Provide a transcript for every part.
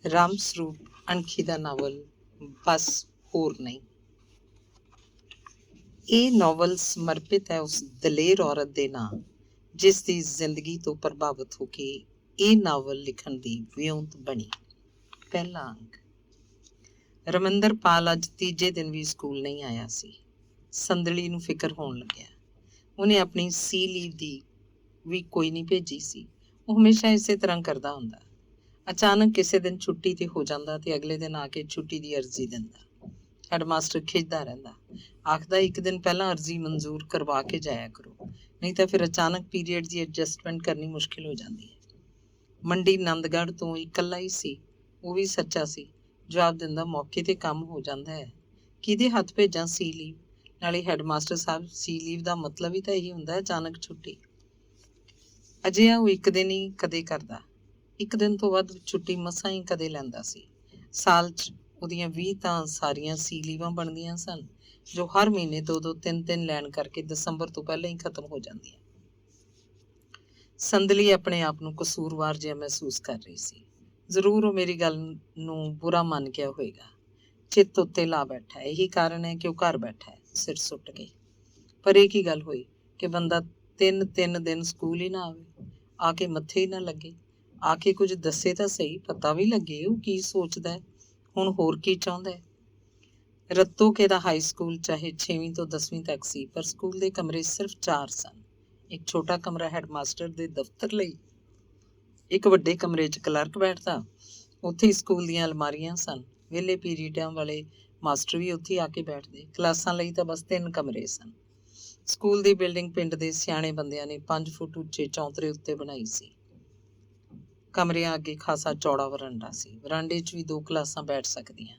ਰਾਮ ਸਰੂਪ ਅਣਖੀ ਦਾ novel ਬਸ ਹੋਰ ਨਹੀਂ। ਇਹ ਨਾਵਲ ਸਮਰਪਿਤ ਹੈ ਉਸ ਦਲੇਰ ਔਰਤ ਦੇ ਨਾਂ ਜਿਸ ਦੀ ਜ਼ਿੰਦਗੀ ਤੋਂ ਪ੍ਰਭਾਵਿਤ ਹੋ ਕੇ ਇਹ ਨਾਵਲ ਲਿਖਣ ਦੀ ਵਿਉਂਤ ਬਣੀ। ਪਹਿਲਾ ਅੰਕ। ਰਮਿੰਦਰ ਪਾਲ ਅੱਜ ਤੀਜੇ ਦਿਨ ਵੀ ਸਕੂਲ ਨਹੀਂ ਆਇਆ ਸੀ। ਸੰਦਲੀ ਨੂੰ ਫਿਕਰ ਹੋਣ ਲੱਗਿਆ। ਉਹਨੇ ਆਪਣੀ ਸੀ ਲੀਵ ਦੀ ਵੀ ਕੋਈ ਨਹੀਂ ਭੇਜੀ ਸੀ। ਉਹ ਹਮੇਸ਼ਾ ਇਸੇ ਤਰ੍ਹਾਂ ਕਰਦਾ ਹੁੰਦਾ। ਅਚਾਨਕ ਕਿਸੇ ਦਿਨ ਛੁੱਟੀ ਤੇ ਹੋ ਜਾਂਦਾ ਤੇ ਅਗਲੇ ਦਿਨ ਆ ਕੇ ਛੁੱਟੀ ਦੀ ਅਰਜ਼ੀ ਦਿੰਦਾ। ਹੈਡਮਾਸਟਰ ਖਿੱਚਦਾ ਰਹਿੰਦਾ, ਆਖਦਾ ਇੱਕ ਦਿਨ ਪਹਿਲਾਂ ਅਰਜ਼ੀ ਮਨਜ਼ੂਰ ਕਰਵਾ ਕੇ ਜਾਇਆ ਕਰੋ, ਨਹੀਂ ਤਾਂ ਫਿਰ ਅਚਾਨਕ ਪੀਰੀਅਡ ਦੀ ਐਡਜਸਟਮੈਂਟ ਕਰਨੀ ਮੁਸ਼ਕਿਲ ਹੋ ਜਾਂਦੀ ਹੈ। ਮੰਡੀ ਨੰਦਗੜ੍ਹ ਤੋਂ ਇਕੱਲਾ ਹੀ ਸੀ, ਉਹ ਵੀ ਸੱਚਾ ਸੀ। ਜਵਾਬ ਦਿੰਦਾ, ਮੌਕੇ ਤੇ ਕੰਮ ਹੋ ਜਾਂਦਾ ਹੈ, ਕਿਹਦੇ ਹੱਥ ਭੇਜਾਂ ਸੀ ਲੀਵ? ਨਾਲੇ ਹੈਡਮਾਸਟਰ ਸਾਹਿਬ, ਸੀ ਲੀਵ ਦਾ ਮਤਲਬ ਹੀ ਤਾਂ ਇਹੀ ਹੁੰਦਾ, ਅਚਾਨਕ ਛੁੱਟੀ। ਅਜਿਹਾ ਉਹ ਇੱਕ ਦਿਨ ਹੀ ਕਦੇ ਕਰਦਾ। ਇੱਕ ਦਿਨ ਤੋਂ ਵੱਧ ਛੁੱਟੀ ਮਸਾਂ ਹੀ ਕਦੇ ਲੈਂਦਾ ਸੀ। ਸਾਲ 'ਚ ਉਹਦੀਆਂ 20 ਤਾਂ ਸਾਰੀਆਂ ਸੀ ਲੀਵਾਂ ਬਣਦੀਆਂ ਸਨ, ਜੋ ਹਰ ਮਹੀਨੇ 2-2 3-3 ਲੈਣ ਕਰਕੇ ਦਸੰਬਰ ਤੋਂ ਪਹਿਲਾਂ ਹੀ ਖਤਮ ਹੋ ਜਾਂਦੀਆਂ। ਸੰਦਲੀ ਆਪਣੇ ਆਪ ਨੂੰ ਕਸੂਰਵਾਰ ਜਿਹਾ ਮਹਿਸੂਸ ਕਰ ਰਹੀ ਸੀ। ਜ਼ਰੂਰ ਉਹ ਮੇਰੀ ਗੱਲ ਨੂੰ ਬੁਰਾ ਮੰਨ ਗਿਆ ਹੋਏਗਾ। ਚਿੱਤ ਉੱਤੇ ਲਾ ਬੈਠਾ, ਇਹੀ ਕਾਰਨ ਹੈ ਕਿ ਉਹ ਘਰ ਬੈਠਾ ਹੈ, ਸਿਰ ਸੁੱਟ ਕੇ। ਪਰ ਇਹ ਕੀ ਗੱਲ ਹੋਈ ਕਿ ਬੰਦਾ 3-3 ਦਿਨ ਸਕੂਲ ਹੀ ਨਾ ਆਵੇ, ਆ ਕੇ ਮੱਥੇ ਹੀ ਨਾ ਲੱਗੇ, ਆ ਕੇ ਕੁਝ ਦੱਸੇ ਤਾਂ ਸਹੀ, ਪਤਾ ਵੀ ਲੱਗੇ ਉਹ ਕੀ ਸੋਚਦਾ ਹੈ, ਹੁਣ ਹੋਰ ਕੀ ਚਾਹੁੰਦਾ ਹੈ। ਰੱਤੋਕੇ ਦਾ ਹਾਈ ਸਕੂਲ ਚਾਹੇ 6ਵੀਂ ਤੋਂ 10ਵੀਂ ਤੱਕ ਸੀ, ਪਰ ਸਕੂਲ ਦੇ ਕਮਰੇ ਸਿਰਫ 4 ਸਨ। ਇੱਕ ਛੋਟਾ ਕਮਰਾ ਹੈਡਮਾਸਟਰ ਦੇ ਦਫ਼ਤਰ ਲਈ, ਇੱਕ ਵੱਡੇ ਕਮਰੇ 'ਚ ਕਲਰਕ ਬੈਠਦਾ, ਉੱਥੇ ਹੀ ਸਕੂਲ ਦੀਆਂ ਅਲਮਾਰੀਆਂ ਸਨ। ਵਿਹਲੇ ਪੀਰੀਅਡਾਂ ਵਾਲੇ ਮਾਸਟਰ ਵੀ ਉੱਥੇ ਆ ਕੇ ਬੈਠਦੇ। ਕਲਾਸਾਂ ਲਈ ਤਾਂ ਬਸ 3 ਕਮਰੇ ਸਨ। ਸਕੂਲ ਦੀ ਬਿਲਡਿੰਗ ਪਿੰਡ ਦੇ ਸਿਆਣੇ ਬੰਦਿਆਂ ਨੇ 5 ਫੁੱਟ ਉੱਚੇ ਚੌਂਤਰੇ ਉੱਤੇ ਬਣਾਈ ਸੀ। ਕਮਰਿਆਂ ਅੱਗੇ ਖਾਸਾ ਚੌੜਾ ਵਰਾਂਡਾ ਸੀ। ਵਰਾਂਡੇ 'ਚ ਵੀ 2 ਕਲਾਸਾਂ ਬੈਠ ਸਕਦੀਆਂ।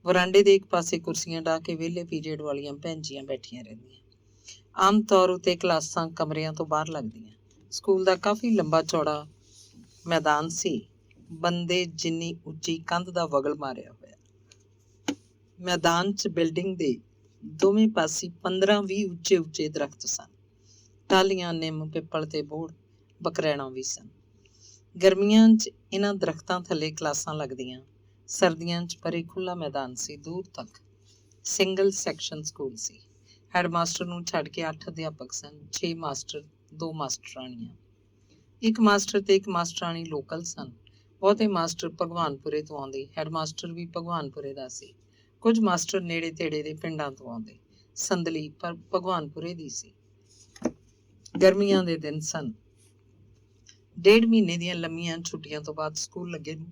ਵਰਾਂਡੇ ਦੇ ਇੱਕ ਪਾਸੇ ਕੁਰਸੀਆਂ ਢਾਹ ਕੇ ਵਿਹਲੇ ਪੀਰੀਅਡ ਵਾਲੀਆਂ ਭੈਣਜੀਆਂ ਬੈਠੀਆਂ ਰਹਿੰਦੀਆਂ। ਆਮ ਤੌਰ ਉੱਤੇ ਕਲਾਸਾਂ ਕਮਰਿਆਂ ਤੋਂ ਬਾਹਰ ਲੱਗਦੀਆਂ। ਸਕੂਲ ਦਾ ਕਾਫੀ ਲੰਬਾ ਚੌੜਾ ਮੈਦਾਨ ਸੀ, ਬੰਦੇ ਜਿੰਨੀ ਉੱਚੀ ਕੰਧ ਦਾ ਵਗਲ ਮਾਰਿਆ ਹੋਇਆ। ਮੈਦਾਨ 'ਚ ਬਿਲਡਿੰਗ ਦੇ ਦੋਵੇਂ ਪਾਸੇ 15-20 ਉੱਚੇ ਦਰਖਤ ਸਨ। ਟਾਹਲੀਆਂ, ਨਿੰਮ, ਪਿੱਪਲ ਤੇ ਬੋਹੜ, ਬਕਰੈਣਾ ਵੀ ਸਨ। ਗਰਮੀਆਂ 'ਚ ਇਹਨਾਂ ਦਰਖਤਾਂ ਥੱਲੇ ਕਲਾਸਾਂ ਲੱਗਦੀਆਂ। ਸਰਦੀਆਂ 'ਚ ਪਰੇ ਖੁੱਲ੍ਹਾ ਮੈਦਾਨ ਸੀ, ਦੂਰ ਤੱਕ। ਸਿੰਗਲ ਸੈਕਸ਼ਨ ਸਕੂਲ ਸੀ। ਹੈਡਮਾਸਟਰ ਨੂੰ ਛੱਡ ਕੇ 8 ਅਧਿਆਪਕ ਸਨ, 6 ਮਾਸਟਰ, 2 ਮਾਸਟਰਾਣੀਆਂ। ਇੱਕ ਮਾਸਟਰ ਤੇ ਇੱਕ ਮਾਸਟਰਾਣੀ ਲੋਕਲ ਸਨ। ਬਹੁਤੇ ਮਾਸਟਰ ਭਗਵਾਨਪੁਰੇ ਤੋਂ ਆਉਂਦੇ। ਹੈਡਮਾਸਟਰ ਵੀ ਭਗਵਾਨਪੁਰੇ ਦਾ ਸੀ। ਕੁਝ ਮਾਸਟਰ ਨੇੜੇ ਤੇੜੇ ਦੇ ਪਿੰਡਾਂ ਤੋਂ ਆਉਂਦੇ। ਸੰਦਲੀ ਪਰ ਭਗਵਾਨਪੁਰੇ ਦੀ ਸੀ। ਗਰਮੀਆਂ ਦੇ ਦਿਨ ਸਨ। 1.5 ਮਹੀਨੇ ਦੀਆਂ ਲੰਮੀਆਂ ਛੁੱਟੀਆਂ ਤੋਂ ਬਾਅਦ ਸਕੂਲ ਲੱਗੇ ਨੂੰ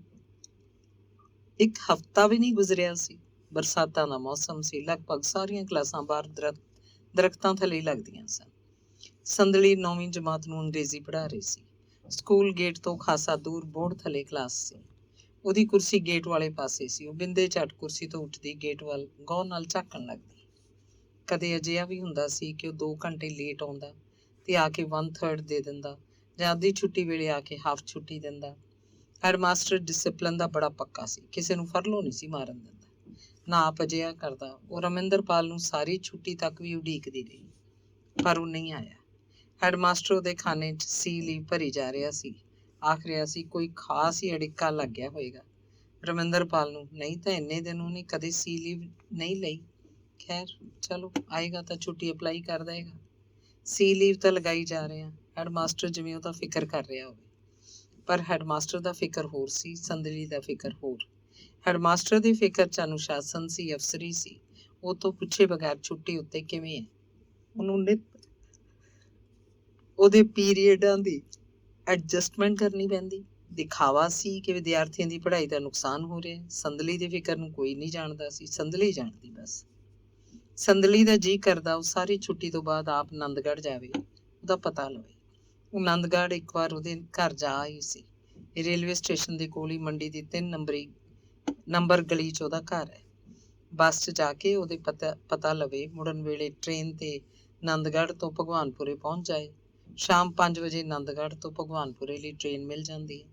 ਇੱਕ ਹਫ਼ਤਾ ਵੀ ਨਹੀਂ ਗੁਜ਼ਰਿਆ ਸੀ। ਬਰਸਾਤਾਂ ਦਾ ਮੌਸਮ ਸੀ। ਲਗਭਗ ਸਾਰੀਆਂ ਕਲਾਸਾਂ ਬਾਹਰ ਦਰਖਤਾਂ ਥੱਲੇ ਲੱਗਦੀਆਂ ਸਨ। ਸੰਦਲੀ 9ਵੀਂ ਜਮਾਤ ਨੂੰ ਅੰਗਰੇਜ਼ੀ ਪੜ੍ਹਾ ਰਹੀ ਸੀ। ਸਕੂਲ ਗੇਟ ਤੋਂ ਖਾਸਾ ਦੂਰ ਬੋਹੜ ਥੱਲੇ ਕਲਾਸ ਸੀ। ਉਹਦੀ ਕੁਰਸੀ ਗੇਟ ਵਾਲੇ ਪਾਸੇ ਸੀ। ਉਹ ਬਿੰਦੇ ਝੱਟ ਕੁਰਸੀ ਤੋਂ ਉੱਠਦੀ, ਗੇਟ ਵੱਲ ਗੌਰ ਨਾਲ ਝਾਕਣ ਲੱਗਦੀ। ਕਦੇ ਅਜਿਹਾ ਵੀ ਹੁੰਦਾ ਸੀ ਕਿ ਉਹ 2 ਘੰਟੇ ਲੇਟ ਆਉਂਦਾ ਤੇ ਆ ਕੇ 1/3 ਦੇ ਦਿੰਦਾ, ਜਾਂ ਅੱਧੀ ਛੁੱਟੀ ਵੇਲੇ ਆ ਕੇ ਹਾਫ ਛੁੱਟੀ ਦਿੰਦਾ। ਹੈਡਮਾਸਟਰ ਡਿਸਿਪਲਿਨ ਦਾ ਬੜਾ ਪੱਕਾ ਸੀ, ਕਿਸੇ ਨੂੰ ਫਰਲੋ ਨਹੀਂ ਸੀ ਮਾਰਨ ਦਿੰਦਾ। ਨਾ ਆਪ ਅਜਿਹਾ ਕਰਦਾ। ਉਹ ਰਮਿੰਦਰ ਪਾਲ ਨੂੰ ਸਾਰੀ ਛੁੱਟੀ ਤੱਕ ਵੀ ਉਡੀਕਦੀ ਰਹੀ, ਪਰ ਉਹ ਨਹੀਂ ਆਇਆ। ਹੈਡਮਾਸਟਰ ਉਹਦੇ ਖਾਨੇ 'ਚ ਸੀ ਲੀਵ ਭਰੀ ਜਾ ਰਿਹਾ ਸੀ। ਆਖ ਰਿਹਾ ਸੀ, ਕੋਈ ਖਾਸ ਹੀ ਅੜਿੱਕਾ ਲੱਗ ਗਿਆ ਹੋਏਗਾ ਰਮਿੰਦਰ ਪਾਲ ਨੂੰ, ਨਹੀਂ ਤਾਂ ਇੰਨੇ ਦਿਨ ਉਹਨੇ ਕਦੇ ਸੀ ਲੀਵ ਨਹੀਂ ਲਈ। ਖੈਰ ਚਲੋ, ਆਏਗਾ ਤਾਂ ਛੁੱਟੀ ਅਪਲਾਈ ਕਰ ਦੇਗਾ। ਸੀ ਲੀਵ ਤਾਂ ਲਗਾਈ ਜਾ ਰਿਹਾ। ਹੈਡਮਾਸਟਰ ਜਿਵੇਂ ਉਹਦਾ ਫਿਕਰ ਕਰ ਰਿਹਾ ਹੋਵੇ। ਪਰ ਹੈਡਮਾਸਟਰ ਦਾ ਫਿਕਰ ਹੋਰ ਸੀ, ਸੰਦਲੀ ਦਾ ਫਿਕਰ ਹੋਰ। ਹੈਡਮਾਸਟਰ ਦੀ ਫਿਕਰ 'ਚ ਅਨੁਸ਼ਾਸਨ ਸੀ, ਅਫਸਰੀ ਸੀ। ਉਹ ਤੋਂ ਪੁੱਛੇ ਬਗੈਰ ਛੁੱਟੀ ਉੱਤੇ ਕਿਵੇਂ ਹੈ। ਉਹਨੂੰ ਨਿੱਤ ਉਹਦੇ ਪੀਰੀਅਡਾਂ ਦੀ ਐਡਜਸਟਮੈਂਟ ਕਰਨੀ ਪੈਂਦੀ। ਦਿਖਾਵਾ ਸੀ ਕਿ ਵਿਦਿਆਰਥੀਆਂ ਦੀ ਪੜ੍ਹਾਈ ਦਾ ਨੁਕਸਾਨ ਹੋ ਰਿਹਾ। ਸੰਦਲੀ ਦੇ ਫਿਕਰ ਨੂੰ ਕੋਈ ਨਹੀਂ ਜਾਣਦਾ ਸੀ, ਸੰਦਲੀ ਜਾਣਦੀ ਬਸ। ਸੰਦਲੀ ਦਾ ਜੀਅ ਕਰਦਾ ਉਹ ਸਾਰੀ ਛੁੱਟੀ ਤੋਂ ਬਾਅਦ ਆਪ ਨੰਦਗੜ੍ਹ ਜਾਵੇ, ਉਹਦਾ ਪਤਾ ਲਵੇ। ਉਹ ਨੰਦਗੜ੍ਹ ਇੱਕ ਵਾਰ ਉਹਦੇ ਘਰ ਜਾ ਆਈ ਸੀ। ਰੇਲਵੇ ਸਟੇਸ਼ਨ ਦੇ ਕੋਲ ਹੀ ਮੰਡੀ ਦੀ 3 ਨੰਬਰ ਗਲੀ 'ਚ ਉਹਦਾ ਘਰ ਹੈ। ਬੱਸ 'ਚ ਜਾ ਕੇ ਉਹਦੇ ਪਤਾ ਲਵੇ। ਮੁੜਨ ਵੇਲੇ ਟ੍ਰੇਨ ਤੇ ਨੰਦਗੜ੍ਹ ਤੋਂ ਭਗਵਾਨਪੁਰੇ ਪਹੁੰਚ ਜਾਏ। ਸ਼ਾਮ 5 ਵਜੇ ਨੰਦਗੜ੍ਹ ਤੋਂ ਭਗਵਾਨਪੁਰੇ ਲਈ ਟ੍ਰੇਨ ਮਿਲ ਜਾਂਦੀ ਹੈ।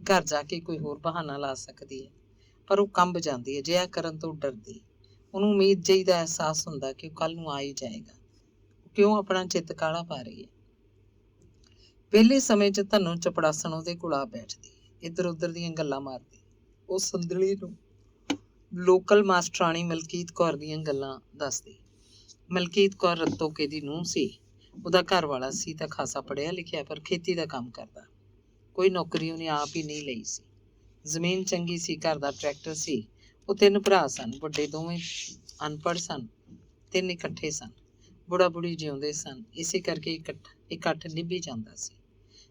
ਘਰ ਜਾ ਕੇ ਕੋਈ ਹੋਰ ਬਹਾਨਾ ਲਾ ਸਕਦੀ ਹੈ, ਪਰ ਉਹ ਕੰਬ ਜਾਂਦੀ ਹੈ। ਅਜਿਹਾ ਕਰਨ ਤੋਂ ਡਰਦੀ। ਉਹਨੂੰ ਉਮੀਦ ਜਿਹੀ ਦਾ ਅਹਿਸਾਸ ਹੁੰਦਾ ਕਿ ਉਹ ਕੱਲ੍ਹ ਨੂੰ ਆ ਹੀ ਜਾਏਗਾ। ਕਿਉਂ ਆਪਣਾ ਚਿੱਤ ਕਾਹਲਾ ਪਾ ਰਹੀ ਹੈ। ਵਿਹਲੇ ਸਮੇਂ 'ਚ ਧਨੋਂ ਚਪੜਾਸਣ ਉਹਦੇ ਕੋਲ ਆ ਬੈਠਦੀ, ਇੱਧਰ ਉੱਧਰ ਦੀਆਂ ਗੱਲਾਂ ਮਾਰਦੀ। ਉਹ ਸੰਦਲੀ ਨੂੰ ਲੋਕਲ ਮਾਸਟਰਾਣੀ ਮਲਕੀਤ ਕੌਰ ਦੀਆਂ ਗੱਲਾਂ ਦੱਸਦੀ। ਮਲਕੀਤ ਕੌਰ ਰਤੋਕੇ ਦੀ ਨੂੰਹ ਸੀ। ਉਹਦਾ ਘਰ ਵਾਲਾ ਸੀ ਤਾਂ ਖਾਸਾ ਪੜ੍ਹਿਆ ਲਿਖਿਆ, ਪਰ ਖੇਤੀ ਦਾ ਕੰਮ ਕਰਦਾ। ਕੋਈ ਨੌਕਰੀ ਉਹਨੇ ਆਪ ਹੀ ਨਹੀਂ ਲਈ ਸੀ। ਜ਼ਮੀਨ ਚੰਗੀ ਸੀ, ਘਰ ਦਾ ਟਰੈਕਟਰ ਸੀ। ਉਹ 3 ਭਰਾ ਸਨ, ਵੱਡੇ ਦੋਵੇਂ ਅਨਪੜ੍ਹ ਸਨ, 3 ਇਕੱਠੇ ਸਨ। ਬੁੜਾ ਬੁੜੀ ਜਿਉਂਦੇ ਸਨ, ਇਸੇ ਕਰਕੇ ਇਕੱਠ ਨਿਭੀ ਜਾਂਦਾ ਸੀ।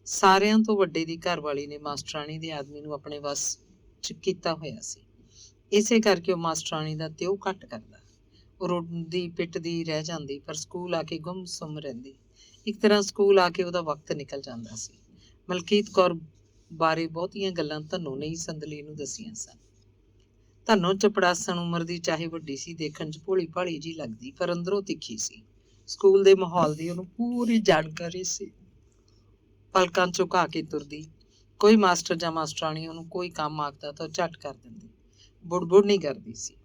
ਸਾਰਿਆਂ ਤੋਂ ਵੱਡੇ ਦੀ ਘਰਵਾਲੀ ਨੇ ਮਾਸਟਰਾਣੀ ਦੇ ਆਦਮੀ ਨੂੰ ਆਪਣੇ ਵੱਸ 'ਚ ਕੀਤਾ ਹੋਇਆ ਸੀ। ਇਸੇ ਕਰਕੇ ਉਹ ਮਾਸਟਰਾਣੀ ਦਾ ਤਿਉ ਘੱਟ ਕਰਦਾ। ਉਹ ਰੋਂਦੀ ਪਿੱਟਦੀ ਰਹਿ ਜਾਂਦੀ, ਪਰ ਸਕੂਲ ਆ ਕੇ ਗੁੰਮ-ਸੁੰਮ ਰਹਿੰਦੀ। ਇੱਕ ਤਰ੍ਹਾਂ ਸਕੂਲ ਆ ਕੇ ਉਹਦਾ ਵਕਤ ਨਿਕਲ ਜਾਂਦਾ ਸੀ। ਮਲਕੀਤ ਕੌਰ ਬਾਰੇ ਬਹੁਤੀਆਂ ਗੱਲਾਂ ਧਨੋਂ ਨੇ ਹੀ ਸੰਦਲੀ ਨੂੰ ਦੱਸੀਆਂ ਸਨ। ਧਨੋਂ ਚਪੜਾਸਣ ਉਮਰ ਦੀ, ਚਾਹੇ ਵੱਡੀ ਸੀ, ਦੇਖਣ 'ਚ ਭੋਲੀ ਭਾਲੀ ਜੀ ਲੱਗਦੀ, ਪਰ ਅੰਦਰੋਂ ਤਿੱਖੀ ਸੀ। ਸਕੂਲ ਦੇ ਮਾਹੌਲ ਦੀ ਉਹਨੂੰ ਪੂਰੀ ਜਾਣਕਾਰੀ ਸੀ। ਪਲਕਾਂ ਝੁਕਾ ਕੇ ਤੁਰਦੀ। ਕੋਈ ਮਾਸਟਰ ਜਾਂ ਮਾਸਟਰਾਣੀ ਉਹਨੂੰ ਕੋਈ ਕੰਮ ਆਖਦਾ ਤਾਂ ਉਹ ਝੱਟ ਕਰ ਦਿੰਦੀ। ਬੁੜਬੁੜ ਨਹੀਂ ਕਰਦੀ ਸੀ।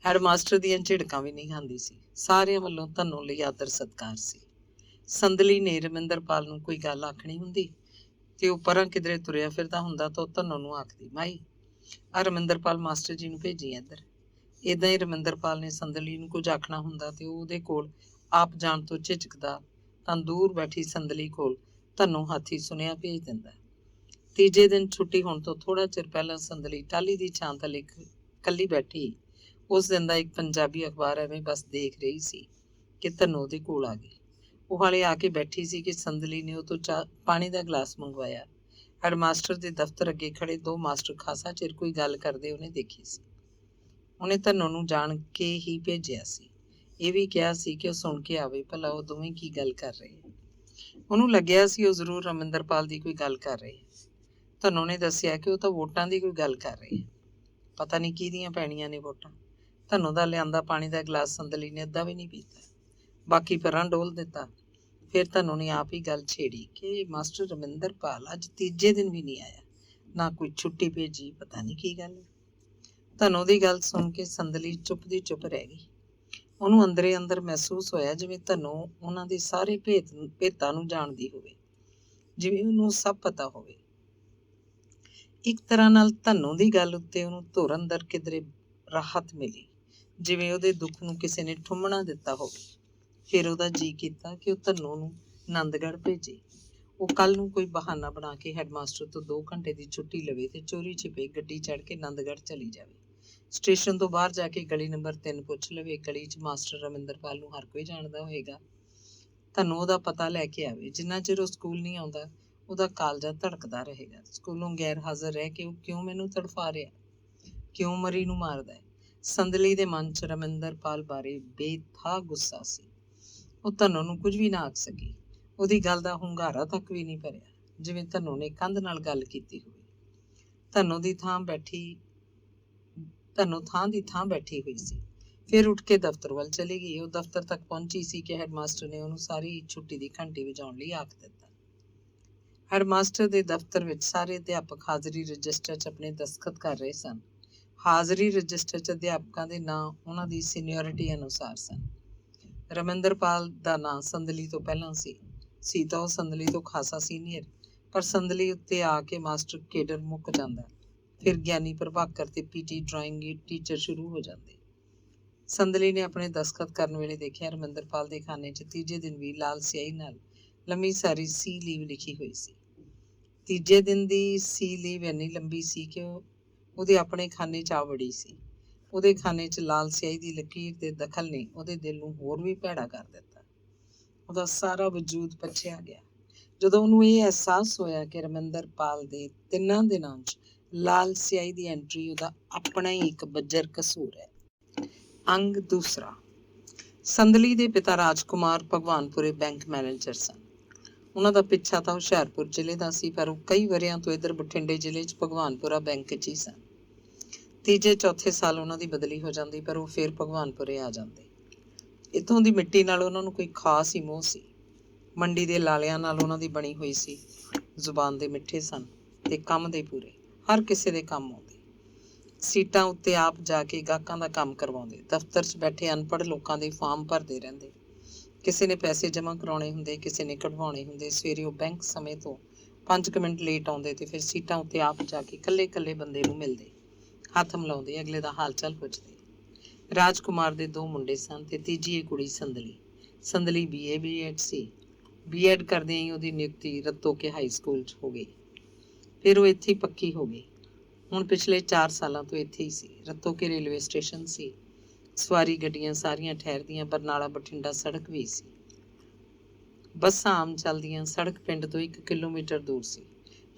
ਹੈਡ ਮਾਸਟਰ ਦੀਆਂ ਝਿੜਕਾਂ ਵੀ ਨਹੀਂ ਖਾਂਦੀ ਸੀ। ਸਾਰਿਆਂ ਵੱਲੋਂ ਧਨੋਂ ਲਈ ਆਦਰ ਸਤਿਕਾਰ ਸੀ। ਸੰਦਲੀ ਨੇ ਰਮਿੰਦਰਪਾਲ ਨੂੰ ਕੋਈ ਗੱਲ ਆਖਣੀ ਹੁੰਦੀ ਤੇ ਉਹ ਪਰਾਂ ਕਿਧਰੇ ਤੁਰਿਆ ਫਿਰਦਾ ਹੁੰਦਾ ਤਾਂ ਉਹ ਧਨੋਂ ਨੂੰ ਆਖਦੀ, ਮਾਈ ਆ ਰਮਿੰਦਰਪਾਲ ਮਾਸਟਰ ਜੀ ਨੂੰ ਭੇਜੀ ਇੱਧਰ। ਏਦਾਂ ਹੀ ਰਮਿੰਦਰਪਾਲ ਨੇ ਸੰਦਲੀ ਨੂੰ ਕੁਝ ਆਖਣਾ ਹੁੰਦਾ ਤੇ ਉਹ ਉਹਦੇ ਕੋਲ ਆਪ ਜਾਣ ਤੋਂ ਝਿਜਕਦਾ ਤਾਂ ਦੂਰ ਬੈਠੀ ਸੰਦਲੀ ਕੋਲ ਧਨੋਂ ਹਾਥੀ ਸੁਨੇਹਾ ਭੇਜ ਦਿੰਦਾ। ਤੀਜੇ ਦਿਨ ਛੁੱਟੀ ਹੋਣ ਤੋਂ ਥੋੜਾ ਚਿਰ ਪਹਿਲਾਂ ਸੰਦਲੀ ਟਾਹਲੀ ਦੀ ਛਾਂ ਥੱਲੇ ਇਕੱਲੀ ਬੈਠੀ ਉਸ ਦਿਨ ਦਾ ਇੱਕ ਪੰਜਾਬੀ ਅਖਬਾਰ ਐਵੇਂ ਬਸ ਦੇਖ ਰਹੀ ਸੀ ਕਿ ਧਨੋਂ ਉਹਦੇ ਕੋਲ ਆ ਗਈ। ਉਹ ਹਾਲੇ ਆ ਕੇ ਬੈਠੀ ਸੀ ਕਿ ਸੰਦਲੀ ਨੇ ਉਹ ਤੋਂ ਪਾਣੀ ਦਾ ਗਲਾਸ ਮੰਗਵਾਇਆ। ਹੈਡ ਮਾਸਟਰ ਦੇ ਦਫ਼ਤਰ ਅੱਗੇ ਖੜੇ 2 ਮਾਸਟਰ ਖਾਸਾ ਚਿਰ ਕੋਈ ਗੱਲ ਕਰਦੇ ਉਹਨੇ ਦੇਖੀ ਸੀ। ਉਹਨੇ ਧਨੋਂ ਨੂੰ ਜਾਣ ਕੇ ਹੀ ਭੇਜਿਆ ਸੀ। ਇਹ ਵੀ ਕਿਹਾ ਸੀ ਕਿ ਉਹ ਸੁਣ ਕੇ ਆਵੇ ਭਲਾ ਉਹ ਦੋਵੇਂ ਕੀ ਗੱਲ ਕਰ ਰਹੇ। ਉਹਨੂੰ ਲੱਗਿਆ ਸੀ ਉਹ ਜ਼ਰੂਰ ਰਮਿੰਦਰਪਾਲ ਦੀ ਕੋਈ ਗੱਲ ਕਰ ਰਹੇ। ਧਨੋਂ ਨੇ ਦੱਸਿਆ ਕਿ ਉਹ ਤਾਂ ਵੋਟਾਂ ਦੀ ਕੋਈ ਗੱਲ ਕਰ ਰਹੇ। ਪਤਾ ਨਹੀਂ ਕਿਹਦੀਆਂ ਪੈਣੀਆਂ ਨੇ ਵੋਟਾਂ। ਧਨੋਂ ਦਾ ਲਿਆਂਦਾ ਪਾਣੀ ਦਾ ਗਲਾਸ ਸੰਦਲੀ ਨੇ ਅੱਧਾ ਵੀ ਨਹੀਂ ਪੀਤਾ, ਬਾਕੀ ਪਰਾਂ ਡੋਲ ਦਿੱਤਾ। ਫਿਰ ਧਨੋਂ ਨੇ ਆਪ ਹੀ ਗੱਲ ਛੇੜੀ ਕਿ ਮਾਸਟਰ ਰਮਿੰਦਰਪਾਲ ਅੱਜ ਤੀਜੇ ਦਿਨ ਵੀ ਨਹੀਂ ਆਇਆ, ਨਾ ਕੋਈ ਛੁੱਟੀ ਭੇਜੀ, ਪਤਾ ਨਹੀਂ ਕੀ ਗੱਲ। ਧਨੋਂ ਦੀ ਗੱਲ ਸੁਣ ਕੇ ਸੰਦਲੀ ਚੁੱਪ ਦੀ ਚੁੱਪ ਰਹਿ ਗਈ। ਉਹਨੂੰ ਅੰਦਰੇ ਅੰਦਰ ਮਹਿਸੂਸ ਹੋਇਆ ਜਿਵੇਂ ਧਨੋਂ ਉਹਨਾਂ ਦੇ ਸਾਰੇ ਭੇਤਾਂ ਨੂੰ ਜਾਣਦੀ ਹੋਵੇ, ਜਿਵੇਂ ਉਹਨੂੰ ਸਭ ਪਤਾ ਹੋਵੇ। ਇੱਕ ਤਰ੍ਹਾਂ ਨਾਲ ਧਨੋਂ ਦੀ ਗੱਲ ਉੱਤੇ ਉਹਨੂੰ ਧੁਰ ਅੰਦਰ ਕਿਧਰੇ ਰਾਹਤ ਮਿਲੀ, ਜਿਵੇਂ ਉਹਦੇ ਦੁੱਖ ਨੂੰ ਕਿਸੇ ਨੇ ਠੁੰਮਣਾ ਦਿੱਤਾ ਹੋਵੇ। ਫਿਰ ਉਹਦਾ ਜੀਅ ਕੀਤਾ ਕਿ ਉਹ ਧਨੋਂ ਨੂੰ ਨੰਦਗੜ੍ਹ ਭੇਜੇ। ਉਹ ਕੱਲ ਨੂੰ ਕੋਈ ਬਹਾਨਾ ਬਣਾ ਕੇ ਹੈਡਮਾਸਟਰ ਤੋਂ 2 ਘੰਟੇ ਦੀ ਛੁੱਟੀ ਲਵੇ ਤੇ ਚੋਰੀ ਛਿਪੇ ਗੱਡੀ ਚੜ੍ਹ ਕੇ ਨੰਦਗੜ੍ਹ ਚਲੀ ਜਾਵੇ। ਸਟੇਸ਼ਨ ਤੋਂ ਬਾਹਰ ਜਾ ਕੇ ਗਲੀ ਨੰਬਰ 3 ਪੁੱਛ ਲਵੇ। ਗਲੀ 'ਚ ਮਾਸਟਰ ਰਮਿੰਦਰਪਾਲ ਨੂੰ ਹਰ ਕੋਈ ਜਾਣਦਾ ਹੋਏਗਾ। ਧਨੋਂ ਉਹਦਾ ਪਤਾ ਲੈ ਕੇ ਆਵੇ। ਜਿੰਨਾ ਚਿਰ ਉਹ ਸਕੂਲ ਨਹੀਂ ਆਉਂਦਾ ਉਹਦਾ ਕਾਲਜਾ ਧੜਕਦਾ ਰਹੇਗਾ। ਸਕੂਲੋਂ ਗੈਰ ਹਾਜ਼ਰ ਰਹਿ ਕੇ ਉਹ ਕਿਉਂ ਮੈਨੂੰ ਤੜਫਾ ਰਿਹਾ, ਕਿਉਂ ਮਰੀ ਨੂੰ ਮਾਰਦਾ ਹੈ। ਸੰਦਲੀ ਦੇ ਮਨ 'ਚ ਰਮਿੰਦਰਪਾਲ ਬਾਰੇ ਬੇਥਾਹ ਗੁੱਸਾ ਸੀ। ਉਹ ਧਨੋਂ ਨੂੰ ਕੁਝ ਵੀ ਨਾ ਆਖ ਸਕੀ। ਉਹਦੀ ਗੱਲ ਦਾ ਹੁੰਗਾਰਾ ਤੱਕ ਵੀ ਨਹੀਂ ਭਰਿਆ, ਜਿਵੇਂ ਧਨੋਂ ਨੇ ਕੰਧ ਨਾਲ ਗੱਲ ਕੀਤੀ ਹੋਵੇ। ਧਨੋਂ ਥਾਂ ਦੀ ਥਾਂ ਬੈਠੀ ਹੋਈ ਸੀ। ਫਿਰ ਉੱਠ ਕੇ ਦਫ਼ਤਰ ਵੱਲ ਚਲੀ ਗਈ। ਉਹ ਦਫ਼ਤਰ ਤੱਕ ਪਹੁੰਚੀ ਸੀ ਕਿ ਹੈਡਮਾਸਟਰ ਨੇ ਉਹਨੂੰ ਸਾਰੀ ਛੁੱਟੀ ਦੀ ਘੰਟੀ ਵਜਾਉਣ ਲਈ ਆਖ ਦਿੱਤਾ। ਹੈਡਮਾਸਟਰ ਦੇ ਦਫ਼ਤਰ ਵਿੱਚ ਸਾਰੇ ਅਧਿਆਪਕ ਹਾਜ਼ਰੀ ਰਜਿਸਟਰ 'ਚ ਆਪਣੇ ਦਸਤਖਤ ਕਰ ਰਹੇ ਸਨ। ਹਾਜ਼ਰੀ ਰਜਿਸਟਰ 'ਚ ਅਧਿਆਪਕਾਂ ਦੇ ਨਾਂ ਉਹਨਾਂ ਦੀ ਸੀਨੀਅਰਿਟੀ ਅਨੁਸਾਰ ਸਨ। ਰਮਿੰਦਰਪਾਲ ਦਾ ਨਾਂ ਸੰਦਲੀ ਤੋਂ ਪਹਿਲਾਂ ਸੀ ਤਾਂ ਉਹ ਸੰਦਲੀ ਤੋਂ ਖਾਸਾ ਸੀਨੀਅਰ, ਪਰ ਸੰਦਲੀ ਉੱਤੇ ਆ ਕੇ ਮਾਸਟਰ ਕੇਡਰ ਮੁੱਕ ਜਾਂਦਾ। ਫਿਰ ਗਿਆਨੀ ਪ੍ਰਭਾਕਰ ਤੇ ਪੀਟੀ ਡਰਾਇੰਗ ਟੀਚਰ ਸ਼ੁਰੂ ਹੋ ਜਾਂਦੇ। ਸੰਦਲੀ ਨੇ ਆਪਣੇ ਦਸਤਖਤ ਕਰਨ ਵੇਲੇ ਦੇਖਿਆ ਰਮਿੰਦਰਪਾਲ ਦੇ ਖਾਨੇ 'ਚ ਤੀਜੇ ਦਿਨ ਵੀ ਲਾਲ ਸਿਆਹੀ ਨਾਲ ਲੰਮੀ ਸਾਰੀ ਸੀ ਲੀਵ ਲਿਖੀ ਹੋਈ ਸੀ। ਤੀਜੇ ਦਿਨ ਦੀ ਸੀ ਲੀਵ ਇੰਨੀ ਲੰਬੀ ਸੀ ਕਿ ਉਹਦੇ ਆਪਣੇ ਖਾਨੇ 'ਚ ਆ ਵੜੀ ਸੀ। ਉਹਦੇ ਖਾਨੇ 'ਚ ਲਾਲ ਸਿਆਹੀ ਦੀ ਲਕੀਰ ਦੇ ਦਖਲ ਨੇ ਉਹਦੇ ਦਿਲ ਨੂੰ ਹੋਰ ਵੀ ਭੈੜਾ ਕਰ ਦਿੱਤਾ। ਉਹਦਾ ਸਾਰਾ ਵਜੂਦ ਪਛਿਆ ਗਿਆ ਜਦੋਂ ਉਹਨੂੰ ਇਹ ਅਹਿਸਾਸ ਹੋਇਆ ਕਿ ਰਮਿੰਦਰਪਾਲ ਦੇ 3 ਦਿਨਾਂ 'ਚ ਲਾਲ ਸਿਆਹੀ ਦੀ ਐਂਟਰੀ ਉਹਦਾ ਆਪਣਾ ਹੀ ਇੱਕ ਬੱਜਰ ਕਸੂਰ ਹੈ। ਅੰਗ ਦੂਸਰਾ। ਸੰਦਲੀ ਦੇ ਪਿਤਾ ਰਾਜਕੁਮਾਰ ਭਗਵਾਨਪੁਰੇ ਬੈਂਕ ਮੈਨੇਜਰ ਸਨ। ਉਹਨਾਂ ਦਾ ਪਿੱਛਾ ਤਾਂ ਹੁਸ਼ਿਆਰਪੁਰ ਜ਼ਿਲ੍ਹੇ ਦਾ ਸੀ, ਪਰ ਉਹ ਕਈ ਵਰ੍ਹਿਆਂ ਤੋਂ ਇੱਧਰ ਬਠਿੰਡੇ ਜ਼ਿਲ੍ਹੇ 'ਚ ਭਗਵਾਨਪੁਰਾ ਬੈਂਕ 'ਚ ਹੀ ਸਨ। ਤੀਜੇ ਚੌਥੇ ਸਾਲ ਉਹਨਾਂ ਦੀ ਬਦਲੀ ਹੋ ਜਾਂਦੀ, ਪਰ ਉਹ ਫਿਰ ਭਗਵਾਨਪੁਰੇ ਆ ਜਾਂਦੇ। ਇੱਥੋਂ ਦੀ ਮਿੱਟੀ ਨਾਲ ਉਹਨਾਂ ਨੂੰ ਕੋਈ ਖਾਸ ਹੀ ਮੋਹ ਸੀ। ਮੰਡੀ ਦੇ ਲਾਲਿਆਂ ਨਾਲ ਉਹਨਾਂ ਦੀ ਬਣੀ ਹੋਈ ਸੀ। ਜ਼ੁਬਾਨ ਦੇ ਮਿੱਠੇ ਸਨ ਤੇ ਕੰਮ ਦੇ ਪੂਰੇ, ਹਰ ਕਿਸੇ ਦੇ ਕੰਮ ਆਉਂਦੇ। ਸੀਟਾਂ ਉੱਤੇ ਆਪ ਜਾ ਕੇ ਗਾਹਕਾਂ ਦਾ ਕੰਮ ਕਰਵਾਉਂਦੇ। ਦਫ਼ਤਰ 'ਚ ਬੈਠੇ ਅਨਪੜ੍ਹ ਲੋਕਾਂ ਦੇ ਫਾਰਮ ਭਰਦੇ ਰਹਿੰਦੇ। ਕਿਸੇ ਨੇ ਪੈਸੇ ਜਮ੍ਹਾਂ ਕਰਾਉਣੇ ਹੁੰਦੇ, ਕਿਸੇ ਨੇ ਕਢਵਾਉਣੇ ਹੁੰਦੇ। ਸਵੇਰੇ ਉਹ ਬੈਂਕ ਸਮੇਂ ਤੋਂ 5 ਕੁ ਮਿੰਟ ਲੇਟ ਆਉਂਦੇ ਤੇ ਫਿਰ ਸੀਟਾਂ ਉੱਤੇ ਆਪ ਜਾ ਕੇ ਇਕੱਲੇ ਬੰਦੇ ਨੂੰ ਮਿਲਦੇ, ਹੱਥ ਮਿਲਾਉਂਦੇ, ਅਗਲੇ ਦਾ ਹਾਲ ਚਾਲ ਪੁੱਛਦੇ। ਰਾਜਕੁਮਾਰ ਦੇ 2 ਮੁੰਡੇ ਸਨ ਤੇ ਤੀਜੀ ਇਹ ਕੁੜੀ ਸੰਦਲੀ BA B.Ed ਸੀ। B.Ed ਕਰਦਿਆਂ ਹੀ ਉਹਦੀ ਨਿਯੁਕਤੀ ਰਤੋਕੇ ਹਾਈ ਸਕੂਲ 'ਚ ਹੋ ਗਈ। ਫਿਰ ਉਹ ਇੱਥੇ ਹੀ ਪੱਕੀ ਹੋ ਗਈ। ਹੁਣ ਪਿਛਲੇ 4 ਸਾਲਾਂ ਤੋਂ ਇੱਥੇ ਹੀ ਸੀ। ਰਤੋਕੇ ਰੇਲਵੇ ਸਟੇਸ਼ਨ ਸੀ। ਸਵਾਰੀ ਗੱਡੀਆਂ ਸਾਰੀਆਂ ਠਹਿਰਦੀਆਂ। ਬਰਨਾਲਾ ਬਠਿੰਡਾ ਸੜਕ ਵੀ ਸੀ। ਬੱਸਾਂ ਆਮ ਚੱਲਦੀਆਂ। ਸੜਕ ਪਿੰਡ ਤੋਂ 1 ਕਿਲੋਮੀਟਰ ਦੂਰ ਸੀ,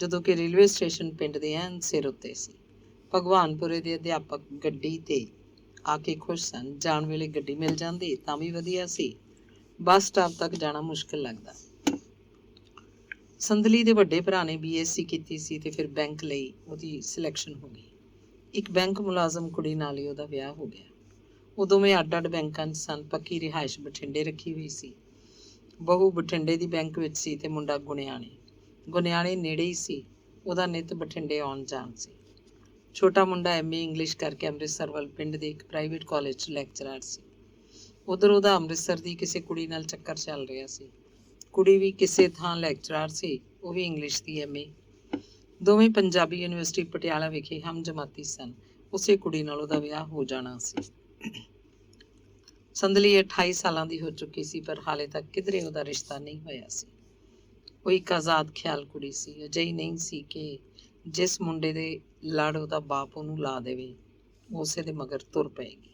ਜਦੋਂ ਕਿ ਰੇਲਵੇ ਸਟੇਸ਼ਨ ਪਿੰਡ ਦੇ ਐਨ ਸਿਰ ਉੱਤੇ ਸੀ। ਭਗਵਾਨਪੁਰੇ ਦੇ ਅਧਿਆਪਕ ਗੱਡੀ ਤੇ ਆ ਕੇ ਖੁਸ਼ ਸਨ। ਜਾਣ ਵੇਲੇ ਗੱਡੀ ਮਿਲ ਜਾਂਦੀ ਤਾਂ ਵੀ ਵਧੀਆ ਸੀ। ਬੱਸ ਸਟਾਪ ਤੱਕ ਜਾਣਾ ਮੁਸ਼ਕਿਲ ਲੱਗਦਾ। ਸੰਦਲੀ ਦੇ ਵੱਡੇ ਭਰਾ ਨੇ BSc ਕੀਤੀ ਸੀ ਤੇ ਫਿਰ ਬੈਂਕ ਲਈ ਉਹਦੀ ਸਿਲੈਕਸ਼ਨ ਹੋ ਗਈ। ਇੱਕ ਬੈਂਕ ਮੁਲਾਜ਼ਮ ਕੁੜੀ ਨਾਲ ਹੀ ਉਹਦਾ ਵਿਆਹ ਹੋ ਗਿਆ। ਉਹ ਦੋਵੇਂ ਅੱਡ-ਅੱਡ ਬੈਂਕਾਂ 'ਚ ਸਨ। ਪੱਕੀ ਰਿਹਾਇਸ਼ ਬਠਿੰਡੇ ਰੱਖੀ ਹੋਈ ਸੀ। ਬਹੂ ਬਠਿੰਡੇ ਦੀ ਬੈਂਕ ਵਿੱਚ ਸੀ ਤੇ ਮੁੰਡਾ ਗੁਨਿਆਣੇ ਨੇੜੇ ਹੀ ਸੀ। ਉਹਦਾ ਨਿੱਤ ਬਠਿੰਡੇ ਆਉਣ ਜਾਣ ਸੀ। ਛੋਟਾ ਮੁੰਡਾ MA ਇੰਗਲਿਸ਼ ਕਰਕੇ ਅੰਮ੍ਰਿਤਸਰ ਵੱਲ ਪਿੰਡ ਦੇ ਇੱਕ ਪ੍ਰਾਈਵੇਟ ਕਾਲਜ 'ਚ ਲੈਕਚਰਰ ਸੀ। ਉੱਧਰ ਉਹਦਾ ਅੰਮ੍ਰਿਤਸਰ ਦੀ ਕਿਸੇ ਕੁੜੀ ਨਾਲ ਚੱਕਰ ਚੱਲ ਰਿਹਾ ਸੀ। ਕੁੜੀ ਵੀ ਕਿਸੇ ਥਾਂ ਲੈਕਚਰਰ ਸੀ, ਉਹ ਵੀ ਇੰਗਲਿਸ਼ ਦੀ MA। ਦੋਵੇਂ ਪੰਜਾਬੀ ਯੂਨੀਵਰਸਿਟੀ ਪਟਿਆਲਾ ਵਿਖੇ ਹਮ ਜਮਾਤੀ ਸਨ। ਉਸੇ ਕੁੜੀ ਨਾਲ ਉਹਦਾ ਵਿਆਹ ਹੋ ਜਾਣਾ ਸੀ। ਸੰਦਲੀ 28 ਸਾਲਾਂ ਦੀ ਹੋ ਚੁੱਕੀ ਸੀ, ਪਰ ਹਾਲੇ ਤੱਕ ਕਿਧਰੇ ਉਹਦਾ ਰਿਸ਼ਤਾ ਨਹੀਂ ਹੋਇਆ ਸੀ। ਉਹ ਇੱਕ ਆਜ਼ਾਦ ਖਿਆਲ ਕੁੜੀ ਸੀ। ਅਜਿਹੀ ਨਹੀਂ ਸੀ ਕਿ ਜਿਸ ਮੁੰਡੇ ਦੇ ਲੜ ਉਹਦਾ ਬਾਪ ਉਹਨੂੰ ਲਾ ਦੇਵੇ, ਉਸੇ ਦੇ ਮਗਰ ਤੁਰ ਪਏਗੀ।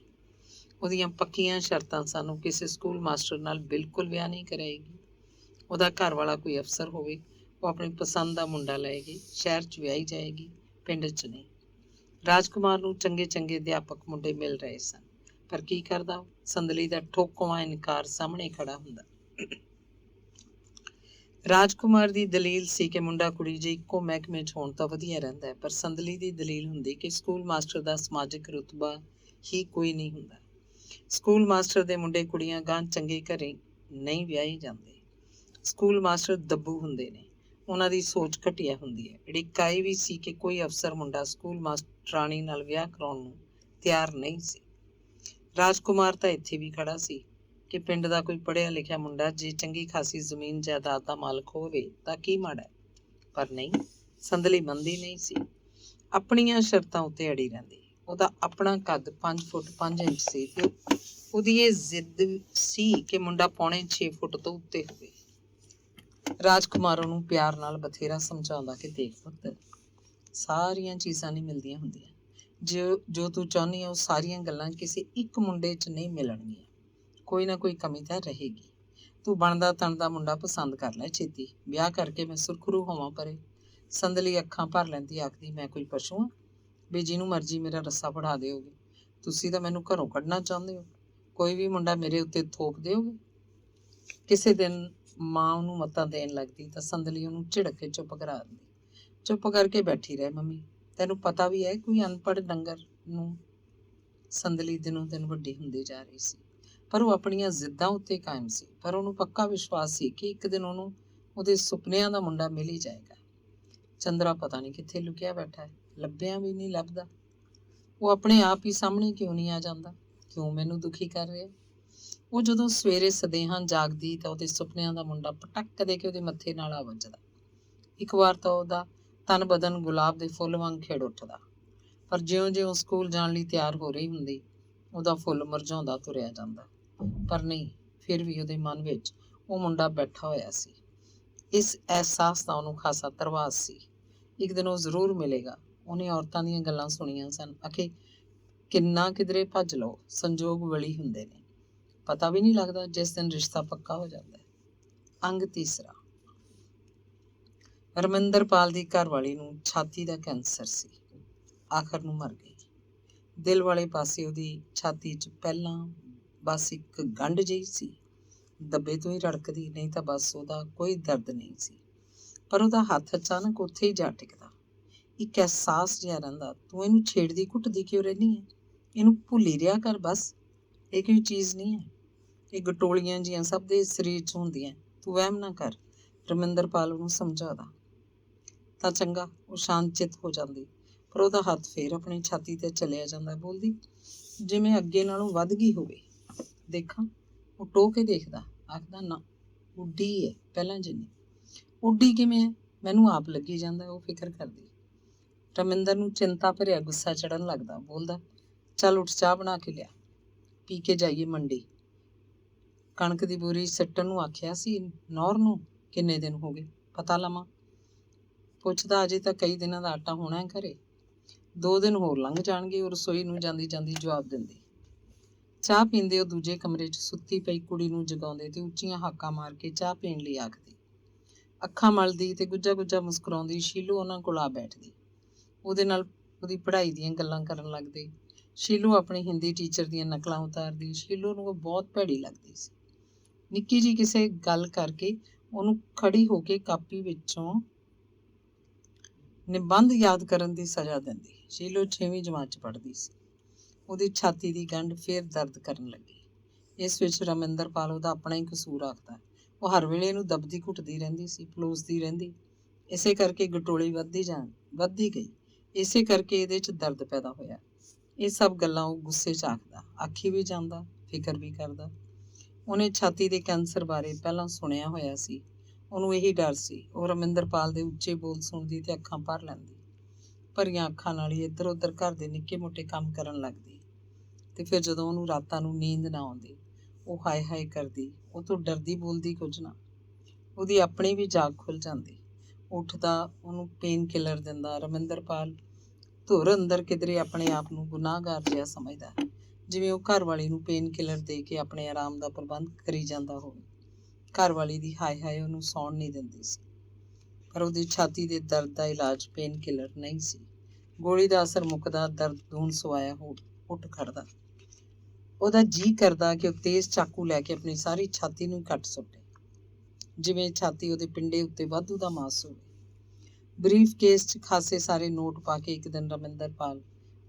ਉਹਦੀਆਂ ਪੱਕੀਆਂ ਸ਼ਰਤਾਂ ਸਨ। ਉਹ ਕਿਸੇ ਸਕੂਲ ਮਾਸਟਰ ਨਾਲ ਬਿਲਕੁਲ ਵਿਆਹ ਨਹੀਂ ਕਰਾਏਗੀ। ਉਹਦਾ ਘਰ ਵਾਲਾ ਕੋਈ ਅਫਸਰ ਹੋਵੇ। ਉਹ ਆਪਣੀ ਪਸੰਦ ਦਾ ਮੁੰਡਾ ਲਏਗੀ। ਸ਼ਹਿਰ 'ਚ ਵਿਆਹੀ ਜਾਏਗੀ, ਪਿੰਡ 'ਚ ਨਹੀਂ। ਰਾਜਕੁਮਾਰ ਨੂੰ ਚੰਗੇ ਅਧਿਆਪਕ ਮੁੰਡੇ ਮਿਲ ਰਹੇ ਸਨ, ਪਰ ਕੀ ਕਰਦਾ? ਸੰਦਲੀ ਦਾ ਠੋਕਵਾਂ ਇਨਕਾਰ ਸਾਹਮਣੇ ਖੜਾ ਹੁੰਦਾ। ਰਾਜਕੁਮਾਰ ਦੀ ਦਲੀਲ ਸੀ ਕਿ ਮੁੰਡਾ ਕੁੜੀ ਜੇ ਇੱਕੋ ਮਹਿਕਮੇ 'ਚ ਹੋਣ ਤਾਂ ਵਧੀਆ ਰਹਿੰਦਾ ਹੈ, ਪਰ ਸੰਦਲੀ ਦੀ ਦਲੀਲ ਹੁੰਦੀ ਕਿ ਸਕੂਲ ਮਾਸਟਰ ਦਾ ਸਮਾਜਿਕ ਰੁਤਬਾ ਹੀ ਕੋਈ ਨਹੀਂ ਹੁੰਦਾ। ਸਕੂਲ ਮਾਸਟਰ ਦੇ ਮੁੰਡੇ ਕੁੜੀਆਂ ਗਾਂ ਚੰਗੇ ਘਰੇ ਨਹੀਂ ਵਿਆਹੇ ਜਾਂਦੇ। ਸਕੂਲ ਮਾਸਟਰ ਦੱਬੂ ਹੁੰਦੇ ਨੇ। ਉਹਨਾਂ ਦੀ ਸੋਚ ਘਟੀਆ ਹੁੰਦੀ ਹੈ। ੜਿਕਾਈ ਵੀ ਸੀ ਕਿ ਕੋਈ ਅਫਸਰ ਮੁੰਡਾ ਸਕੂਲ ਮਾਸਟਰਾਣੀ ਨਾਲ ਵਿਆਹ ਕਰਾਉਣ ਨੂੰ ਤਿਆਰ ਨਹੀਂ ਸੀ। ਰਾਜਕੁਮਾਰ ਤਾਂ ਇੱਥੇ ਵੀ ਖੜਾ ਸੀ ਕਿ ਪਿੰਡ ਦਾ ਕੋਈ ਪੜ੍ਹਿਆ ਲਿਖਿਆ ਮੁੰਡਾ ਜੇ ਚੰਗੀ ਖਾਸੀ ਜ਼ਮੀਨ ਜਾਇਦਾਦ ਦਾ ਮਾਲਕ ਹੋਵੇ ਤਾਂ ਕੀ ਮਾੜਾ, ਪਰ ਨਹੀਂ। ਸੰਦਲੀ ਮੰਨਦੀ ਨਹੀਂ ਸੀ। ਆਪਣੀਆਂ ਸ਼ਰਤਾਂ ਉੱਤੇ ਅੜੀ ਰਹਿੰਦੀ। ਉਹਦਾ ਆਪਣਾ ਕੱਦ 5 ਫੁੱਟ 5 ਇੰਚ ਸੀ ਤੇ ਉਹਦੀ ਇਹ ਜ਼ਿੱਦ ਸੀ ਕਿ ਮੁੰਡਾ ਪੌਣੇ 6 ਫੁੱਟ ਤੋਂ ਉੱਤੇ ਹੋਵੇ। ਰਾਜਕੁਮਾਰ ਉਹਨੂੰ ਪਿਆਰ ਨਾਲ ਬਥੇਰਾ ਸਮਝਾਉਂਦਾ ਕਿ ਦੇਖ ਪੁੱਤ, ਸਾਰੀਆਂ ਚੀਜ਼ਾਂ ਨਹੀਂ ਮਿਲਦੀਆਂ ਹੁੰਦੀਆਂ। ਜੋ ਤੂੰ ਚਾਹੁੰਦੀ ਹੈ ਉਹ ਸਾਰੀਆਂ ਗੱਲਾਂ ਕਿਸੇ ਇੱਕ ਮੁੰਡੇ 'ਚ ਨਹੀਂ ਮਿਲਣਗੀਆਂ। ਕੋਈ ਨਾ ਕੋਈ ਕਮੀ ਤਾਂ ਰਹੇਗੀ। ਤੂੰ ਬਣਦਾ ਤਣਦਾ ਮੁੰਡਾ ਪਸੰਦ ਕਰ ਲੈ ਛੇਤੀ, ਵਿਆਹ ਕਰਕੇ ਮੈਂ ਸੁਰਖਰੂ ਹੋਵਾਂ ਪਰੇ। ਸੰਦਲੀ ਅੱਖਾਂ ਭਰ ਲੈਂਦੀ, ਆਖਦੀ, ਮੈਂ ਕੋਈ ਪਸ਼ੂ ਹਾਂ ਵੀ ਜਿਹਨੂੰ ਮਰਜ਼ੀ ਮੇਰਾ ਰੱਸਾ ਫੜਾ ਦਿਓਗੇ? ਤੁਸੀਂ ਤਾਂ ਮੈਨੂੰ ਘਰੋਂ ਕੱਢਣਾ ਚਾਹੁੰਦੇ ਹੋ। ਕੋਈ ਵੀ ਮੁੰਡਾ ਮੇਰੇ ਉੱਤੇ ਥੋਪ ਦਿਓਗੇ? ਕਿਸੇ ਦਿਨ ਮਾਂ ਉਹਨੂੰ ਮੱਤਾਂ ਦੇਣ ਲੱਗਦੀ ਤਾਂ ਸੰਦਲੀ ਉਹਨੂੰ ਝਿੜਕ ਕੇ ਚੁੱਪ ਕਰਾ ਦਿੰਦੀ। ਚੁੱਪ ਕਰਕੇ ਬੈਠੀ ਰਹਿ ਮੰਮੀ, ਤੈਨੂੰ ਪਤਾ ਵੀ ਹੈ ਕੋਈ ਅਨਪੜ੍ਹ ਡੰਗਰ ਨੂੰ। ਸੰਦਲੀ ਦਿਨੋਂ ਦਿਨ ਵੱਡੀ ਹੁੰਦੀ ਜਾ ਰਹੀ ਸੀ, ਪਰ ਉਹ ਆਪਣੀਆਂ ਜ਼ਿੱਦਾਂ ਉੱਤੇ ਕਾਇਮ ਸੀ। ਪਰ ਉਹਨੂੰ ਪੱਕਾ ਵਿਸ਼ਵਾਸ ਸੀ ਕਿ ਇੱਕ ਦਿਨ ਉਹਨੂੰ ਉਹਦੇ ਸੁਪਨਿਆਂ ਦਾ ਮੁੰਡਾ ਮਿਲ ਹੀ ਜਾਏਗਾ। ਚੰਦਰਾ ਪਤਾ ਨਹੀਂ ਕਿੱਥੇ ਲੁਕਿਆ ਬੈਠਾ ਹੈ, ਲੱਭਿਆ ਵੀ ਨਹੀਂ ਲੱਭਦਾ। ਉਹ ਆਪਣੇ ਆਪ ਹੀ ਸਾਹਮਣੇ ਕਿਉਂ ਨਹੀਂ ਆ ਜਾਂਦਾ? ਕਿਉਂ ਮੈਨੂੰ ਦੁਖੀ ਕਰ ਰਿਹਾ? ਉਹ ਜਦੋਂ ਸਵੇਰੇ ਸਦੇਹਾਂ ਜਾਗਦੀ ਤਾਂ ਉਹਦੇ ਸੁਪਨਿਆਂ ਦਾ ਮੁੰਡਾ ਪਟਕ ਦੇ ਕੇ ਉਹਦੇ ਮੱਥੇ ਨਾਲ ਆ ਵੱਜਦਾ। ਇੱਕ ਵਾਰ ਤਾਂ ਉਹਦਾ ਤਨ ਬਦਨ ਗੁਲਾਬ ਦੇ ਫੁੱਲ ਵਾਂਗ ਖਿੜ ਉੱਠਦਾ, ਪਰ ਜਿਉਂ-ਜਿਉਂ ਸਕੂਲ ਜਾਣ ਲਈ ਤਿਆਰ ਹੋ ਰਹੀ ਹੁੰਦੀ, ਉਹਦਾ ਫੁੱਲ ਮੁਰਝਾਉਂਦਾ ਤੁਰਿਆ ਜਾਂਦਾ। ਪਰ ਨਹੀਂ, ਫਿਰ ਵੀ ਉਹਦੇ ਮਨ ਵਿੱਚ ਉਹ ਮੁੰਡਾ ਬੈਠਾ ਹੋਇਆ ਸੀ। ਇਸ ਅਹਿਸਾਸ ਦਾ ਉਹਨੂੰ ਖਾਸਾ ਧਰਵਾਸ ਸੀ। ਇੱਕ ਦਿਨ ਉਹ ਜ਼ਰੂਰ ਮਿਲੇਗਾ। ਉਹਨੇ ਔਰਤਾਂ ਦੀਆਂ ਗੱਲਾਂ ਸੁਣੀਆਂ ਸਨ, ਆਖੇ ਕਿੰਨਾ ਕਿਧਰੇ ਭੱਜ ਲਓ, ਸੰਜੋਗ ਵਲੀ ਹੁੰਦੇ ਨੇ, ਪਤਾ ਵੀ ਨਹੀਂ ਲੱਗਦਾ ਜਿਸ ਦਿਨ ਰਿਸ਼ਤਾ ਪੱਕਾ ਹੋ ਜਾਂਦਾ ਹੈ। ਅੰਗ ਤੀਸਰਾ। ਰਮਿੰਦਰਪਾਲ ਦੀ ਘਰਵਾਲੀ ਨੂੰ ਛਾਤੀ ਦਾ ਕੈਂਸਰ ਸੀ। ਆਖਰ ਨੂੰ ਮਰ ਗਈ। ਦਿਲ ਵਾਲੇ ਪਾਸੇ ਉਹਦੀ ਛਾਤੀ 'ਚ ਪਹਿਲਾਂ ਬਸ ਇੱਕ ਗੰਢ ਜਿਹੀ ਸੀ, ਦੱਬੇ ਤੋਂ ਹੀ ਰੜਕਦੀ, ਨਹੀਂ ਤਾਂ ਬਸ ਉਹਦਾ ਕੋਈ ਦਰਦ ਨਹੀਂ ਸੀ। ਪਰ ਉਹਦਾ ਹੱਥ ਅਚਾਨਕ ਉੱਥੇ ਹੀ ਜਾ ਟਿਕਦਾ। ਇੱਕ ਅਹਿਸਾਸ ਜਿਹਾ ਰਹਿੰਦਾ, ਤੂੰ ਇਹਨੂੰ ਛੇੜਦੀ ਘੁੱਟਦੀ ਕਿਉਂ ਰਹਿੰਦੀ ਹੈ? ਇਹਨੂੰ ਭੁੱਲੀ ਰਿਹਾ ਕਰ ਬਸ। ਇਹ ਕੋਈ ਚੀਜ਼ ਨਹੀਂ ਹੈ, ਇਹ ਗਟੋਲੀਆਂ ਜੀਆਂ ਸਭ ਦੇ ਸਰੀਰ 'ਚ ਹੁੰਦੀਆਂ, ਤੂੰ ਵਹਿਮ ਨਾ ਕਰ। ਰਮਿੰਦਰਪਾਲ ਉਹਨੂੰ ਸਮਝਾਉਂਦਾ ਤਾਂ ਚੰਗਾ, ਉਹ ਸ਼ਾਂਤ ਚਿੱਤ ਹੋ ਜਾਂਦੀ, ਪਰ ਉਹਦਾ ਹੱਥ ਫੇਰ ਆਪਣੀ ਛਾਤੀ ਤੇ ਚਲਿਆ ਜਾਂਦਾ। ਬੋਲਦੀ, ਜਿਵੇਂ ਅੱਗੇ ਨਾਲੋਂ ਵੱਧ ਗਈ ਹੋਵੇ। ਦੇਖਾਂ? ਉਹ ਟੋਹ ਕੇ ਦੇਖਦਾ, ਆਖਦਾ, ਨਾ, ਉੱਡੀ ਹੈ ਪਹਿਲਾਂ ਜਿੰਨੀ। ਉੱਡੀ ਕਿਵੇਂ ਹੈ? ਮੈਨੂੰ ਆਪ ਲੱਗੀ ਜਾਂਦਾ ਉਹ ਫਿਕਰ ਕਰਦੀ। ਰਮਿੰਦਰ ਨੂੰ ਚਿੰਤਾ ਭਰਿਆ ਗੁੱਸਾ ਚੜਨ ਲੱਗਦਾ। ਬੋਲਦਾ, ਚੱਲ ਉੱਠ, ਚਾਹ ਬਣਾ ਕੇ ਲਿਆ, ਪੀ ਕੇ ਜਾਈਏ ਮੰਡੀ। ਕਣਕ ਦੀ ਬੋਰੀ ਸਿੱਟਣ ਨੂੰ ਆਖਿਆ ਸੀ ਨੌਰ ਨੂੰ, ਕਿੰਨੇ ਦਿਨ ਹੋ ਗਏ, ਪਤਾ ਲਵਾਂ। ਪੁੱਛਦਾ, ਅਜੇ ਤਾਂ ਕਈ ਦਿਨਾਂ ਦਾ ਆਟਾ ਹੋਣਾ ਹੈ ਘਰੇ, 2 ਦਿਨ ਹੋਰ ਲੰਘ ਜਾਣਗੇ। ਉਹ ਰਸੋਈ ਨੂੰ ਜਾਂਦੀ ਜਾਂਦੀ ਜਵਾਬ ਦਿੰਦੀ। ਚਾਹ ਪੀਂਦੇ ਉਹ ਦੂਜੇ ਕਮਰੇ 'ਚ ਸੁੱਤੀ ਪਈ ਕੁੜੀ ਨੂੰ ਜਗਾਉਂਦੇ ਤੇ ਉੱਚੀਆਂ ਹਾਕਾਂ ਮਾਰ ਕੇ ਚਾਹ ਪੀਣ ਲਈ ਆਖਦੀ। ਅੱਖਾਂ ਮਲਦੀ ਤੇ ਗੁੱਜਾ ਗੁੱਜਾ ਮੁਸਕਰਾਉਂਦੀ ਸ਼ੀਲੂ ਉਹਨਾਂ ਕੋਲ ਆ ਬੈਠਦੀ। ਉਹਦੇ ਨਾਲ ਉਹਦੀ ਪੜ੍ਹਾਈ ਦੀਆਂ ਗੱਲਾਂ ਕਰਨ ਲੱਗਦੇ। ਸ਼ੀਲੂ ਆਪਣੀ ਹਿੰਦੀ ਟੀਚਰ ਦੀਆਂ ਨਕਲਾਂ ਉਤਾਰਦੀ। ਸ਼ੀਲੂ ਨੂੰ ਉਹ ਬਹੁਤ ਭੈੜੀ ਲੱਗਦੀ ਸੀ। ਨਿੱਕੀ ਜੀ ਕਿਸੇ ਗੱਲ ਕਰਕੇ ਉਹਨੂੰ ਖੜੀ ਹੋ ਕੇ ਕਾਪੀ ਵਿੱਚੋਂ ਨਿਬੰਧ ਯਾਦ ਕਰਨ ਦੀ ਸਜ਼ਾ ਦਿੰਦੀ। ਸ਼ੀਲੂ 6ਵੀਂ ਜਮਾਤ 'ਚ ਪੜ੍ਹਦੀ ਸੀ। ਉਹਦੀ ਛਾਤੀ ਦੀ ਗੰਢ ਫੇਰ ਦਰਦ ਕਰਨ ਲੱਗੀ। ਇਸ ਵਿੱਚ ਰਮਿੰਦਰਪਾਲ ਉਹਦਾ ਆਪਣਾ ਹੀ ਕਸੂਰ ਆਖਦਾ। ਉਹ ਹਰ ਵੇਲੇ ਇਹਨੂੰ ਦਬਦੀ ਘੁੱਟਦੀ ਰਹਿੰਦੀ ਸੀ, ਪਲੋਸਦੀ ਰਹਿੰਦੀ। ਇਸੇ ਕਰਕੇ ਗਟੋਲੀ ਵੱਧਦੀ ਗਈ। ਇਸੇ ਕਰਕੇ ਇਹਦੇ 'ਚ ਦਰਦ ਪੈਦਾ ਹੋਇਆ। ਇਹ ਸਭ ਗੱਲਾਂ ਉਹ ਗੁੱਸੇ 'ਚ ਆਖਦਾ। ਆਖੀ ਵੀ ਜਾਂਦਾ, ਫਿਕਰ ਵੀ ਕਰਦਾ। ਉਹਨੇ ਛਾਤੀ ਦੇ ਕੈਂਸਰ ਬਾਰੇ ਪਹਿਲਾਂ ਸੁਣਿਆ ਹੋਇਆ ਸੀ। ਉਹਨੂੰ ਇਹੀ ਡਰ ਸੀ। ਉਹ ਰਮਿੰਦਰਪਾਲ ਦੇ ਉੱਚੇ ਬੋਲ ਸੁਣਦੀ ਤੇ ਅੱਖਾਂ ਭਰ ਲੈਂਦੀ। ਭਰੀਆਂ ਅੱਖਾਂ ਨਾਲ ਹੀ ਇੱਧਰ ਉੱਧਰ ਘਰ ਦੇ ਨਿੱਕੇ ਮੋਟੇ ਕੰਮ ਕਰਨ ਲੱਗਦੀ। ਤੇ ਫਿਰ ਜਦੋਂ ਉਹਨੂੰ ਰਾਤਾਂ ਨੂੰ ਨੀਂਦ ਨਾ ਆਉਂਦੀ, ਉਹ ਹਾਏ ਹਾਏ ਕਰਦੀ। ਉਹ ਤੋਂ ਡਰਦੀ ਬੋਲਦੀ ਕੁਝ ਨਾ। ਉਹਦੀ ਆਪਣੀ ਵੀ ਜਾਗ ਖੁੱਲ ਜਾਂਦੀ। ਉੱਠਦਾ, ਉਹਨੂੰ ਪੇਨ ਕਿਲਰ ਦਿੰਦਾ। ਰਮਿੰਦਰਪਾਲ ਧੁਰ ਅੰਦਰ ਕਿਧਰੇ ਆਪਣੇ ਆਪ ਨੂੰ ਗੁਨਾਹਗਾਰ ਜਿਹਾ ਸਮਝਦਾ, ਜਿਵੇਂ ਉਹ ਘਰ ਵਾਲੀ ਨੂੰ ਪੇਨ ਕਿਲਰ ਦੇ ਕੇ ਆਪਣੇ ਆਰਾਮ ਦਾ ਪ੍ਰਬੰਧ ਕਰੀ ਜਾਂਦਾ ਹੋਵੇ। ਘਰ ਵਾਲੀ ਦੀ ਹਾਏ ਹਾਏ ਉਹਨੂੰ ਸੌਣ ਨਹੀਂ ਦਿੰਦੀ ਸੀ। ਪਰ ਉਹਦੀ ਛਾਤੀ ਦੇ ਦਰਦ ਦਾ ਇਲਾਜ ਪੇਨ ਕਿਲਰ ਨਹੀਂ ਸੀ। ਗੋਲੀ ਦਾ ਅਸਰ ਮੁੱਕਦਾ, ਦਰਦ ਦੂਣ ਸਵਾਇਆ ਉੱਠ ਖੜਦਾ। ਉਹਦਾ ਜੀਅ ਕਰਦਾ ਕਿ ਉਹ ਤੇਜ਼ ਚਾਕੂ ਲੈ ਕੇ ਆਪਣੀ ਸਾਰੀ ਛਾਤੀ ਨੂੰ ਕੱਟ ਸੁੱਟੇ, ਜਿਵੇਂ ਛਾਤੀ ਉਹਦੇ ਪਿੰਡੇ ਉੱਤੇ ਵਾਧੂ ਦਾ ਮਾਸ ਹੋਵੇ। ਬਰੀਫ ਕੇਸ 'ਚ ਖਾਸੇ ਸਾਰੇ ਨੋਟ ਪਾ ਕੇ ਇੱਕ ਦਿਨ ਰਮਿੰਦਰਪਾਲ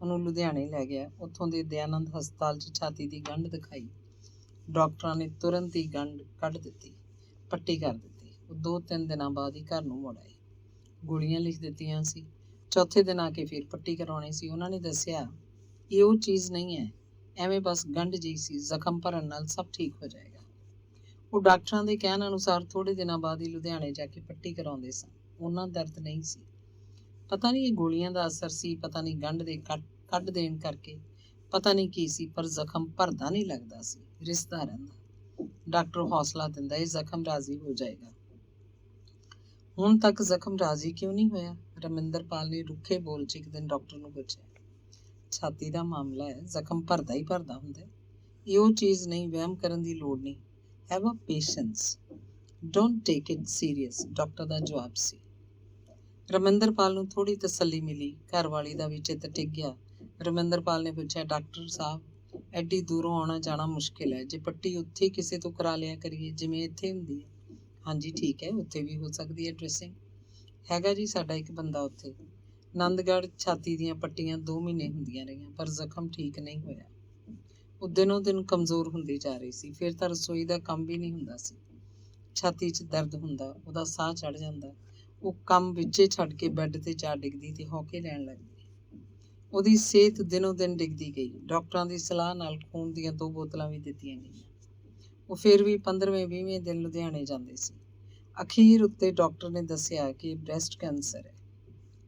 ਉਹਨੂੰ ਲੁਧਿਆਣੇ ਲੈ ਗਿਆ। ਉੱਥੋਂ ਦੇ ਦਇਆਨੰਦ ਹਸਪਤਾਲ 'ਚ ਛਾਤੀ ਦੀ ਗੰਢ ਦਿਖਾਈ। ਡਾਕਟਰਾਂ ਨੇ ਤੁਰੰਤ ਹੀ ਗੰਢ ਕੱਢ ਦਿੱਤੀ, ਪੱਟੀ ਕਰ ਦਿੱਤੀ। ਉਹ 2-3 ਦਿਨਾਂ ਬਾਅਦ ਹੀ ਘਰ ਨੂੰ ਮੁੜ ਆਏ। ਗੋਲੀਆਂ ਲਿਖ ਦਿੱਤੀਆਂ ਸੀ। ਚੌਥੇ ਦਿਨ ਆ ਕੇ ਫਿਰ ਪੱਟੀ ਕਰਾਉਣੀ ਸੀ। ਉਹਨਾਂ ਨੇ ਦੱਸਿਆ, ਇਹ ਉਹ ਚੀਜ਼ ਨਹੀਂ ਹੈ, ਐਵੇਂ ਬਸ ਗੰਢ ਜਿਹੀ ਸੀ, ਜ਼ਖਮ ਭਰਨ ਨਾਲ ਸਭ ਠੀਕ ਹੋ ਜਾਏਗਾ। ਉਹ ਡਾਕਟਰਾਂ ਦੇ ਕਹਿਣ ਅਨੁਸਾਰ ਥੋੜੇ ਦਿਨਾਂ ਬਾਅਦ ਹੀ ਲੁਧਿਆਣੇ ਜਾ ਕੇ ਪੱਟੀ ਕਰਾਉਂਦੇ ਸਨ। ਉਹਨਾਂ ਦਰਦ ਨਹੀਂ ਸੀ। ਪਤਾ ਨਹੀਂ ਇਹ ਗੋਲੀਆਂ ਦਾ ਅਸਰ ਸੀ, ਪਤਾ ਨਹੀਂ ਗੰਢ ਦੇ ਕੱਢ ਦੇਣ ਕਰਕੇ, ਪਤਾ ਨਹੀਂ ਕੀ ਸੀ, ਪਰ ਜ਼ਖਮ ਭਰਦਾ ਨਹੀਂ ਲੱਗਦਾ ਸੀ, ਰਿਸਦਾ ਰਹਿੰਦਾ। ਡਾਕਟਰ ਹੌਸਲਾ ਦਿੰਦਾ, ਇਹ ਜ਼ਖਮ ਰਾਜ਼ੀ ਹੋ ਜਾਏਗਾ। ਹੁਣ ਤੱਕ ਜ਼ਖਮ ਰਾਜ਼ੀ ਕਿਉਂ ਨਹੀਂ ਹੋਇਆ? ਰਮਿੰਦਰਪਾਲ ਨੇ ਰੁੱਖੇ ਬੋਲ 'ਚ ਇੱਕ ਦਿਨ ਡਾਕਟਰ ਨੂੰ ਪੁੱਛਿਆ। ਛਾਤੀ ਦਾ ਮਾਮਲਾ ਹੈ, ਜ਼ਖਮ ਭਰਦਾ ਹੀ ਭਰਦਾ ਹੁੰਦਾ। ਇਹ ਉਹ ਚੀਜ਼ ਨਹੀਂ, ਵਹਿਮ ਕਰਨ ਦੀ ਲੋੜ ਨਹੀਂ। Have a patience, don't take it serious, doctor ਦਾ ਜਵਾਬ ਸੀ। ਰਮਿੰਦਰਪਾਲ ਨੂੰ ਥੋੜੀ ਤਸੱਲੀ ਮਿਲੀ। ਘਰ ਵਾਲੀ ਦਾ ਵੀ ਚਿੱਤ ਟਿਕ ਗਿਆ। ਰਮਿੰਦਰਪਾਲ ਨੇ ਪੁੱਛਿਆ, ਡਾਕਟਰ ਸਾਹਿਬ, ਐਡੀ ਦੂਰੋਂ ਆਉਣਾ ਜਾਣਾ ਮੁਸ਼ਕਿਲ ਹੈ, ਜੇ ਪੱਟੀ ਉੱਥੇ ਕਿਸੇ ਤੋਂ ਕਰਾ ਲਿਆ ਕਰੀਏ ਜਿਵੇਂ ਇੱਥੇ ਹੁੰਦੀ ਹੈ? ਹਾਂਜੀ ਠੀਕ ਹੈ, ਉੱਥੇ ਵੀ ਹੋ ਸਕਦੀ ਹੈ ਡ੍ਰੈਸਿੰਗ। ਹੈਗਾ ਜੀ ਸਾਡਾ ਇੱਕ ਬੰਦਾ ਉੱਥੇ। ਨੰਦਗੜ੍ਹ ਛਾਤੀ ਦੀਆਂ ਪੱਟੀਆਂ 2 ਮਹੀਨੇ ਹੁੰਦੀਆਂ ਰਹੀਆਂ, ਪਰ ਜ਼ਖਮ ਠੀਕ ਨਹੀਂ ਹੋਇਆ। ਉਹ ਦਿਨੋਂ ਦਿਨ ਕਮਜ਼ੋਰ ਹੁੰਦੀ ਜਾ ਰਹੀ ਸੀ। ਫਿਰ ਤਾਂ ਰਸੋਈ ਦਾ ਕੰਮ ਵੀ ਨਹੀਂ ਹੁੰਦਾ ਸੀ। ਛਾਤੀ 'ਚ ਦਰਦ ਹੁੰਦਾ, ਉਹਦਾ ਸਾਹ ਚੜ ਜਾਂਦਾ। ਉਹ ਕੰਮ ਵਿੱਚੇ ਛੱਡ ਕੇ ਬੈੱਡ ਤੇ ਜਾ ਡਿੱਗਦੀ ਤੇ ਹੌਕੇ ਲੈਣ ਲੱਗਦੀ। ਉਹਦੀ ਸਿਹਤ ਦਿਨੋਂ ਦਿਨ ਡਿੱਗਦੀ ਗਈ। ਡਾਕਟਰਾਂ ਦੀ ਸਲਾਹ ਨਾਲ ਖੂਨ ਦੀਆਂ 2 ਬੋਤਲਾਂ ਵੀ ਦਿੱਤੀਆਂ ਗਈਆਂ। ਉਹ ਫਿਰ ਵੀ 15ਵੇਂ-20ਵੇਂ ਦਿਨ ਲੁਧਿਆਣੇ ਜਾਂਦੇ ਸੀ। ਅਖੀਰ ਉੱਤੇ ਡਾਕਟਰ ਨੇ ਦੱਸਿਆ ਕਿ ਬ੍ਰੈਸਟ ਕੈਂਸਰ ਹੈ।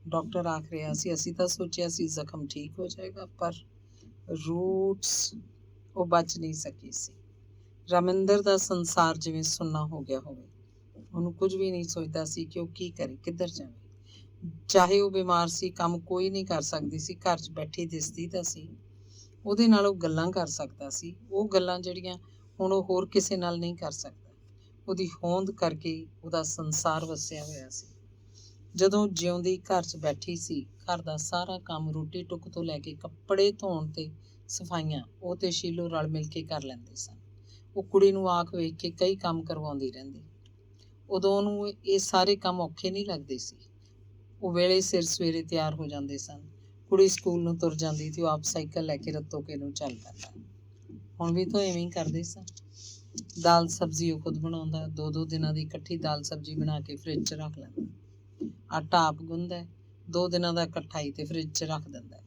ਡਾਕਟਰ ਆਖ ਰਿਹਾ ਸੀ, ਅਸੀਂ ਤਾਂ ਸੋਚਿਆ ਸੀ ਜ਼ਖਮ ਠੀਕ ਹੋ ਜਾਏਗਾ, ਪਰ ਰੂਟਸ ਉਹ ਬਚ ਨਹੀਂ ਸਕੀ ਸੀ। ਰਮਿੰਦਰ ਦਾ ਸੰਸਾਰ ਜਿਵੇਂ ਸੁੰਨਾ ਹੋ ਗਿਆ ਹੋਵੇ। ਉਹਨੂੰ ਕੁਝ ਵੀ ਨਹੀਂ ਸੋਚਦਾ ਸੀ ਕਿ ਉਹ ਕੀ ਕਰੇ, ਕਿੱਧਰ ਜਾਵੇ। ਚਾਹੇ ਉਹ ਬਿਮਾਰ ਸੀ, ਕੰਮ ਕੋਈ ਨਹੀਂ ਕਰ ਸਕਦੀ ਸੀ, ਘਰ 'ਚ ਬੈਠੀ ਦਿਸਦੀ ਤਾਂ ਸੀ। ਉਹਦੇ ਨਾਲ ਉਹ ਗੱਲਾਂ ਕਰ ਸਕਦਾ ਸੀ, ਉਹ ਗੱਲਾਂ ਜਿਹੜੀਆਂ ਹੁਣ ਉਹ ਹੋਰ ਕਿਸੇ ਨਾਲ ਨਹੀਂ ਕਰ ਸਕਦਾ। ਉਹਦੀ ਹੋਂਦ ਕਰਕੇ ਉਹਦਾ ਸੰਸਾਰ ਵਸਿਆ ਹੋਇਆ ਸੀ। ਜਦੋਂ ਜਿਉਂਦੀ ਘਰ 'ਚ ਬੈਠੀ ਸੀ, ਘਰ ਦਾ ਸਾਰਾ ਕੰਮ, ਰੋਟੀ ਟੁੱਕ ਤੋਂ ਲੈ ਕੇ ਕੱਪੜੇ ਧੋਣ ਤੇ ਸਫਾਈਆਂ, ਉਹ ਤੇ ਸ਼ੀਲੋ ਰਲ ਮਿਲ ਕੇ ਕਰ ਲੈਂਦੇ ਸਨ। ਉਹ ਕੁੜੀ ਨੂੰ ਆਖ ਵੇਖ ਕੇ ਕਈ ਕੰਮ ਕਰਵਾਉਂਦੀ ਰਹਿੰਦੀ। ਉਦੋਂ ਉਹਨੂੰ ਇਹ ਸਾਰੇ ਕੰਮ ਔਖੇ ਨਹੀਂ ਲੱਗਦੇ ਸੀ। ਉਹ ਵੇਲੇ ਸਿਰ ਸਵੇਰੇ ਤਿਆਰ ਹੋ ਜਾਂਦੇ ਸਨ। ਕੁੜੀ ਸਕੂਲ ਨੂੰ ਤੁਰ ਜਾਂਦੀ ਤੇ ਉਹ ਆਪ ਸਾਈਕਲ ਲੈ ਕੇ ਰੱਤੋਕੇ ਨੂੰ ਚੱਲ ਪੈਂਦਾ। ਹੁਣ ਵੀ ਤਾਂ ਐਵੇਂ ਹੀ ਕਰਦੇ ਸਨ। ਦਾਲ ਸਬਜ਼ੀ ਉਹ ਖੁਦ ਬਣਾਉਂਦਾ। 2-2 ਦਿਨਾਂ ਦੀ ਇਕੱਠੀ ਦਾਲ ਸਬਜ਼ੀ ਬਣਾ ਕੇ ਫਰਿੱਜ 'ਚ ਰੱਖ ਲੈਂਦਾ। ਆਟਾ ਆਪ ਗੁੰਨਦਾ, 2 ਦਿਨਾਂ ਦਾ ਇਕੱਠਾ ਹੀ ਤੇ ਫਰਿੱਜ 'ਚ ਰੱਖ ਦਿੰਦਾ।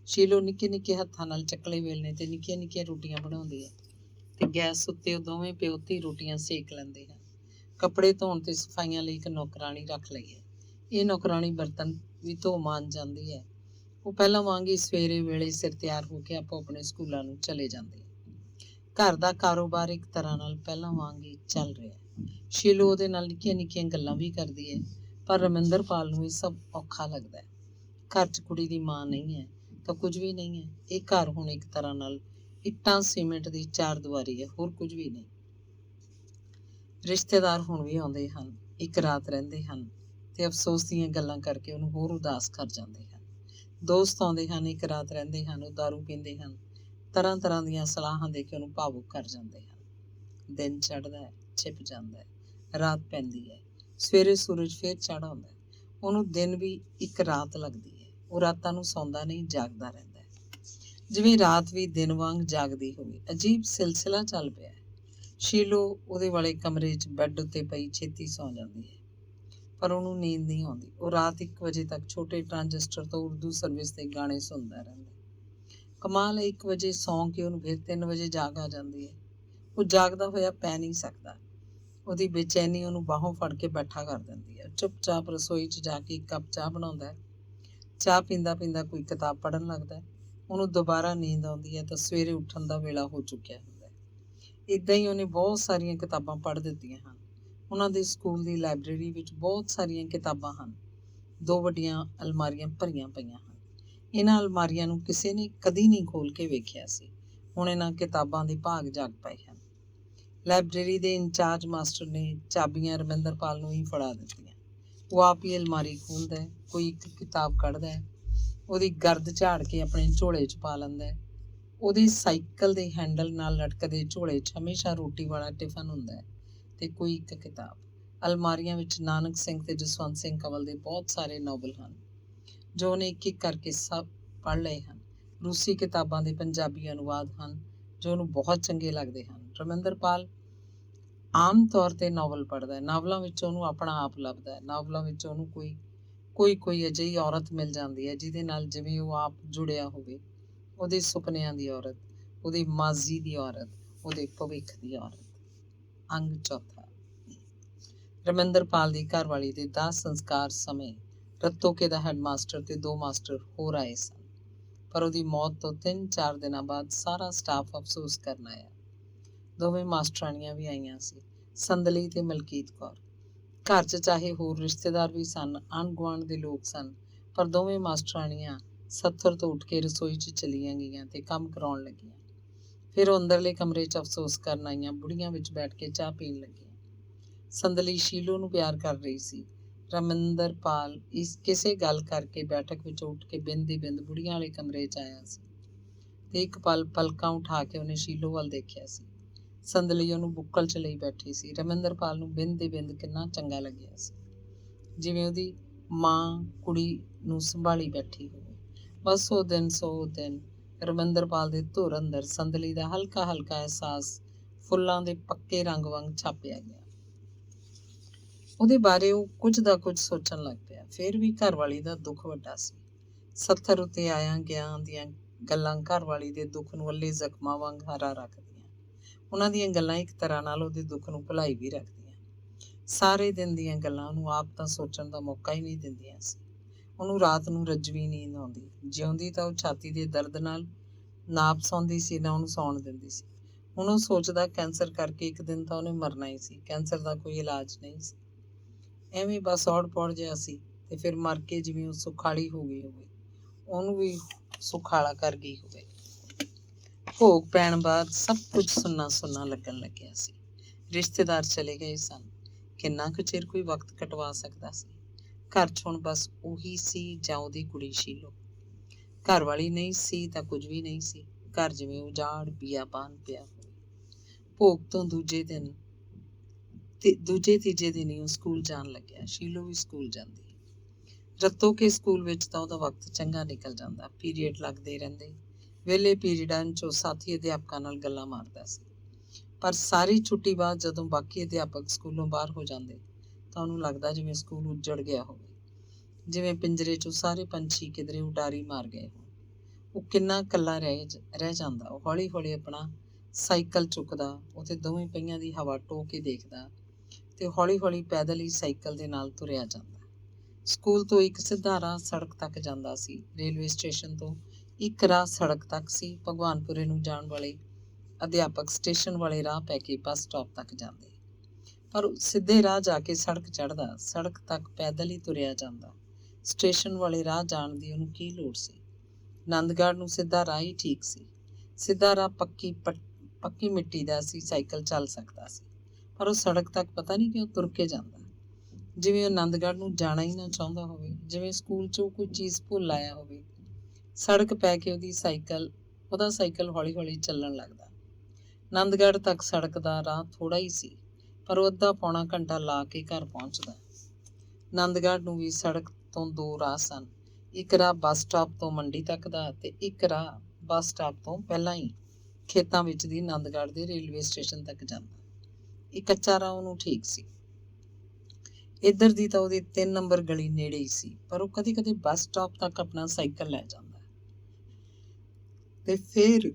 ਸ਼ੀਲੋ ਨਿੱਕੇ ਨਿੱਕੇ ਹੱਥਾਂ ਨਾਲ ਚੱਕਲੇ ਵੇਲਣੇ ਤੇ ਨਿੱਕੀਆਂ ਨਿੱਕੀਆਂ ਰੋਟੀਆਂ ਬਣਾਉਂਦੀ ਹੈ ਤੇ ਗੈਸ ਉੱਤੇ ਉਹ ਦੋਵੇਂ ਪਿਓ ਧੀ ਰੋਟੀਆਂ ਸੇਕ ਲੈਂਦੇ ਹਨ। ਕੱਪੜੇ ਧੋਣ ਤੇ ਸਫਾਈਆਂ ਲਈ ਇੱਕ ਨੌਕਰਾਣੀ ਰੱਖ ਲਈ ਹੈ। ਇਹ ਨੌਕਰਾਣੀ ਬਰਤਨ ਵੀ ਧੋ ਮਾਂਜ ਜਾਂਦੀ ਹੈ। ਉਹ ਪਹਿਲਾਂ ਵਾਂਗ ਹੀ ਸਵੇਰੇ ਵੇਲੇ ਸਿਰ ਤਿਆਰ ਹੋ ਕੇ ਆਪੋ ਆਪਣੇ ਸਕੂਲਾਂ ਨੂੰ ਚਲੇ ਜਾਂਦੇ ਹੈ। ਘਰ ਦਾ ਕਾਰੋਬਾਰ ਇੱਕ ਤਰ੍ਹਾਂ ਨਾਲ ਪਹਿਲਾਂ ਵਾਂਗ ਹੀ ਚੱਲ ਰਿਹਾ ਹੈ। ਸ਼ੀਲੋ ਉਹਦੇ ਨਾਲ ਨਿੱਕੀਆਂ ਨਿੱਕੀਆਂ ਗੱਲਾਂ ਵੀ ਕਰਦੀ ਹੈ, ਪਰ ਰਮਿੰਦਰਪਾਲ ਨੂੰ ਇਹ ਸਭ ਔਖਾ ਲੱਗਦਾ ਹੈ। ਘਰ 'ਚ ਕੁੜੀ ਦੀ ਮਾਂ ਨਹੀਂ ਹੈ ਤਾਂ ਕੁਝ ਵੀ ਨਹੀਂ ਹੈ। ਇਹ ਘਰ ਹੁਣ ਇੱਕ ਤਰ੍ਹਾਂ ਨਾਲ ਇੱਟਾਂ ਸੀਮੈਂਟ ਦੀ ਚਾਰ ਦੀਵਾਰੀ ਹੈ, ਹੋਰ ਕੁਝ ਵੀ ਨਹੀਂ। ਰਿਸ਼ਤੇਦਾਰ ਹੁਣ ਵੀ ਆਉਂਦੇ ਹਨ, ਇੱਕ ਰਾਤ ਰਹਿੰਦੇ ਹਨ ਤੇ ਅਫਸੋਸ ਦੀਆਂ ਗੱਲਾਂ ਕਰਕੇ ਉਹਨੂੰ ਹੋਰ ਉਦਾਸ ਕਰ ਜਾਂਦੇ ਹਨ। ਦੋਸਤ ਆਉਂਦੇ ਹਨ, ਇੱਕ ਰਾਤ ਰਹਿੰਦੇ ਹਨ, ਉਹ ਦਾਰੂ ਪੀਂਦੇ ਹਨ, ਤਰ੍ਹਾਂ ਤਰ੍ਹਾਂ ਦੀਆਂ ਸਲਾਹਾਂ ਦੇ ਕੇ ਉਹਨੂੰ ਭਾਵੁਕ ਕਰ ਜਾਂਦੇ ਹਨ। ਦਿਨ ਚੜ੍ਹਦਾ ਹੈ, ਛਿਪ ਜਾਂਦਾ ਹੈ, ਰਾਤ ਪੈਂਦੀ ਹੈ, ਸਵੇਰੇ ਸੂਰਜ ਫੇਰ ਚੜ੍ਹ ਆਉਂਦਾ ਹੈ। ਉਹਨੂੰ ਦਿਨ ਵੀ ਇੱਕ ਰਾਤ ਲੱਗਦੀ ਹੈ। ਉਹ ਰਾਤਾਂ ਨੂੰ ਸੌਂਦਾ ਨਹੀਂ, ਜਾਗਦਾ ਰਹਿੰਦਾ ਹੈ, ਜਿਵੇਂ ਰਾਤ ਵੀ ਦਿਨ ਵਾਂਗ ਜਾਗਦੀ ਹੋਵੇ। ਅਜੀਬ ਸਿਲਸਿਲਾ ਚੱਲ ਪਿਆ ਹੈ। ਸ਼ੀਲੋ ਉਹਦੇ ਵਾਲੇ ਕਮਰੇ 'ਚ ਬੈੱਡ ਉੱਤੇ ਪਈ ਛੇਤੀ ਸੌਂ ਜਾਂਦੀ ਹੈ, ਪਰ ਉਹਨੂੰ ਨੀਂਦ ਨਹੀਂ ਆਉਂਦੀ। ਉਹ ਰਾਤ 1 ਵਜੇ ਤੱਕ ਛੋਟੇ ਟਰਾਂਜਿਸਟਰ ਤੋਂ ਉਰਦੂ ਸਰਵਿਸ ਦੇ ਗਾਣੇ ਸੁਣਦਾ ਰਹਿੰਦਾ। ਕਮਾਲ ਹੈ, 1 ਵਜੇ ਸੌਂ ਕੇ ਉਹਨੂੰ ਫਿਰ 3 ਵਜੇ ਜਾਗ ਆ ਜਾਂਦੀ ਹੈ। ਉਹ ਜਾਗਦਾ ਹੋਇਆ ਪੈ ਨਹੀਂ ਸਕਦਾ। ਉਹਦੀ ਬੇਚੈਨੀ ਉਹਨੂੰ ਬਾਹੋਂ ਫੜ ਕੇ ਬੈਠਾ ਕਰ ਦਿੰਦੀ ਹੈ। ਚੁੱਪਚਾਪ ਰਸੋਈ 'ਚ ਜਾ ਕੇ 1 ਕੱਪ ਚਾਹ ਬਣਾਉਂਦਾ ਹੈ। ਚਾਹ ਪੀਂਦਾ ਪੀਂਦਾ ਕੋਈ ਕਿਤਾਬ ਪੜ੍ਹਨ ਲੱਗਦਾ ਹੈ। ਉਹਨੂੰ ਦੁਬਾਰਾ ਨੀਂਦ ਆਉਂਦੀ ਹੈ ਤਾਂ ਸਵੇਰੇ ਉੱਠਣ ਦਾ ਵੇਲਾ ਹੋ ਚੁੱਕਿਆ ਹੁੰਦਾ ਹੈ। ਇੱਦਾਂ ਹੀ ਉਹਨੇ ਬਹੁਤ ਸਾਰੀਆਂ ਕਿਤਾਬਾਂ ਪੜ੍ਹ ਦਿੱਤੀਆਂ ਹਨ। ਉਹਨਾਂ ਦੇ ਸਕੂਲ ਦੀ ਲਾਇਬ੍ਰੇਰੀ ਵਿੱਚ ਬਹੁਤ ਸਾਰੀਆਂ ਕਿਤਾਬਾਂ ਹਨ। 2 ਵੱਡੀਆਂ ਅਲਮਾਰੀਆਂ ਭਰੀਆਂ ਪਈਆਂ ਹਨ। ਇਹਨਾਂ ਅਲਮਾਰੀਆਂ ਨੂੰ ਕਿਸੇ ਨੇ ਕਦੀ ਨਹੀਂ ਖੋਲ੍ਹ ਕੇ ਵੇਖਿਆ ਸੀ। ਹੁਣ ਇਹਨਾਂ ਕਿਤਾਬਾਂ ਦੇ ਭਾਗ ਜਾਗ ਪਏ ਹਨ। ਲਾਇਬ੍ਰੇਰੀ ਦੇ ਇੰਚਾਰਜ ਮਾਸਟਰ ਨੇ ਚਾਬੀਆਂ ਰਮਿੰਦਰਪਾਲ ਨੂੰ ਹੀ ਫੜਾ ਦਿੱਤੀਆਂ। ਉਹ ਆਪ ਹੀ ਅਲਮਾਰੀ ਖੋਲ੍ਹਦਾ ਹੈ, ਕੋਈ ਇੱਕ ਕਿਤਾਬ ਕੱਢਦਾ ਹੈ, ਉਹਦੀ ਗਰਦ ਝਾੜ ਕੇ ਆਪਣੇ ਝੋਲੇ 'ਚ ਪਾ ਲੈਂਦਾ ਹੈ। ਉਹਦੇ ਸਾਈਕਲ ਦੇ ਹੈਂਡਲ ਨਾਲ ਲਟਕਦੇ ਝੋਲੇ 'ਚ ਹਮੇਸ਼ਾ ਰੋਟੀ ਵਾਲਾ ਟਿਫਨ ਹੁੰਦਾ ਹੈ ਤੇ ਕੋਈ ਇੱਕ ਕਿਤਾਬ। ਅਲਮਾਰੀਆਂ ਵਿੱਚ ਨਾਨਕ ਸਿੰਘ ਤੇ ਜਸਵੰਤ ਸਿੰਘ ਕੰਵਲ ਦੇ ਬਹੁਤ ਸਾਰੇ ਨਾਵਲ ਹਨ, ਜੋ ਉਹਨੇ ਇੱਕ ਇੱਕ ਕਰਕੇ ਸਭ ਪੜ੍ਹ ਲਏ ਹਨ। ਰੂਸੀ ਕਿਤਾਬਾਂ ਦੇ ਪੰਜਾਬੀ ਅਨੁਵਾਦ ਹਨ, ਜੋ ਉਹਨੂੰ ਬਹੁਤ ਚੰਗੇ ਲੱਗਦੇ ਹਨ। ਰਮਿੰਦਰਪਾਲ ਆਮ ਤੌਰ 'ਤੇ ਨਾਵਲ ਪੜ੍ਹਦਾ ਹੈ। ਨਾਵਲਾਂ ਵਿੱਚ ਉਹਨੂੰ ਆਪਣਾ ਆਪ ਲੱਭਦਾ ਹੈ। ਨਾਵਲਾਂ ਵਿੱਚ ਉਹਨੂੰ ਕੋਈ ਅਜਿਹੀ ਔਰਤ ਮਿਲ ਜਾਂਦੀ ਹੈ ਜਿਹਦੇ ਨਾਲ ਜਿਵੇਂ ਉਹ ਆਪ ਜੁੜਿਆ ਹੋਵੇ। ਉਹਦੇ ਸੁਪਨਿਆਂ ਦੀ ਔਰਤ, ਉਹਦੇ ਮਾਜ਼ੀ ਦੀ ਔਰਤ, ਉਹਦੇ ਭਵਿੱਖ ਦੀ ਔਰਤ। ਅੰਗ ਚੌਥਾ। ਰਮਿੰਦਰਪਾਲ ਦੀ ਘਰਵਾਲੀ ਦੇ ਦਾਹ ਸੰਸਕਾਰ ਸਮੇਂ ਰੱਤੋਕੇ ਦਾ ਹੈਡਮਾਸਟਰ ਤੇ 2 ਮਾਸਟਰ ਹੋਰ ਆਏ ਸਨ, ਪਰ ਉਹਦੀ ਮੌਤ ਤੋਂ 3-4 ਦਿਨਾਂ ਬਾਅਦ ਸਾਰਾ ਸਟਾਫ ਅਫਸੋਸ ਕਰਨ ਆਇਆ। ਦੋਵੇਂ ਮਾਸਟਰਾਣੀਆਂ ਵੀ ਆਈਆਂ ਸੀ, ਸੰਦਲੀ ਤੇ ਮਲਕੀਤ ਕੌਰ। ਘਰ 'ਚ ਚਾਹੇ ਹੋਰ ਰਿਸ਼ਤੇਦਾਰ ਵੀ ਸਨ, ਆਂਢ ਗੁਆਂਢ ਦੇ ਲੋਕ ਸਨ, ਪਰ ਦੋਵੇਂ ਮਾਸਟਰਾਣੀਆਂ ਸੱਥਰ ਤੋਂ ਉੱਠ ਕੇ ਰਸੋਈ 'ਚ ਚਲੀਆਂ ਗਈਆਂ ਤੇ ਕੰਮ ਕਰਾਉਣ ਲੱਗੀਆਂ। ਫਿਰ ਉਹ ਅੰਦਰਲੇ ਕਮਰੇ 'ਚ ਅਫਸੋਸ ਕਰਨ ਆਈਆਂ ਬੁੜੀਆਂ ਵਿੱਚ ਬੈਠ ਕੇ ਚਾਹ ਪੀਣ ਲੱਗੀਆਂ। ਸੰਦਲੀ ਸ਼ੀਲੋ ਨੂੰ ਪਿਆਰ ਕਰ ਰਹੀ ਸੀ। ਰਮਿੰਦਰਪਾਲ ਕਿਸੇ ਗੱਲ ਕਰਕੇ ਬੈਠਕ ਵਿੱਚੋਂ ਉੱਠ ਕੇ ਬਿੰਦ ਦੀ ਬਿੰਦ ਬੁੜੀਆਂ ਵਾਲੇ ਕਮਰੇ 'ਚ ਆਇਆ ਸੀ ਤੇ ਇੱਕ ਪਲ ਪਲਕਾਂ ਉਠਾ ਕੇ ਉਹਨੇ ਸ਼ੀਲੋ ਵੱਲ ਦੇਖਿਆ ਸੀ। ਸੰਦਲੀ ਉਹਨੂੰ ਬੁੱਕਲ 'ਚ ਲਈ ਬੈਠੀ ਸੀ। ਰਮਿੰਦਰਪਾਲ ਨੂੰ ਬਿੰਦ ਦੀ ਬਿੰਦ ਕਿੰਨਾ ਚੰਗਾ ਲੱਗਿਆ ਸੀ, ਜਿਵੇਂ ਉਹਦੀ ਮਾਂ ਕੁੜੀ ਨੂੰ ਸੰਭਾਲੀ ਬੈਠੀ ਹੋਵੇ। ਬਸ ਉਹ ਦਿਨ ਰਮਿੰਦਰਪਾਲ ਦੇ ਧੁਰ ਅੰਦਰ ਸੰਦਲੀ ਦਾ ਹਲਕਾ ਹਲਕਾ ਅਹਿਸਾਸ ਫੁੱਲਾਂ ਦੇ ਪੱਕੇ ਰੰਗ ਵਾਂਗ ਛਾਪਿਆ ਗਿਆ। ਉਹਦੇ ਬਾਰੇ ਉਹ ਕੁਝ ਦਾ ਕੁਝ ਸੋਚਣ ਲੱਗ ਪਿਆ। ਫਿਰ ਵੀ ਘਰਵਾਲੀ ਦਾ ਦੁੱਖ ਵੱਡਾ ਸੀ। ਸੱਥਰ ਉੱਤੇ ਆਇਆਂ ਗਿਆ ਦੀਆਂ ਗੱਲਾਂ ਘਰਵਾਲੀ ਦੇ ਦੁੱਖ ਨੂੰ ਅੱਲੇ ਜ਼ਖਮਾਂ ਵਾਂਗ ਹਰਾ ਰੱਖਦੀਆਂ। ਉਹਨਾਂ ਦੀਆਂ ਗੱਲਾਂ ਇੱਕ ਤਰ੍ਹਾਂ ਨਾਲ ਉਹਦੇ ਦੁੱਖ ਨੂੰ ਭੁਲਾਈ ਵੀ ਰੱਖਦੀਆਂ। ਸਾਰੇ ਦਿਨ ਦੀਆਂ ਗੱਲਾਂ ਉਹਨੂੰ ਆਪ ਤਾਂ ਸੋਚਣ ਦਾ ਮੌਕਾ ਹੀ ਨਹੀਂ ਦਿੰਦੀਆਂ ਸੀ। ਉਹਨੂੰ ਰਾਤ ਨੂੰ ਰੱਜਵੀਂ ਨੀਂਦ ਆਉਂਦੀ। ਜਿਉਂਦੀ ਤਾਂ ਉਹ ਛਾਤੀ ਦੇ ਦਰਦ ਨਾਲ ਨਾਪ ਸੌਂਦੀ ਸੀ, ਨਾ ਉਹਨੂੰ ਸੌਣ ਦਿੰਦੀ ਸੀ। ਹੁਣ ਉਹ ਸੋਚਦਾ, ਕੈਂਸਰ ਕਰਕੇ ਇੱਕ ਦਿਨ ਤਾਂ ਉਹਨੇ ਮਰਨਾ ਹੀ ਸੀ। ਕੈਂਸਰ ਦਾ ਕੋਈ ਇਲਾਜ ਨਹੀਂ ਸੀ, ਐਵੇਂ ਬਸ ਔੜ ਪੌੜ ਜਿਹਾ ਸੀ ਤੇ ਫਿਰ ਮਰ ਕੇ ਜਿਵੇਂ ਉਹ ਸੁਖਾਲੀ ਹੋ ਗਈ ਹੋਵੇ, ਉਹਨੂੰ ਵੀ ਸੁਖਾਲਾ ਕਰ ਗਈ ਹੋਵੇ। ਭੋਗ ਪੈਣ ਬਾਅਦ ਸਭ ਕੁਝ ਸੁੰਨਾ ਸੁੰਨਾ ਲੱਗਣ ਲੱਗਿਆ ਸੀ। ਰਿਸ਼ਤੇਦਾਰ ਚਲੇ ਗਏ ਸਨ। ਕਿੰਨਾ ਕੁ ਚਿਰ ਕੋਈ ਵਕਤ ਕਟਵਾ ਸਕਦਾ ਸੀ। ਘਰ 'ਚ ਹੁਣ ਬਸ ਉਹੀ ਸੀ ਜਾਂ ਉਹਦੀ ਕੁੜੀ ਸ਼ੀਲੋ। ਘਰ ਵਾਲੀ ਨਹੀਂ ਸੀ ਤਾਂ ਕੁਝ ਵੀ ਨਹੀਂ ਸੀ। ਘਰ ਜਿਵੇਂ ਉਜਾੜ ਬੀਆਬਾਨ ਪਿਆ ਹੋਵੇ। ਭੋਗ ਤੋਂ ਦੂਜੇ ਤੀਜੇ ਦਿਨ ਹੀ ਉਹ ਸਕੂਲ ਜਾਣ ਲੱਗਿਆ। ਸ਼ੀਲੋ ਵੀ ਸਕੂਲ ਜਾਂਦੀ। ਰੱਤੋਕੇ ਸਕੂਲ ਵਿੱਚ ਤਾਂ ਉਹਦਾ ਵਕਤ ਚੰਗਾ ਨਿਕਲ ਜਾਂਦਾ। ਪੀਰੀਅਡ ਲੱਗਦੇ ਰਹਿੰਦੇ। ਵਿਹਲੇ ਪੀਰੀਅਡਾਂ 'ਚ ਉਹ ਸਾਥੀ ਅਧਿਆਪਕਾਂ ਨਾਲ ਗੱਲਾਂ ਮਾਰਦਾ ਸੀ, ਪਰ ਸਾਰੀ ਛੁੱਟੀ ਬਾਅਦ ਜਦੋਂ ਬਾਕੀ ਅਧਿਆਪਕ ਸਕੂਲੋਂ ਬਾਹਰ ਹੋ ਜਾਂਦੇ ਤਾਂ ਉਹਨੂੰ ਲੱਗਦਾ ਜਿਵੇਂ ਸਕੂਲ ਉੱਜੜ ਗਿਆ ਹੋਵੇ, ਜਿਵੇਂ ਪਿੰਜਰੇ 'ਚੋਂ ਸਾਰੇ ਪੰਛੀ ਕਿਧਰੇ ਉਡਾਰੀ ਮਾਰ ਗਏ ਹੋਣ। ਉਹ ਕਿੰਨਾ ਇਕੱਲਾ ਰਹਿ ਜਾਂਦਾ। ਉਹ ਹੌਲੀ ਹੌਲੀ ਆਪਣਾ ਸਾਈਕਲ ਚੁੱਕਦਾ, ਉਹਤੇ ਦੋਵੇਂ ਪਹੀਆਂ ਦੀ ਹਵਾ ਟੋਹ ਕੇ ਦੇਖਦਾ ਤੇ ਹੌਲੀ ਹੌਲੀ ਪੈਦਲ ਹੀ ਸਾਈਕਲ ਦੇ ਨਾਲ ਤੁਰਿਆ ਜਾਂਦਾ। ਸਕੂਲ ਤੋਂ ਇੱਕ ਸਿੱਧਾ ਰਾਹ ਸੜਕ ਤੱਕ ਜਾਂਦਾ ਸੀ। ਰੇਲਵੇ ਸਟੇਸ਼ਨ ਤੋਂ ਇੱਕ ਰਾਹ ਸੜਕ ਤੱਕ ਸੀ। ਭਗਵਾਨਪੁਰੇ ਨੂੰ ਜਾਣ ਵਾਲੇ ਅਧਿਆਪਕ ਸਟੇਸ਼ਨ ਵਾਲੇ ਰਾਹ ਪੈ ਕੇ ਬੱਸ ਸਟਾਪ ਤੱਕ ਜਾਂਦੇ, ਪਰ ਉਹ ਸਿੱਧੇ ਰਾਹ ਜਾ ਕੇ ਸੜਕ ਚੜ੍ਹਦਾ। ਸੜਕ ਤੱਕ ਪੈਦਲ ਹੀ ਤੁਰਿਆ ਜਾਂਦਾ। ਸਟੇਸ਼ਨ ਵਾਲੇ ਰਾਹ ਜਾਣ ਦੀ ਉਹਨੂੰ ਕੀ ਲੋੜ ਸੀ? ਨੰਦਗੜ੍ਹ ਨੂੰ ਸਿੱਧਾ ਰਾਹ ਹੀ ਠੀਕ ਸੀ। ਸਿੱਧਾ ਰਾਹ ਪੱਕੀ ਮਿੱਟੀ ਦਾ ਸੀ, ਸਾਈਕਲ ਚੱਲ ਸਕਦਾ ਸੀ, ਪਰ ਉਹ ਸੜਕ ਤੱਕ ਪਤਾ ਨਹੀਂ ਕਿਉਂ ਤੁਰ ਕੇ ਜਾਂਦਾ, ਜਿਵੇਂ ਉਹ ਨੰਦਗੜ੍ਹ ਨੂੰ ਜਾਣਾ ਹੀ ਨਾ ਚਾਹੁੰਦਾ ਹੋਵੇ, ਜਿਵੇਂ ਸਕੂਲ 'ਚੋਂ ਕੋਈ ਚੀਜ਼ ਭੁੱਲ ਆਇਆ ਹੋਵੇ। ਸੜਕ ਪੈ ਕੇ ਉਹਦਾ ਸਾਈਕਲ ਹੌਲੀ ਹੌਲੀ ਚੱਲਣ ਲੱਗਦਾ। ਨੰਦਗੜ੍ਹ ਤੱਕ ਸੜਕ ਦਾ ਰਾਹ ਥੋੜ੍ਹਾ ਹੀ ਸੀ, ਪਰ ਉਹ ਅੱਧਾ ਪੌਣਾ ਘੰਟਾ ਲਾ ਕੇ ਘਰ ਪਹੁੰਚਦਾ। ਨੰਦਗੜ੍ਹ ਨੂੰ ਵੀ ਸੜਕ ਤੋਂ ਦੋ ਰਾਹ ਸਨ। ਇੱਕ ਰਾਹ ਬੱਸ ਸਟਾਪ ਤੋਂ ਮੰਡੀ ਤੱਕ ਦਾ, ਤੇ ਇੱਕ ਰਾਹ ਬੱਸ ਸਟਾਪ ਤੋਂ ਪਹਿਲਾਂ ਹੀ ਖੇਤਾਂ ਵਿੱਚ ਦੀ ਨੰਦਗੜ੍ਹ ਦੇ ਰੇਲਵੇ ਸਟੇਸ਼ਨ ਤੱਕ ਜਾਂਦਾ। ਇਹ ਕੱਚਾ ਰਾਹ ਉਹਨੂੰ ਠੀਕ ਸੀ। ਇੱਧਰ ਦੀ ਤਾਂ ਉਹਦੀ 3 ਨੰਬਰ ਗਲੀ ਨੇੜੇ ਹੀ ਸੀ, ਪਰ ਉਹ ਕਦੇ ਕਦੇ ਬੱਸ ਸਟਾਪ ਤੱਕ ਆਪਣਾ ਸਾਈਕਲ ਲੈ ਜਾਂਦਾ ਤੇ ਫਿਰ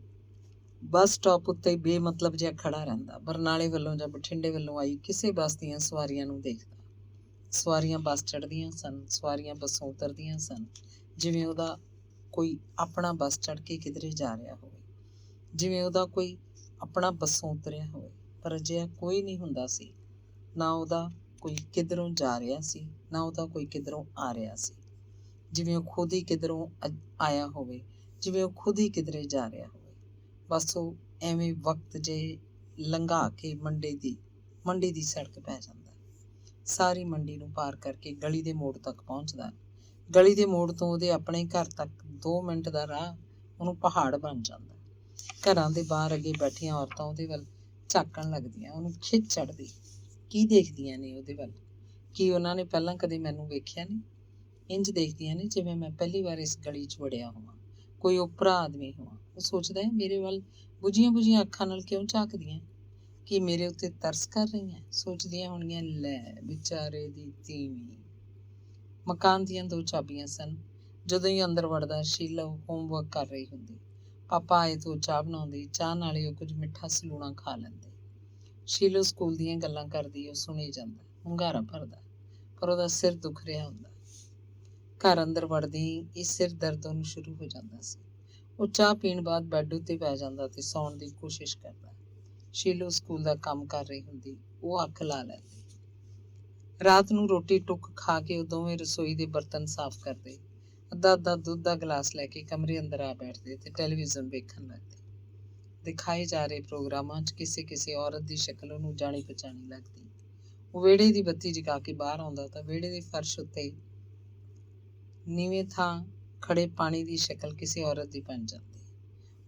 ਬੱਸ ਸਟਾਪ ਉੱਤੇ ਬੇਮਤਲਬ ਜਿਹਾ ਖੜਾ ਰਹਿੰਦਾ। ਬਰਨਾਲੇ ਵੱਲੋਂ ਜਾਂ ਬਠਿੰਡੇ ਵੱਲੋਂ ਆਈ ਕਿਸੇ ਬੱਸ ਦੀਆਂ ਸਵਾਰੀਆਂ ਨੂੰ ਦੇਖਦਾ। ਸਵਾਰੀਆਂ ਬੱਸ ਚੜ੍ਹਦੀਆਂ ਸਨ, ਸਵਾਰੀਆਂ ਬੱਸੋਂ ਉਤਰਦੀਆਂ ਸਨ, ਜਿਵੇਂ ਉਹਦਾ ਕੋਈ ਆਪਣਾ ਬੱਸ ਚੜ੍ਹ ਕੇ ਕਿਧਰੇ ਜਾ ਰਿਹਾ ਹੋਵੇ, ਜਿਵੇਂ ਉਹਦਾ ਕੋਈ ਆਪਣਾ ਬੱਸੋਂ ਉਤਰਿਆ ਹੋਵੇ। ਪਰ ਅਜਿਹਾ ਕੋਈ ਨਹੀਂ ਹੁੰਦਾ ਸੀ। ਨਾ ਉਹਦਾ ਕੋਈ ਕਿੱਧਰੋਂ ਜਾ ਰਿਹਾ ਸੀ, ਨਾ ਉਹਦਾ ਕੋਈ ਕਿੱਧਰੋਂ ਆ ਰਿਹਾ ਸੀ। ਜਿਵੇਂ ਉਹ ਖੁਦ ਹੀ ਕਿੱਧਰੋਂ ਆਇਆ ਹੋਵੇ, ਜਿਵੇਂ ਉਹ ਖੁਦ ਹੀ ਕਿਧਰੇ ਜਾ ਰਿਹਾ ਹੋਵੇ। ਬਸ ਉਹ ਐਵੇਂ ਵਕਤ ਜੇ ਲੰਘਾ ਕੇ ਮੰਡੀ ਦੀ ਸੜਕ ਪੈ ਜਾਂਦਾ। ਸਾਰੀ ਮੰਡੀ ਨੂੰ ਪਾਰ ਕਰਕੇ ਗਲੀ ਦੇ ਮੋੜ ਤੱਕ ਪਹੁੰਚਦਾ। ਗਲੀ ਦੇ ਮੋੜ ਤੋਂ ਉਹਦੇ ਆਪਣੇ ਘਰ ਤੱਕ 2 ਮਿੰਟ ਦਾ ਰਾਹ ਉਹਨੂੰ ਪਹਾੜ ਬਣ ਜਾਂਦਾ। ਘਰਾਂ ਦੇ ਬਾਹਰ ਅੱਗੇ ਬੈਠੀਆਂ ਔਰਤਾਂ ਉਹਦੇ ਵੱਲ ਝਾਕਣ ਲੱਗਦੀਆਂ। ਉਹਨੂੰ ਖਿੱਚ ਚੜ੍ਹਦੀ। ਕੀ ਦੇਖਦੀਆਂ ਨੇ ਉਹਦੇ ਵੱਲ? ਕੀ ਉਹਨਾਂ ਨੇ ਪਹਿਲਾਂ ਕਦੇ ਮੈਨੂੰ ਵੇਖਿਆ ਨਹੀਂ? ਇੰਝ ਦੇਖਦੀਆਂ ਨੇ ਜਿਵੇਂ ਮੈਂ ਪਹਿਲੀ ਵਾਰ ਇਸ ਗਲੀ 'ਚ ਵੜਿਆ ਹੋਵਾਂ, ਕੋਈ ਓਪਰਾ ਆਦਮੀ ਹੋਵਾਂ। ਉਹ ਸੋਚਦਾ ਹੈ, ਮੇਰੇ ਵੱਲ ਬੁਝੀਆਂ ਅੱਖਾਂ ਨਾਲ ਕਿਉਂ ਝਾਕਦੀਆਂ? ਕੀ ਮੇਰੇ ਉੱਤੇ ਤਰਸ ਕਰ ਰਹੀਆਂ? ਸੋਚਦੀਆਂ ਹੋਣਗੀਆਂ, ਲੈ ਵਿਚਾਰੇ ਦੀ ਤੀਵੀਂ। ਮਕਾਨ ਦੀਆਂ 2 ਚਾਬੀਆਂ ਸਨ। ਜਦੋਂ ਹੀ ਅੰਦਰ ਵੜਦਾ, ਸ਼ੀਲਾ ਹੋਮਵਰਕ ਕਰ ਰਹੀ ਹੁੰਦੀ। ਪਾਪਾ ਆਏ ਤੋਂ ਚਾਹ ਬਣਾਉਂਦੀ। ਚਾਹ ਨਾਲੇ ਉਹ ਕੁਝ ਮਿੱਠਾ ਸਲੂਣਾ ਖਾ ਲੈਂਦੇ। ਸ਼ੀਲੋ ਸਕੂਲ ਦੀਆਂ ਗੱਲਾਂ ਕਰਦੀ। ਉਹ ਸੁਣੀ ਜਾਂਦਾ, ਹੁੰਗਾਰਾ ਭਰਦਾ, ਪਰ ਉਹਦਾ ਸਿਰ ਦੁਖ ਰਿਹਾ ਹੁੰਦਾ। ਘਰ ਅੰਦਰ ਵੜਦੀ ਇਸ ਸਿਰ ਦਰਦ ਉਹਨੂੰ ਸ਼ੁਰੂ ਹੋ ਜਾਂਦਾ ਸੀ। ਉਹ ਚਾਹ ਪੀਣ ਬਾਅਦ ਬੈੱਡ ਉੱਤੇ ਪੈ ਜਾਂਦਾ ਤੇ ਸੌਣ ਦੀ ਕੋਸ਼ਿਸ਼ ਕਰਦਾ। ਸ਼ੀਲੋ ਸਕੂਲ ਦਾ ਕੰਮ ਕਰ ਰਹੀ ਹੁੰਦੀ। ਉਹ ਅੱਖ ਲਾ ਲੈਂਦੀ। ਰਾਤ ਨੂੰ ਰੋਟੀ ਟੁੱਕ ਖਾ ਕੇ ਉਹ ਦੋਵੇਂ ਰਸੋਈ ਦੇ ਬਰਤਨ ਸਾਫ਼ ਕਰਦੇ। ਅੱਧਾ ਦੁੱਧ ਦਾ ਗਲਾਸ ਲੈ ਕੇ ਕਮਰੇ ਅੰਦਰ ਆ ਬੈਠਦੇ ਤੇ ਟੈਲੀਵਿਜ਼ਨ ਵੇਖਣ ਲੱਗਦੇ। ਦਿਖਾਏ ਜਾ ਰਹੇ ਪ੍ਰੋਗਰਾਮਾਂ 'ਚ ਕਿਸੇ ਔਰਤ ਦੀ ਸ਼ਕਲ ਉਹਨੂੰ ਜਾਣੀ ਪਛਾਣੀ ਲੱਗਦੀ। ਉਹ ਵਿਹੜੇ ਦੀ ਬੱਤੀ ਜਗਾ ਕੇ ਬਾਹਰ ਆਉਂਦਾ ਤਾਂ ਵਿਹੜੇ ਦੇ ਫਰਸ਼ ਉੱਤੇ ਨੀਵੇਂ ਥਾਂ ਖੜੇ ਪਾਣੀ ਦੀ ਸ਼ਕਲ ਕਿਸੇ ਔਰਤ ਦੀ ਬਣ ਜਾਂਦੀ।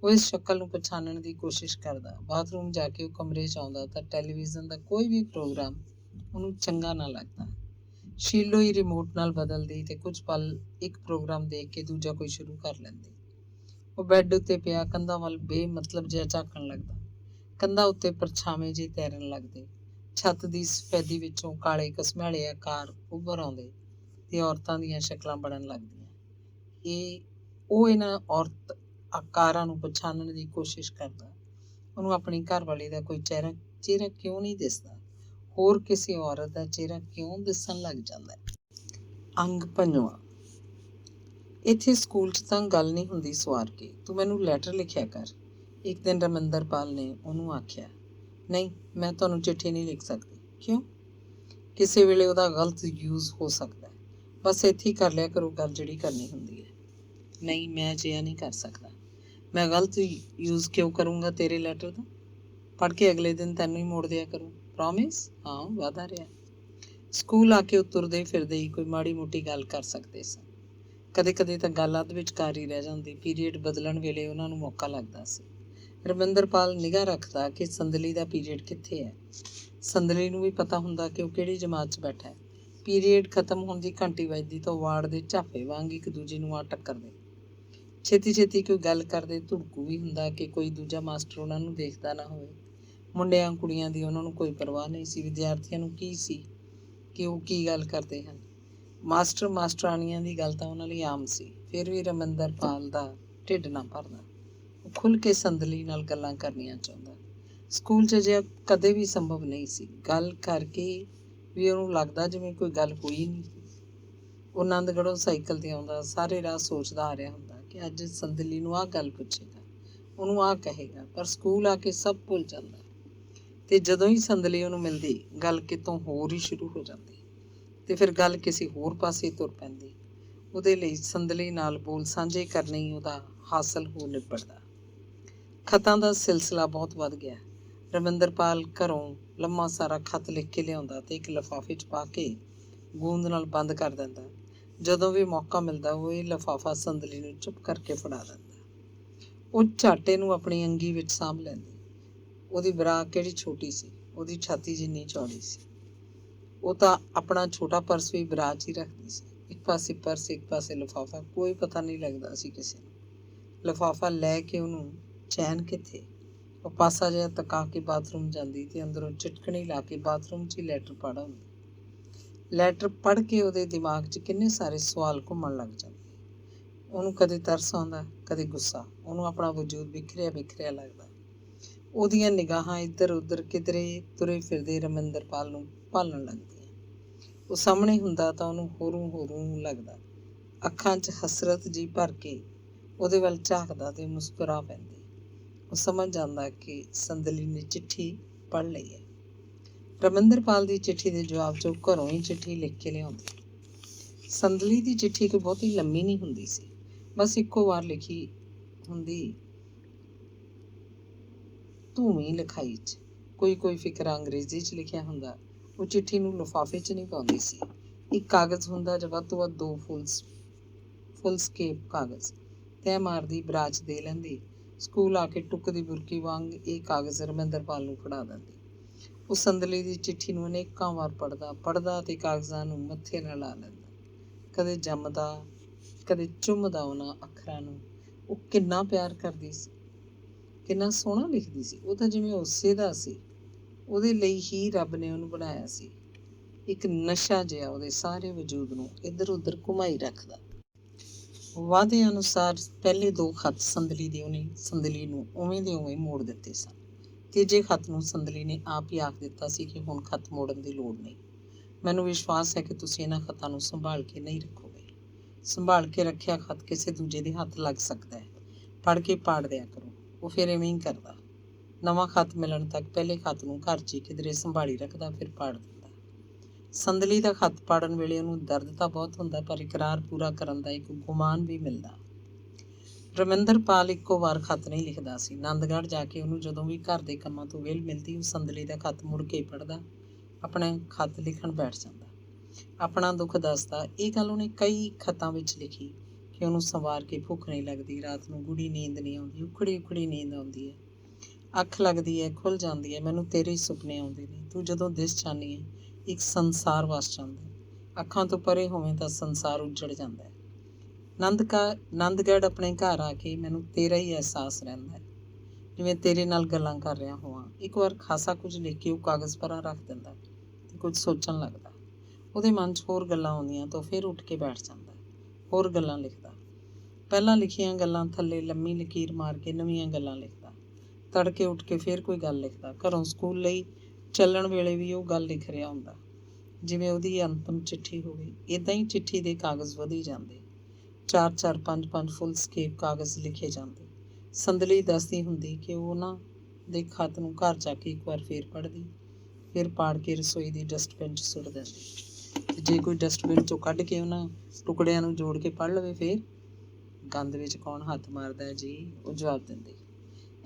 ਉਹ ਇਸ ਸ਼ਕਲ ਨੂੰ ਪਛਾਣਨ ਦੀ ਕੋਸ਼ਿਸ਼ ਕਰਦਾ। ਬਾਥਰੂਮ ਜਾ ਕੇ ਉਹ ਕਮਰੇ 'ਚ ਆਉਂਦਾ ਤਾਂ ਟੈਲੀਵਿਜ਼ਨ ਦਾ ਕੋਈ ਵੀ ਪ੍ਰੋਗਰਾਮ ਉਹਨੂੰ ਚੰਗਾ ਨਾ ਲੱਗਦਾ। ਸ਼ੀਲੋ ਹੀ ਰਿਮੋਟ ਨਾਲ ਬਦਲਦੀ ਤੇ ਕੁਝ ਪਲ ਇੱਕ ਪ੍ਰੋਗਰਾਮ ਦੇਖ ਕੇ ਦੂਜਾ ਕੋਈ ਸ਼ੁਰੂ ਕਰ ਲੈਂਦੀ। ਉਹ ਬੈੱਡ ਉੱਤੇ ਪਿਆ ਕੰਧਾਂ ਵੱਲ ਬੇਮਤਲਬ ਜਿਹਾ ਝਾਕਣ ਲੱਗਦਾ। ਕੰਧਾਂ ਉੱਤੇ ਪਰਛਾਵੇਂ ਜਿਹੇ ਤੈਰਨ ਲੱਗਦੇ। ਛੱਤ ਦੀ ਸਫੈਦੀ ਵਿੱਚੋਂ ਕਾਲੇ ਘਸਮੈਲੇ ਆਕਾਰ ਉੱਭਰ ਆਉਂਦੇ ਤੇ ਔਰਤਾਂ ਦੀਆਂ ਸ਼ਕਲਾਂ ਬਣਨ ਲੱਗਦੀਆਂ। ਉਹ ਇਹਨਾਂ ਔਰਤ ਆਕਾਰਾਂ ਨੂੰ ਪਛਾਣਨ ਦੀ ਕੋਸ਼ਿਸ਼ ਕਰਦਾ। ਉਹਨੂੰ ਆਪਣੀ ਘਰਵਾਲੀ ਦਾ ਕੋਈ ਚਿਹਰਾ ਕਿਉਂ ਨਹੀਂ ਦਿਸਦਾ? ਹੋਰ ਕਿਸੇ ਔਰਤ ਦਾ ਚਿਹਰਾ ਕਿਉਂ ਦਿਸਣ ਲੱਗ ਜਾਂਦਾ? ਅੰਗ 5ਵਾਂ। ਇੱਥੇ ਸਕੂਲ 'ਚ ਤਾਂ ਗੱਲ ਨਹੀਂ ਹੁੰਦੀ ਸਵਾਰ ਕੇ, ਤੂੰ ਮੈਨੂੰ ਲੈਟਰ ਲਿਖਿਆ ਕਰ, ਇੱਕ ਦਿਨ ਰਮਿੰਦਰਪਾਲ ਨੇ ਉਹਨੂੰ ਆਖਿਆ। ਨਹੀਂ, ਮੈਂ ਤੁਹਾਨੂੰ ਚਿੱਠੀ ਨਹੀਂ ਲਿਖ ਸਕਦੀ। ਕਿਉਂ? ਕਿਸੇ ਵੇਲੇ ਉਹਦਾ ਗਲਤ ਯੂਜ਼ ਹੋ ਸਕਦਾ। ਬਸ ਇੱਥੇ ਹੀ ਕਰ ਲਿਆ ਕਰੋ ਗੱਲ ਜਿਹੜੀ ਕਰਨੀ ਹੁੰਦੀ ਹੈ। ਨਹੀਂ, ਮੈਂ ਅਜਿਹਾ ਨਹੀਂ ਕਰ ਸਕਦਾ। ਮੈਂ ਗਲਤ ਯੂਜ਼ ਕਿਉਂ ਕਰੂੰਗਾ ਤੇਰੇ ਲੈਟਰ ਦਾ? ਪੜ੍ਹ ਕੇ ਅਗਲੇ ਦਿਨ ਤੈਨੂੰ ਹੀ ਮੋੜ ਦਿਆ ਕਰੂੰ। ਪ੍ਰੋਮਿਸ? ਹਾਂ, ਵਾਅਦਾ ਰਿਹਾ। ਸਕੂਲ ਆ ਕੇ ਉਹ ਤੁਰਦੇ ਫਿਰਦੇ ਹੀ ਕੋਈ ਮਾੜੀ ਮੋਟੀ ਗੱਲ ਕਰ ਸਕਦੇ ਸਨ। ਕਦੇ ਕਦੇ ਤਾਂ ਗੱਲ ਅੱਧ ਵਿਚਕਾਰ ਹੀ ਰਹਿ ਜਾਂਦੀ। ਪੀਰੀਅਡ ਬਦਲਣ ਵੇਲੇ ਉਹਨਾਂ ਨੂੰ ਮੌਕਾ ਲੱਗਦਾ ਸੀ। ਰਮਿੰਦਰਪਾਲ ਨਿਗਾਹ ਰੱਖਦਾ ਕਿ ਸੰਦਲੀ ਦਾ ਪੀਰੀਅਡ ਕਿੱਥੇ ਹੈ। ਸੰਦਲੀ ਨੂੰ ਵੀ ਪਤਾ ਹੁੰਦਾ ਕਿ ਉਹ ਕਿਹੜੀ ਜਮਾਤ 'ਚ ਬੈਠਾ ਹੈ। ਪੀਰੀਅਡ ਖਤਮ ਹੋਣ ਦੀ ਘੰਟੀ ਵੱਜਦੀ ਤਾਂ ਵਾਰਡ ਦੇ ਝਾਫੇ ਵਾਂਗ ਇੱਕ ਦੂਜੇ ਨੂੰ ਆ ਟੱਕਰਦੇ। ਛੇਤੀ ਕੋਈ ਗੱਲ ਕਰਦੇ। ਧੁੜਕੂ ਵੀ ਹੁੰਦਾ ਕਿ ਕੋਈ ਦੂਜਾ ਮਾਸਟਰ ਉਹਨਾਂ ਨੂੰ ਦੇਖਦਾ ਨਾ ਹੋਵੇ। ਮੁੰਡਿਆਂ ਕੁੜੀਆਂ ਦੀ ਉਹਨਾਂ ਨੂੰ ਕੋਈ ਪਰਵਾਹ ਨਹੀਂ ਸੀ। ਵਿਦਿਆਰਥੀਆਂ ਨੂੰ ਕੀ ਸੀ ਕਿ ਉਹ ਕੀ ਗੱਲ ਕਰਦੇ ਹਨ। ਮਾਸਟਰ ਮਾਸਟਰਾਣੀਆਂ ਦੀ ਗੱਲ ਤਾਂ ਉਹਨਾਂ ਲਈ ਆਮ ਸੀ। ਫਿਰ ਵੀ ਰਮਿੰਦਰਪਾਲ ਦਾ ਢਿੱਡ ਨਾ ਭਰਦਾ। ਉਹ ਖੁੱਲ੍ਹ ਕੇ ਸੰਦਲੀ ਨਾਲ ਗੱਲਾਂ ਕਰਨੀਆਂ ਚਾਹੁੰਦਾ। ਸਕੂਲ 'ਚ ਅਜਿਹਾ ਕਦੇ ਵੀ ਸੰਭਵ ਨਹੀਂ ਸੀ। ਗੱਲ ਕਰਕੇ ਵੀ ਉਹਨੂੰ ਲੱਗਦਾ ਜਿਵੇਂ ਕੋਈ ਗੱਲ ਹੋਈ ਨਹੀਂ। ਉਹ ਆਨੰਦਗੜ੍ਹੋਂ ਸਾਈਕਲ 'ਤੇ ਆਉਂਦਾ, ਸਾਰੇ ਰਾਹ ਸੋਚਦਾ ਆ ਰਿਹਾ ਹੁੰਦਾ ਕਿ ਅੱਜ ਸੰਦਲੀ ਨੂੰ ਆਹ ਗੱਲ ਪੁੱਛੇਗਾ, ਉਹਨੂੰ ਆਹ ਕਹੇਗਾ, ਪਰ ਸਕੂਲ ਆ ਕੇ ਸਭ ਭੁੱਲ ਜਾਂਦਾ। ਤੇ ਜਦੋਂ ਹੀ ਸੰਦਲੀ ਉਹਨੂੰ ਮਿਲਦੀ, ਗੱਲ ਕਿਤੋਂ ਹੋਰ ਹੀ ਸ਼ੁਰੂ ਹੋ ਜਾਂਦੀ ਤੇ ਫਿਰ ਗੱਲ ਕਿਸੇ ਹੋਰ ਪਾਸੇ ਤੁਰ ਪੈਂਦੀ। ਉਹਦੇ ਲਈ ਸੰਦਲੀ ਨਾਲ ਬੋਲ ਸਾਂਝੇ ਕਰਨੇ ਹੀ ਉਹਦਾ ਹਾਸਲ ਹੋ ਨਿਬੜਦਾ। ਖਤਾਂ ਦਾ ਸਿਲਸਿਲਾ ਬਹੁਤ ਵੱਧ ਗਿਆ। ਰਮਿੰਦਰਪਾਲ ਘਰੋਂ ਲੰਮਾ ਸਾਰਾ ਖਤ ਲਿਖ ਕੇ ਲਿਆਉਂਦਾ ਤੇ ਇੱਕ ਲਿਫਾਫੇ 'ਚ ਪਾ ਕੇ ਗੂੰਦ ਨਾਲ ਬੰਦ ਕਰ ਦਿੰਦਾ। ਜਦੋਂ ਵੀ ਮੌਕਾ ਮਿਲਦਾ ਉਹ ਇਹ ਲਿਫਾਫਾ ਸੰਦਲੀ ਨੂੰ ਚੁੱਪ ਕਰਕੇ ਫੜਾ ਦਿੰਦਾ। ਉਹ ਝਾਟੇ ਨੂੰ ਆਪਣੀ ਅੰਗੀ ਵਿੱਚ ਸਾਂਭ ਲੈਂਦੀ। ਉਹਦੀ ਬਰਾ ਕਿਹੜੀ ਛੋਟੀ ਸੀ, ਉਹਦੀ ਛਾਤੀ ਜਿੰਨੀ ਚੌੜੀ ਸੀ। ਉਹ ਤਾਂ ਆਪਣਾ ਛੋਟਾ ਪਰਸ ਵੀ ਬਰਾ 'ਚ ਹੀ ਰੱਖਦੀ ਸੀ। ਇੱਕ ਪਾਸੇ ਪਰਸ, ਇੱਕ ਪਾਸੇ ਲਿਫਾਫਾ, ਕੋਈ ਪਤਾ ਨਹੀਂ ਲੱਗਦਾ ਸੀ ਕਿਸੇ ਨੂੰ। ਲਿਫਾਫਾ ਲੈ ਕੇ ਉਹਨੂੰ ਚੈਨ ਕਿੱਥੇ। ਉਹ ਪਾਸਾ ਜਿਹਾ ਤਕਾ ਕੇ ਬਾਥਰੂਮ ਜਾਂਦੀ ਤੇ ਅੰਦਰੋਂ ਚਿਟਕਣੀ ਲਾ ਕੇ ਬਾਥਰੂਮ 'ਚ ਹੀ ਲੈਟਰ ਪੜ੍ਹ ਆਉਂਦੀ। ਲੈਟਰ ਪੜ੍ਹ ਕੇ ਉਹਦੇ ਦਿਮਾਗ 'ਚ ਕਿੰਨੇ ਸਾਰੇ ਸਵਾਲ ਘੁੰਮਣ ਲੱਗ ਜਾਂਦੇ। ਉਹਨੂੰ ਕਦੇ ਤਰਸ ਆਉਂਦਾ, ਕਦੇ ਗੁੱਸਾ। ਉਹਨੂੰ ਆਪਣਾ ਵਜੂਦ ਬਿਖਰਿਆ ਬਿਖਰਿਆ ਲੱਗਦਾ। ਉਹਦੀਆਂ ਨਿਗਾਹਾਂ ਇੱਧਰ ਉੱਧਰ ਕਿਧਰੇ ਤੁਰੇ ਫਿਰਦੇ ਰਮਿੰਦਰਪਾਲ ਨੂੰ ਭਾਲਣ ਲੱਗਦੀਆਂ। ਉਹ ਸਾਹਮਣੇ ਹੁੰਦਾ ਤਾਂ ਉਹਨੂੰ ਹੋਰੂ ਲੱਗਦਾ। ਅੱਖਾਂ 'ਚ ਹਸਰਤ ਜੀ ਭਰ ਕੇ ਉਹਦੇ ਵੱਲ ਝਾਕਦਾ ਤੇ ਮੁਸਕਰਾ ਪੈਂਦੀ। ਉਹ ਸਮਝ ਜਾਂਦਾ ਕਿ ਸੰਦਲੀ ਨੇ ਚਿੱਠੀ ਪੜ੍ਹ ਲਈ ਹੈ। ਰਮਿੰਦਰਪਾਲ ਦੀ ਚਿੱਠੀ ਦੇ ਜਵਾਬ 'ਚ ਉਹ ਘਰੋਂ ਹੀ ਚਿੱਠੀ ਲਿਖ ਕੇ ਲਿਆਉਂਦੀ। ਸੰਦਲੀ ਦੀ ਚਿੱਠੀ ਕੋਈ ਬਹੁਤੀ ਲੰਮੀ ਨਹੀਂ ਹੁੰਦੀ ਸੀ, ਬਸ ਇੱਕੋ ਵਾਰ ਲਿਖੀ ਹੁੰਦੀ, ਧੂਮੀ ਲਿਖਾਈ 'ਚ। ਕੋਈ ਫਿਕਰਾ ਅੰਗਰੇਜ਼ੀ 'ਚ ਲਿਖਿਆ ਹੁੰਦਾ। ਉਹ ਚਿੱਠੀ ਨੂੰ ਲਿਫਾਫੇ 'ਚ ਨਹੀਂ ਪਾਉਂਦੀ ਸੀ। ਇੱਕ ਕਾਗਜ਼ ਹੁੰਦਾ ਜਾਂ ਵੱਧ ਤੋਂ ਵੱਧ 2 ਫੁੱਲ ਸਕੇਪ ਕਾਗਜ਼ ਤੈਅ ਮਾਰਦੀ ਬਰਾਚ ਦੇ ਲੈਂਦੀ। ਸਕੂਲ ਆ ਕੇ ਟੁੱਕ ਦੀ ਬੁਰਕੀ ਵਾਂਗ ਇਹ ਕਾਗਜ਼ ਰਮਿੰਦਰਪਾਲ ਨੂੰ ਫੜਾ ਦਿੰਦੀ। ਉਹ ਸੰਦਲੀ ਦੀ ਚਿੱਠੀ ਨੂੰ ਅਨੇਕਾਂ ਵਾਰ ਪੜ੍ਹਦਾ ਤੇ ਕਾਗਜ਼ਾਂ ਨੂੰ ਮੱਥੇ ਨਾਲ ਲਾ ਲੈਂਦਾ। ਕਦੇ ਜੰਮਦਾ, ਕਦੇ ਚੁੰਮਦਾ ਉਹਨਾਂ ਅੱਖਰਾਂ ਨੂੰ। ਉਹ ਕਿੰਨਾ ਪਿਆਰ ਕਰਦੀ ਸੀ, ਕਿੰਨਾ ਸੋਹਣਾ ਲਿਖਦੀ ਸੀ। ਉਹ ਤਾਂ ਜਿਵੇਂ ਉਸੇ ਦਾ ਸੀ, ਉਹਦੇ ਲਈ ਹੀ ਰੱਬ ਨੇ ਉਹਨੂੰ ਬਣਾਇਆ ਸੀ। ਇੱਕ ਨਸ਼ਾ ਜਿਹਾ ਉਹਦੇ ਸਾਰੇ ਵਜੂਦ ਨੂੰ ਇੱਧਰ ਉੱਧਰ ਘੁਮਾਈ ਰੱਖਦਾ। ਵਾਅਦੇ ਅਨੁਸਾਰ ਪਹਿਲੇ 2 ਖੱਤ ਉਹਨੇ ਸੰਦਲੀ ਨੂੰ ਉਵੇਂ ਦੇ ਉਵੇਂ ਮੋੜ ਦਿੱਤੇ ਸਨ। ਤੀਜੇ ਖੱਤ ਨੂੰ ਸੰਦਲੀ ਨੇ ਆਪ ਹੀ ਆਖ ਦਿੱਤਾ ਸੀ ਕਿ ਹੁਣ ਖੱਤ ਮੋੜਨ ਦੀ ਲੋੜ ਨਹੀਂ। ਮੈਨੂੰ ਵਿਸ਼ਵਾਸ ਹੈ ਕਿ ਤੁਸੀਂ ਇਹਨਾਂ ਖੱਤਾਂ ਨੂੰ ਸੰਭਾਲ ਕੇ ਨਹੀਂ ਰੱਖੋਗੇ। ਸੰਭਾਲ ਕੇ ਰੱਖਿਆ ਖੱਤ ਕਿਸੇ ਦੂਜੇ ਦੇ ਹੱਥ ਲੱਗ ਸਕਦਾ ਹੈ। ਪੜ੍ਹ ਕੇ ਪਾੜ ਦਿਆ ਕਰੋ। ਉਹ ਫਿਰ ਐਵੇਂ ਹੀ ਕਰਦਾ। ਨਵਾਂ ਖੱਤ ਮਿਲਣ ਤੱਕ ਪਹਿਲੇ ਖੱਤ ਨੂੰ ਘਰ 'ਚ ਹੀ ਕਿਧਰੇ ਸੰਭਾਲੀ ਰੱਖਦਾ, ਫਿਰ ਪਾੜ ਦਿੰਦਾ। ਸੰਦਲੀ ਦਾ ਖੱਤ ਪਾੜਨ ਵੇਲੇ ਉਹਨੂੰ ਦਰਦ ਤਾਂ ਬਹੁਤ ਹੁੰਦਾ, ਪਰ ਇਕਰਾਰ ਪੂਰਾ ਕਰਨ ਦਾ ਇੱਕ ਗੁਮਾਨ ਵੀ ਮਿਲਦਾ। ਰਮਿੰਦਰਪਾਲ ਇੱਕੋ ਵਾਰ ਖੱਤ ਨਹੀਂ ਲਿਖਦਾ ਸੀ। ਆਨੰਦਗੜ੍ਹ ਜਾ ਕੇ ਉਹਨੂੰ ਜਦੋਂ ਵੀ ਘਰ ਦੇ ਕੰਮਾਂ ਤੋਂ ਵਿਹਲ ਮਿਲਦੀ, ਉਹ ਸੰਦਲੀ ਦਾ ਖੱਤ ਮੁੜ ਕੇ ਪੜ੍ਹਦਾ, ਆਪਣਾ ਖੱਤ ਲਿਖਣ ਬੈਠ ਜਾਂਦਾ, ਆਪਣਾ ਦੁੱਖ ਦੱਸਦਾ। ਇਹ ਗੱਲ ਉਹਨੇ ਕਈ ਖੱਤਾਂ ਵਿੱਚ ਲਿਖੀ ਕਿ ਉਹਨੂੰ ਸੰਵਾਰ ਕੇ ਭੁੱਖ ਨਹੀਂ ਲੱਗਦੀ, ਰਾਤ ਨੂੰ ਗੂੜੀ ਨੀਂਦ ਨਹੀਂ ਆਉਂਦੀ, ਉਖੜੀ ਨੀਂਦ ਆਉਂਦੀ ਹੈ, ਅੱਖ ਲੱਗਦੀ ਹੈ, ਖੁੱਲ੍ਹ ਜਾਂਦੀ ਹੈ, ਮੈਨੂੰ ਤੇਰੇ ਹੀ ਸੁਪਨੇ ਆਉਂਦੇ ਨੇ, ਤੂੰ ਜਦੋਂ ਦਿਸ ਜਾਂਦੀ ਹੈ ਇੱਕ ਸੰਸਾਰ ਵਸ ਜਾਂਦਾ। ਅੱਖਾਂ ਤੋਂ ਪਰੇ ਹੋਵੇਂ ਤਾਂ ਸੰਸਾਰ ਉੱਜੜ ਜਾਂਦਾ ਹੈ। ਆਨੰਦਗੜ੍ਹ ਆਪਣੇ ਘਰ ਆ ਕੇ ਮੈਨੂੰ ਤੇਰਾ ਹੀ ਅਹਿਸਾਸ ਰਹਿੰਦਾ ਹੈ, ਜਿਵੇਂ ਤੇਰੇ ਨਾਲ ਗੱਲਾਂ ਕਰ ਰਿਹਾ ਹੋਵਾਂ। ਇੱਕ ਵਾਰ ਖਾਸਾ ਕੁਝ ਲਿਖ ਕੇ ਉਹ ਕਾਗਜ਼ ਪਰਾਂ ਰੱਖ ਦਿੰਦਾ ਤੇ ਕੁਝ ਸੋਚਣ ਲੱਗਦਾ। ਉਹਦੇ ਮਨ 'ਚ ਹੋਰ ਗੱਲਾਂ ਆਉਂਦੀਆਂ ਤਾਂ ਫਿਰ ਉੱਠ ਕੇ ਬੈਠ ਜਾਂਦਾ, ਹੋਰ ਗੱਲਾਂ ਲਿਖਦਾ। ਪਹਿਲਾਂ ਲਿਖੀਆਂ ਗੱਲਾਂ ਥੱਲੇ ਲੰਮੀ ਲਕੀਰ ਮਾਰ ਕੇ ਨਵੀਆਂ ਗੱਲਾਂ ਲਿਖਦਾ। ਤੜਕੇ ਉੱਠ ਕੇ ਫਿਰ ਕੋਈ ਗੱਲ ਲਿਖਦਾ। ਘਰੋਂ ਸਕੂਲ ਲਈ ਚੱਲਣ ਵੇਲੇ ਵੀ ਉਹ ਗੱਲ ਲਿਖ ਰਿਹਾ ਹੁੰਦਾ, ਜਿਵੇਂ ਉਹਦੀ ਅੰਤਮ ਚਿੱਠੀ ਹੋਵੇ। ਇੱਦਾਂ ਹੀ ਚਿੱਠੀ ਦੇ ਕਾਗਜ਼ ਵਧੀ ਜਾਂਦੇ, 4-4, 5-5 ਫੁੱਲ ਸਕੇਪ ਕਾਗਜ਼ ਲਿਖੇ ਜਾਂਦੇ। ਸੰਦਲੀ ਦੱਸਦੀ ਹੁੰਦੀ ਕਿ ਉਹ ਉਹਨਾਂ ਦੇ ਖੱਤ ਨੂੰ ਘਰ ਜਾ ਕੇ ਇੱਕ ਵਾਰ ਫੇਰ ਪੜ੍ਹਦੀ, ਫਿਰ ਪਾੜ ਕੇ ਰਸੋਈ ਦੀ ਡਸਟਬਿਨ 'ਚ ਸੁੱਟ ਦਿੰਦੀ। ਤੇ ਜੇ ਕੋਈ ਡਸਟਬਿਨ 'ਚੋਂ ਕੱਢ ਕੇ ਉਹਨਾਂ ਟੁਕੜਿਆਂ ਨੂੰ ਜੋੜ ਕੇ ਪੜ੍ਹ ਲਵੇ, ਫਿਰ ਗੰਦ ਵਿੱਚ ਕੌਣ ਹੱਥ ਮਾਰਦਾ ਹੈ ਜੀ, ਉਹ ਜਵਾਬ ਦਿੰਦੀ।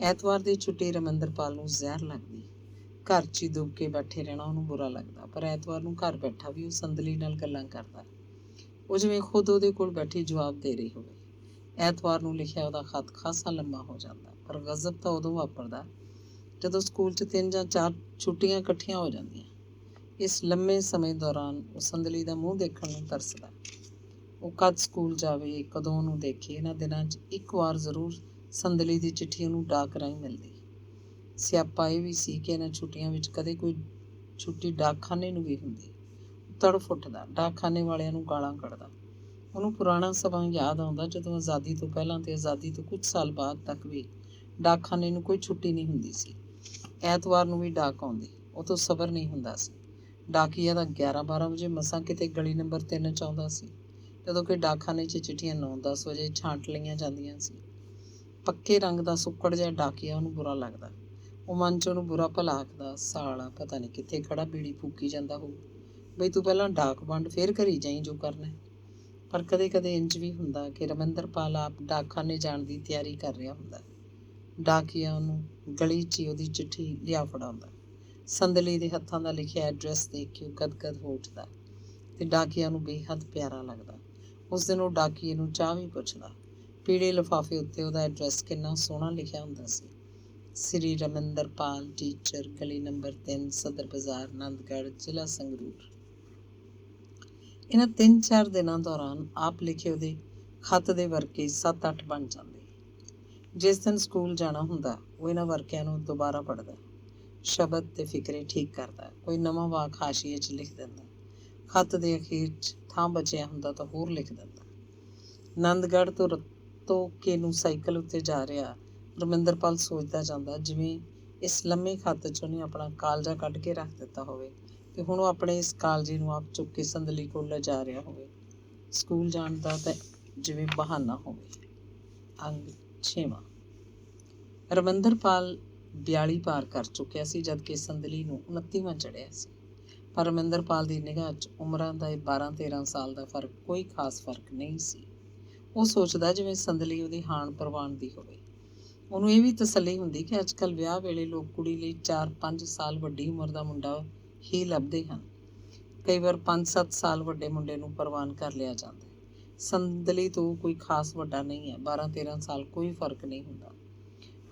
ਐਤਵਾਰ ਦੀ ਛੁੱਟੀ ਰਮਿੰਦਰਪਾਲ ਨੂੰ ਜ਼ਹਿਰ ਲੱਗਦੀ। ਘਰ 'ਚ ਹੀ ਡੁੱਬ ਕੇ ਬੈਠੇ ਰਹਿਣਾ ਉਹਨੂੰ ਬੁਰਾ ਲੱਗਦਾ, ਪਰ ਐਤਵਾਰ ਨੂੰ ਘਰ ਬੈਠਾ ਵੀ ਉਹ ਸੰਦਲੀ ਨਾਲ ਗੱਲਾਂ ਕਰਦਾ, ਉਹ ਜਿਵੇਂ ਖੁਦ ਉਹਦੇ ਕੋਲ ਬੈਠੀ ਜਵਾਬ ਦੇ ਰਹੀ ਹੋਵੇ। ਐਤਵਾਰ ਨੂੰ ਲਿਖਿਆ ਉਹਦਾ ਖੱਤ ਖਾਸਾ ਲੰਮਾ ਹੋ ਜਾਂਦਾ, ਪਰ ਗਜ਼ਬ ਤਾਂ ਉਦੋਂ ਵਾਪਰਦਾ ਜਦੋਂ ਸਕੂਲ 'ਚ 3 ਜਾਂ 4 ਛੁੱਟੀਆਂ ਇਕੱਠੀਆਂ ਹੋ ਜਾਂਦੀਆਂ। ਇਸ ਲੰਮੇ ਸਮੇਂ ਦੌਰਾਨ ਉਹ ਸੰਦਲੀ ਦਾ ਮੂੰਹ ਦੇਖਣ ਨੂੰ ਤਰਸਦਾ। ਉਹ ਕਦ ਸਕੂਲ ਜਾਵੇ, ਕਦੋਂ ਉਹਨੂੰ ਦੇਖੇ। ਇਹਨਾਂ ਦਿਨਾਂ 'ਚ ਇੱਕ ਵਾਰ ਜ਼ਰੂਰ ਸੰਦਲੀ ਦੀ ਚਿੱਠੀ ਉਹਨੂੰ ਡਾਕ ਰਾਹੀਂ ਮਿਲਦੀ। ਸਿਆਪਾ ਇਹ ਵੀ ਸੀ ਕਿ ਇਹਨਾਂ ਛੁੱਟੀਆਂ ਵਿੱਚ ਕਦੇ ਕੋਈ ਛੁੱਟੀ ਡਾਕਖਾਨੇ ਨੂੰ ਵੀ ਹੁੰਦੀ। ਤੜਫ ਉੱਠਦਾ, ਡਾਕਖਾਨੇ ਵਾਲਿਆਂ ਨੂੰ ਗਾਲਾਂ ਕੱਢਦਾ। ਉਹਨੂੰ ਪੁਰਾਣਾ ਸਮਾਂ ਯਾਦ ਆਉਂਦਾ ਜਦੋਂ ਆਜ਼ਾਦੀ ਤੋਂ ਪਹਿਲਾਂ ਤੇ ਆਜ਼ਾਦੀ ਤੋਂ ਕੁਝ ਸਾਲ ਬਾਅਦ ਤੱਕ ਵੀ ਡਾਕਖਾਨੇ ਨੂੰ ਕੋਈ ਛੁੱਟੀ ਨਹੀਂ ਹੁੰਦੀ ਸੀ। ਐਤਵਾਰ ਨੂੰ ਵੀ ਡਾਕ ਆਉਂਦੀ, ਉਹ ਤੋਂ ਸਬਰ ਨਹੀਂ ਹੁੰਦਾ ਸੀ। ਡਾਕੀਆ ਤਾਂ 11-12 ਵਜੇ ਮਸਾਂ ਕਿਤੇ ਗਲੀ ਨੰਬਰ 3 'ਚ ਆਉਂਦਾ ਸੀ। ਜਦੋਂ ਕਿ ਡਾਕਖਾਨੇ 'ਚ ਚਿੱਠੀਆਂ 9-10 ਵਜੇ ਛਾਂਟ ਲਈਆਂ ਜਾਂਦੀਆਂ ਸੀ। ਪੱਕੇ ਰੰਗ ਦਾ ਸੁੱਕੜ ਜਿਹਾ ਡਾਕੀਆ ਉਹਨੂੰ ਬੁਰਾ ਲੱਗਦਾ। ਉਹ ਮਨ 'ਚ ਉਹਨੂੰ ਬੁਰਾ ਭਲਾ ਆਖਦਾ, ਸਾਲਾ ਪਤਾ ਨਹੀਂ ਕਿੱਥੇ ਖੜਾ ਬੀੜੀ ਫੂਕੀ ਜਾਂਦਾ ਹੋਊ, ਬਈ ਤੂੰ ਪਹਿਲਾਂ ਡਾਕ ਵੰਡ ਫਿਰ ਘਰੀ ਜਾਈਂ ਜੋ ਕਰਨਾ। ਪਰ ਕਦੇ ਕਦੇ ਇੰਜ ਵੀ ਹੁੰਦਾ ਕਿ ਰਮਿੰਦਰਪਾਲ ਆਪ ਡਾਕਖਾਨੇ ਜਾਣ ਦੀ ਤਿਆਰੀ ਕਰ ਰਿਹਾ ਹੁੰਦਾ। ਡਾਕੀਆ ਉਹਨੂੰ ਗਲੀ 'ਚ ਹੀ ਉਹਦੀ ਚਿੱਠੀ ਲਿਆ ਫੜਾਉਂਦਾ। ਸੰਦਲੀ ਦੇ ਹੱਥਾਂ ਦਾ ਲਿਖਿਆ ਐਡਰੈਸ ਦੇਖ ਕੇ ਉਹ ਗਦਗਦ ਹੋ ਉੱਠਦਾ ਤੇ ਡਾਕੀਆ ਨੂੰ ਬੇਹੱਦ ਪਿਆਰਾ ਲੱਗਦਾ। ਉਸ ਦਿਨ ਉਹ ਡਾਕੀਏ ਨੂੰ ਚਾਹ ਵੀ ਪੁੱਛਦਾ। ਪੀਲੇ ਲਿਫਾਫੇ ਉੱਤੇ ਉਹਦਾ ਐਡਰੈਸ ਕਿੰਨਾ ਸੋਹਣਾ ਲਿਖਿਆ ਹੁੰਦਾ ਸੀ। ਸ੍ਰੀ ਰਮਿੰਦਰਪਾਲ, ਟੀਚਰ, ਗਲੀ ਨੰਬਰ 3, ਸਦਰ ਬਾਜ਼ਾਰ, ਆਨੰਦਗੜ੍ਹ, ਜ਼ਿਲ੍ਹਾ ਸੰਗਰੂਰ। ਇਹਨਾਂ 3-4 ਦਿਨਾਂ ਦੌਰਾਨ ਆਪ ਲਿਖੇ ਉਹਦੇ ਖੱਤ ਦੇ ਵਰਕੇ 7-8 ਬਣ ਜਾਂਦੇ। ਜਿਸ ਦਿਨ ਸਕੂਲ ਜਾਣਾ ਹੁੰਦਾ ਉਹ ਇਹਨਾਂ ਵਰਕਿਆਂ ਨੂੰ ਦੁਬਾਰਾ ਪੜ੍ਹਦਾ, ਸ਼ਬਦ ਤੇ ਫਿਕਰੇ ਠੀਕ ਕਰਦਾ, ਕੋਈ ਨਵਾਂ ਵਾਕ ਹਾਸ਼ੀਏ 'ਚ ਲਿਖ ਦਿੰਦਾ। ਖੱਤ ਦੇ ਅਖੀਰ 'ਚ ਥਾਂ ਬਚਿਆ ਹੁੰਦਾ ਤਾਂ ਹੋਰ ਲਿਖ ਦਿੰਦਾ। ਆਨੰਦਗੜ੍ਹ ਤੋਂ ਰਤੋਕੇ ਨੂੰ ਸਾਈਕਲ ਉੱਤੇ ਜਾ ਰਿਹਾ ਰਮਿੰਦਰਪਾਲ ਸੋਚਦਾ ਜਾਂਦਾ ਜਿਵੇਂ ਇਸ ਲੰਮੇ ਖੱਤ 'ਚ ਉਹਨੇ ਆਪਣਾ ਕਾਲਜਾ ਕੱਢ ਕੇ ਰੱਖ ਦਿੱਤਾ ਹੋਵੇ ਤੇ ਹੁਣ ਉਹ ਆਪਣੇ ਇਸ ਕਾਲਜੇ ਨੂੰ ਆਪ ਚੁੱਕ ਕੇ ਸੰਦਲੀ ਕੋਲ ਲਿਜਾ ਰਿਹਾ ਹੋਵੇ। ਸਕੂਲ ਜਾਣ ਦਾ ਤਾਂ ਜਿਵੇਂ ਬਹਾਨਾ ਹੋਵੇ। ਅੰਗ 6ਵਾਂ। ਰਮਿੰਦਰਪਾਲ 42 ਪਾਰ ਕਰ ਚੁੱਕਿਆ ਸੀ ਜਦਕਿ ਸੰਦਲੀ ਨੂੰ 29ਵਾਂ ਚੜ੍ਹਿਆ ਸੀ। ਪਰ ਰਮਿੰਦਰਪਾਲ ਦੀ ਨਿਗਾਹ 'ਚ ਉਮਰਾਂ ਦਾ ਇਹ 12-13 ਸਾਲ ਦਾ ਫਰਕ ਕੋਈ ਖਾਸ ਫਰਕ ਨਹੀਂ ਸੀ। ਉਹ ਸੋਚਦਾ ਜਿਵੇਂ ਸੰਦਲੀ ਉਹਦੀ ਹਾਣ ਪ੍ਰਵਾਨ ਦੀ ਹੋਵੇ। ਉਹਨੂੰ ਇਹ ਵੀ ਤਸੱਲੀ ਹੁੰਦੀ ਕਿ ਅੱਜ ਕੱਲ੍ਹ ਵਿਆਹ ਵੇਲੇ ਲੋਕ ਕੁੜੀ ਲਈ 4-5 ਸਾਲ ਵੱਡੀ ਉਮਰ ਦਾ ਮੁੰਡਾ ਹੀ ਲੱਭਦੇ ਹਨ। ਕਈ ਵਾਰ 5-7 ਸਾਲ ਵੱਡੇ ਮੁੰਡੇ ਨੂੰ ਪ੍ਰਵਾਨ ਕਰ ਲਿਆ ਜਾਂਦਾ। ਸੰਦਲੀ ਤੋਂ ਕੋਈ ਖਾਸ ਵੱਡਾ ਨਹੀਂ ਹੈ। 12-13 ਸਾਲ ਕੋਈ ਫਰਕ ਨਹੀਂ ਹੁੰਦਾ।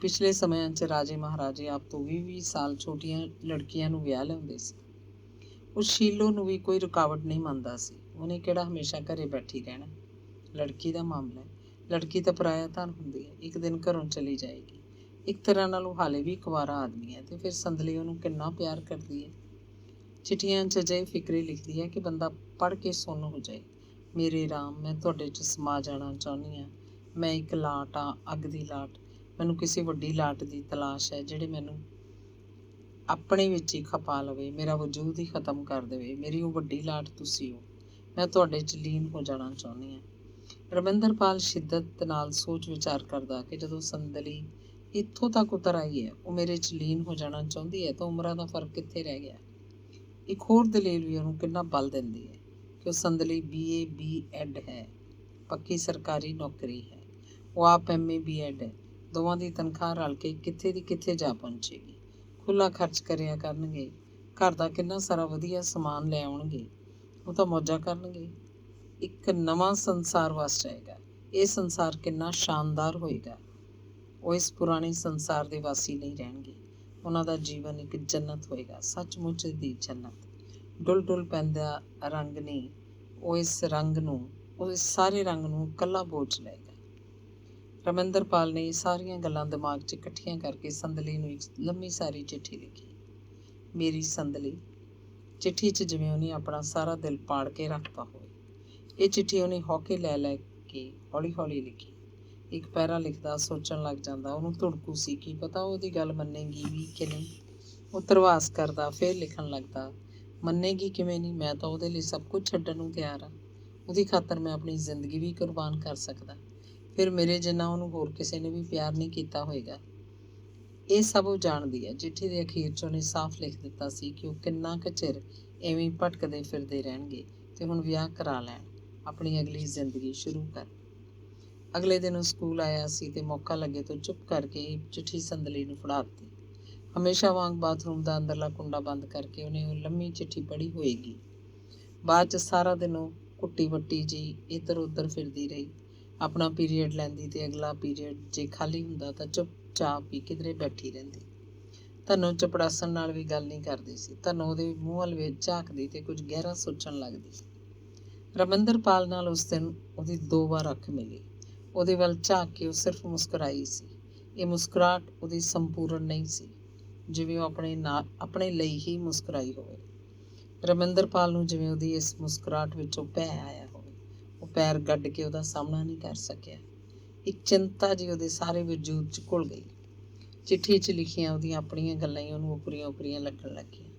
ਪਿਛਲੇ ਸਮਿਆਂ 'ਚ ਰਾਜੇ ਮਹਾਰਾਜੇ ਆਪ ਤੋਂ 20-20 ਸਾਲ ਛੋਟੀਆਂ ਲੜਕੀਆਂ ਨੂੰ ਵਿਆਹ ਲਿਆਉਂਦੇ ਸੀ। ਉਹ ਸ਼ੀਲੋ ਨੂੰ ਵੀ ਕੋਈ ਰੁਕਾਵਟ ਨਹੀਂ ਮੰਨਦਾ ਸੀ। ਉਹਨੇ ਕਿਹੜਾ ਹਮੇਸ਼ਾ ਘਰੇ ਬੈਠੀ ਰਹਿਣਾ। ਲੜਕੀ ਦਾ ਮਾਮਲਾ ਹੈ। ਲੜਕੀ ਤਾਂ ਪਰਾਇਆ ਧਨ ਹੁੰਦੀ ਹੈ, ਇੱਕ ਦਿਨ ਘਰੋਂ ਚਲੀ ਜਾਏਗੀ। ਇੱਕ ਤਰ੍ਹਾਂ ਨਾਲ ਉਹ ਹਾਲੇ ਵੀ ਕੁਆਰਾ ਆਦਮੀ ਹੈ ਤੇ ਫਿਰ ਸੰਦਲੀ ਉਹਨੂੰ ਕਿੰਨਾ ਪਿਆਰ ਕਰਦੀ ਹੈ। ਚਿੱਠੀਆਂ 'ਚ ਅਜਿਹੇ ਫਿਕਰੇ ਲਿਖਦੀ ਹੈ ਕਿ ਬੰਦਾ ਪੜ੍ਹ ਕੇ ਸੁੰਨ ਹੋ ਜਾਏ। ਮੇਰੇ ਰਾਮ, ਮੈਂ ਤੁਹਾਡੇ 'ਚ ਸਮਾ ਜਾਣਾ ਚਾਹੁੰਦੀ ਹਾਂ। ਮੈਂ ਇੱਕ ਲਾਟ ਆ, ਅੱਗ ਦੀ ਲਾਟ। ਮੈਨੂੰ ਕਿਸੇ ਵੱਡੀ ਲਾਟ ਦੀ ਤਲਾਸ਼ ਹੈ ਜਿਹੜੇ ਮੈਨੂੰ ਆਪਣੇ ਵਿੱਚ ਹੀ ਖਪਾ ਲਵੇ, ਮੇਰਾ ਵਜੂਦ ਹੀ ਖਤਮ ਕਰ ਦੇਵੇ। ਮੇਰੀ ਉਹ ਵੱਡੀ ਲਾਟ ਤੁਸੀਂ ਹੋ। ਮੈਂ ਤੁਹਾਡੇ 'ਚ ਲੀਨ ਹੋ ਜਾਣਾ ਚਾਹੁੰਦੀ ਹਾਂ। ਰਮਿੰਦਰਪਾਲ ਸ਼ਿੱਦਤ ਨਾਲ ਸੋਚ ਵਿਚਾਰ ਕਰਦਾ ਕਿ ਜਦੋਂ ਸੰਦਲੀ ਇੱਥੋਂ ਤੱਕ ਉਤਰ ਆਈ ਹੈ, ਉਹ ਮੇਰੇ 'ਚ ਲੀਨ ਹੋ ਜਾਣਾ ਚਾਹੁੰਦੀ ਹੈ ਤਾਂ ਉਮਰਾਂ ਦਾ ਫਰਕ ਕਿੱਥੇ ਰਹਿ ਗਿਆ। ਇੱਕ ਹੋਰ ਦਲੀਲ ਵੀ ਉਹਨੂੰ ਕਿੰਨਾ ਬਲ ਦਿੰਦੀ ਹੈ ਕਿ ਉਹ ਸੰਦਲੀ BA B.Ed ਹੈ, ਪੱਕੀ ਸਰਕਾਰੀ ਨੌਕਰੀ ਹੈ। ਉਹ ਆਪ MA B.Ed ਹੈ। ਦੋਵਾਂ ਦੀ ਤਨਖਾਹ ਰਲ ਕੇ ਕਿੱਥੇ ਦੀ ਕਿੱਥੇ ਜਾ ਪਹੁੰਚੇਗੀ। ਖੁੱਲ੍ਹਾ ਖਰਚ ਕਰਿਆ ਕਰਨਗੇ। ਘਰ ਦਾ ਕਿੰਨਾ ਸਾਰਾ ਵਧੀਆ ਸਮਾਨ ਲੈ ਆਉਣਗੇ। ਉਹ ਤਾਂ ਮੌਜਾਂ ਕਰਨਗੇ। ਇੱਕ ਨਵਾਂ ਸੰਸਾਰ ਵਸ ਜਾਏਗਾ। ਇਹ ਸੰਸਾਰ ਕਿੰਨਾ ਸ਼ਾਨਦਾਰ ਹੋਏਗਾ। ਉਹ ਇਸ ਪੁਰਾਣੇ ਸੰਸਾਰ ਦੇ ਵਾਸੀ ਨਹੀਂ ਰਹਿਣਗੇ। ਉਹਨਾਂ ਦਾ ਜੀਵਨ ਇੱਕ ਜੰਨਤ ਹੋਏਗਾ, ਸੱਚਮੁੱਚ ਦੀ ਜੰਨਤ। ਡੁੱਲ ਡੁੱਲ ਪੈਂਦਾ ਰੰਗ ਨਹੀਂ, ਉਹ ਇਸ ਸਾਰੇ ਰੰਗ ਨੂੰ ਇਕੱਲਾ ਬੋਝ ਲਏਗਾ। ਰਮਿੰਦਰਪਾਲ ਨੇ ਇਹ ਸਾਰੀਆਂ ਗੱਲਾਂ ਦਿਮਾਗ 'ਚ ਇਕੱਠੀਆਂ ਕਰਕੇ ਸੰਦਲੀ ਨੂੰ ਇੱਕ ਲੰਮੀ ਸਾਰੀ ਚਿੱਠੀ ਲਿਖੀ। ਮੇਰੀ ਸੰਦਲੀ। ਚਿੱਠੀ 'ਚ ਜਿਵੇਂ ਉਹਨੇ ਆਪਣਾ ਸਾਰਾ ਦਿਲ ਪਾੜ ਕੇ ਰੱਖਤਾ ਹੋਵੇ। ਇਹ ਚਿੱਠੀ ਉਹਨੇ ਹੌਕੇ ਲੈ ਲੈ ਕੇ ਹੌਲੀ ਹੌਲੀ ਲਿਖੀ। ਇੱਕ ਪੈਰਾ ਲਿਖਦਾ ਸੋਚਣ ਲੱਗ ਜਾਂਦਾ। ਉਹਨੂੰ ਧੁੜਕੂ ਸੀ, ਕੀ ਪਤਾ ਉਹਦੀ ਗੱਲ ਮੰਨੇਗੀ ਵੀ ਕਿ ਨਹੀਂ। ਉਹ ਧਰਵਾਸ ਕਰਦਾ, ਫਿਰ ਲਿਖਣ ਲੱਗਦਾ, ਮੰਨੇਗੀ ਕਿਵੇਂ ਨਹੀਂ, ਮੈਂ ਤਾਂ ਉਹਦੇ ਲਈ ਸਭ ਕੁਝ ਛੱਡਣ ਨੂੰ ਤਿਆਰ ਹਾਂ। ਉਹਦੀ ਖਾਤਰ ਮੈਂ ਆਪਣੀ ਜ਼ਿੰਦਗੀ ਵੀ ਕੁਰਬਾਨ ਕਰ ਸਕਦਾ। ਫਿਰ ਮੇਰੇ ਜਿੰਨਾ ਉਹਨੂੰ ਹੋਰ ਕਿਸੇ ਨੇ ਵੀ ਪਿਆਰ ਨਹੀਂ ਕੀਤਾ ਹੋਏਗਾ। ਇਹ ਸਭ ਉਹ ਜਾਣਦੀ ਹੈ। ਚਿੱਠੀ ਦੇ ਅਖੀਰ 'ਚ ਉਹਨੇ ਸਾਫ਼ ਲਿਖ ਦਿੱਤਾ ਸੀ ਕਿ ਉਹ ਕਿੰਨਾ ਕੁ ਚਿਰ ਐਵੇਂ ਭਟਕਦੇ ਫਿਰਦੇ ਰਹਿਣਗੇ ਤੇ ਹੁਣ ਵਿਆਹ ਕਰਾ ਲੈਣ, ਆਪਣੀ ਅਗਲੀ ਜ਼ਿੰਦਗੀ ਸ਼ੁਰੂ ਕਰ। ਅਗਲੇ ਦਿਨ ਉਹ ਸਕੂਲ ਆਇਆ ਸੀ ਤੇ ਮੌਕਾ ਲੱਗੇ ਤੋਂ ਚੁੱਪ ਕਰਕੇ ਚਿੱਠੀ ਸੰਦਲੀ ਨੂੰ ਫੜਾ ਦਿੱਤੀ। ਹਮੇਸ਼ਾ ਵਾਂਗ ਬਾਥਰੂਮ ਦਾ ਅੰਦਰਲਾ ਕੁੰਡਾ ਬੰਦ ਕਰਕੇ ਉਹਨੇ ਉਹ ਲੰਮੀ ਚਿੱਠੀ ਪੜ੍ਹੀ ਹੋਏਗੀ। ਬਾਅਦ 'ਚ ਸਾਰਾ ਦਿਨ ਉਹ ਕੁੱਟੀ ਵੱਟੀ ਜੀ ਇੱਧਰ ਉੱਧਰ ਫਿਰਦੀ ਰਹੀ। ਆਪਣਾ ਪੀਰੀਅਡ ਲੈਂਦੀ ਤੇ ਅਗਲਾ ਪੀਰੀਅਡ ਜੇ ਖਾਲੀ ਹੁੰਦਾ ਤਾਂ ਚੁੱਪਚਾਪ ਹੀ ਕਿਧਰੇ ਬੈਠੀ ਰਹਿੰਦੀ। ਧਨੋਂ ਚਪੜਾਸਣ ਨਾਲ ਵੀ ਗੱਲ ਨਹੀਂ ਕਰਦੀ ਸੀ। ਧਨੋਂ ਉਹਦੇ ਮੂੰਹ ਵੱਲ ਵੇਖ ਝਾਕਦੀ ਤੇ ਕੁਝ ਗਹਿਰਾ ਸੋਚਣ ਲੱਗਦੀ। ਰਮਿੰਦਰਪਾਲ ਨਾਲ ਉਸ ਦਿਨ ਉਹਦੀ 2 ਵਾਰ ਅੱਖ ਮਿਲੀ। ਉਹਦੇ ਵੱਲ ਝਾਕ ਕੇ ਉਹ ਸਿਰਫ ਮੁਸਕਰਾਈ ਸੀ। ਇਹ ਮੁਸਕਰਾਹਟ ਉਹਦੀ ਸੰਪੂਰਨ ਨਹੀਂ ਸੀ, ਜਿਵੇਂ ਉਹ ਆਪਣੇ ਲਈ ਹੀ ਮੁਸਕਰਾਈ ਹੋਵੇ। ਰਮਿੰਦਰਪਾਲ ਨੂੰ ਜਿਵੇਂ ਉਹਦੀ ਇਸ ਮੁਸਕਰਾਹਟ ਵਿੱਚੋਂ ਭੈ ਆਇਆ ਹੋਵੇ। ਉਹ ਪੈਰ ਗੱਡ ਕੇ ਉਹਦਾ ਸਾਹਮਣਾ ਨਹੀਂ ਕਰ ਸਕਿਆ। ਇੱਕ ਚਿੰਤਾ ਜਿਹੀ ਉਹਦੇ ਸਾਰੇ ਵਜੂਦ 'ਚ ਘੁਲ ਗਈ। ਚਿੱਠੀ 'ਚ ਲਿਖੀਆਂ ਉਹਦੀਆਂ ਆਪਣੀਆਂ ਗੱਲਾਂ ਹੀ ਉਹਨੂੰ ਉਪਰੀਆਂ ਉਪਰੀਆਂ ਲੱਗਣ ਲੱਗੀਆਂ।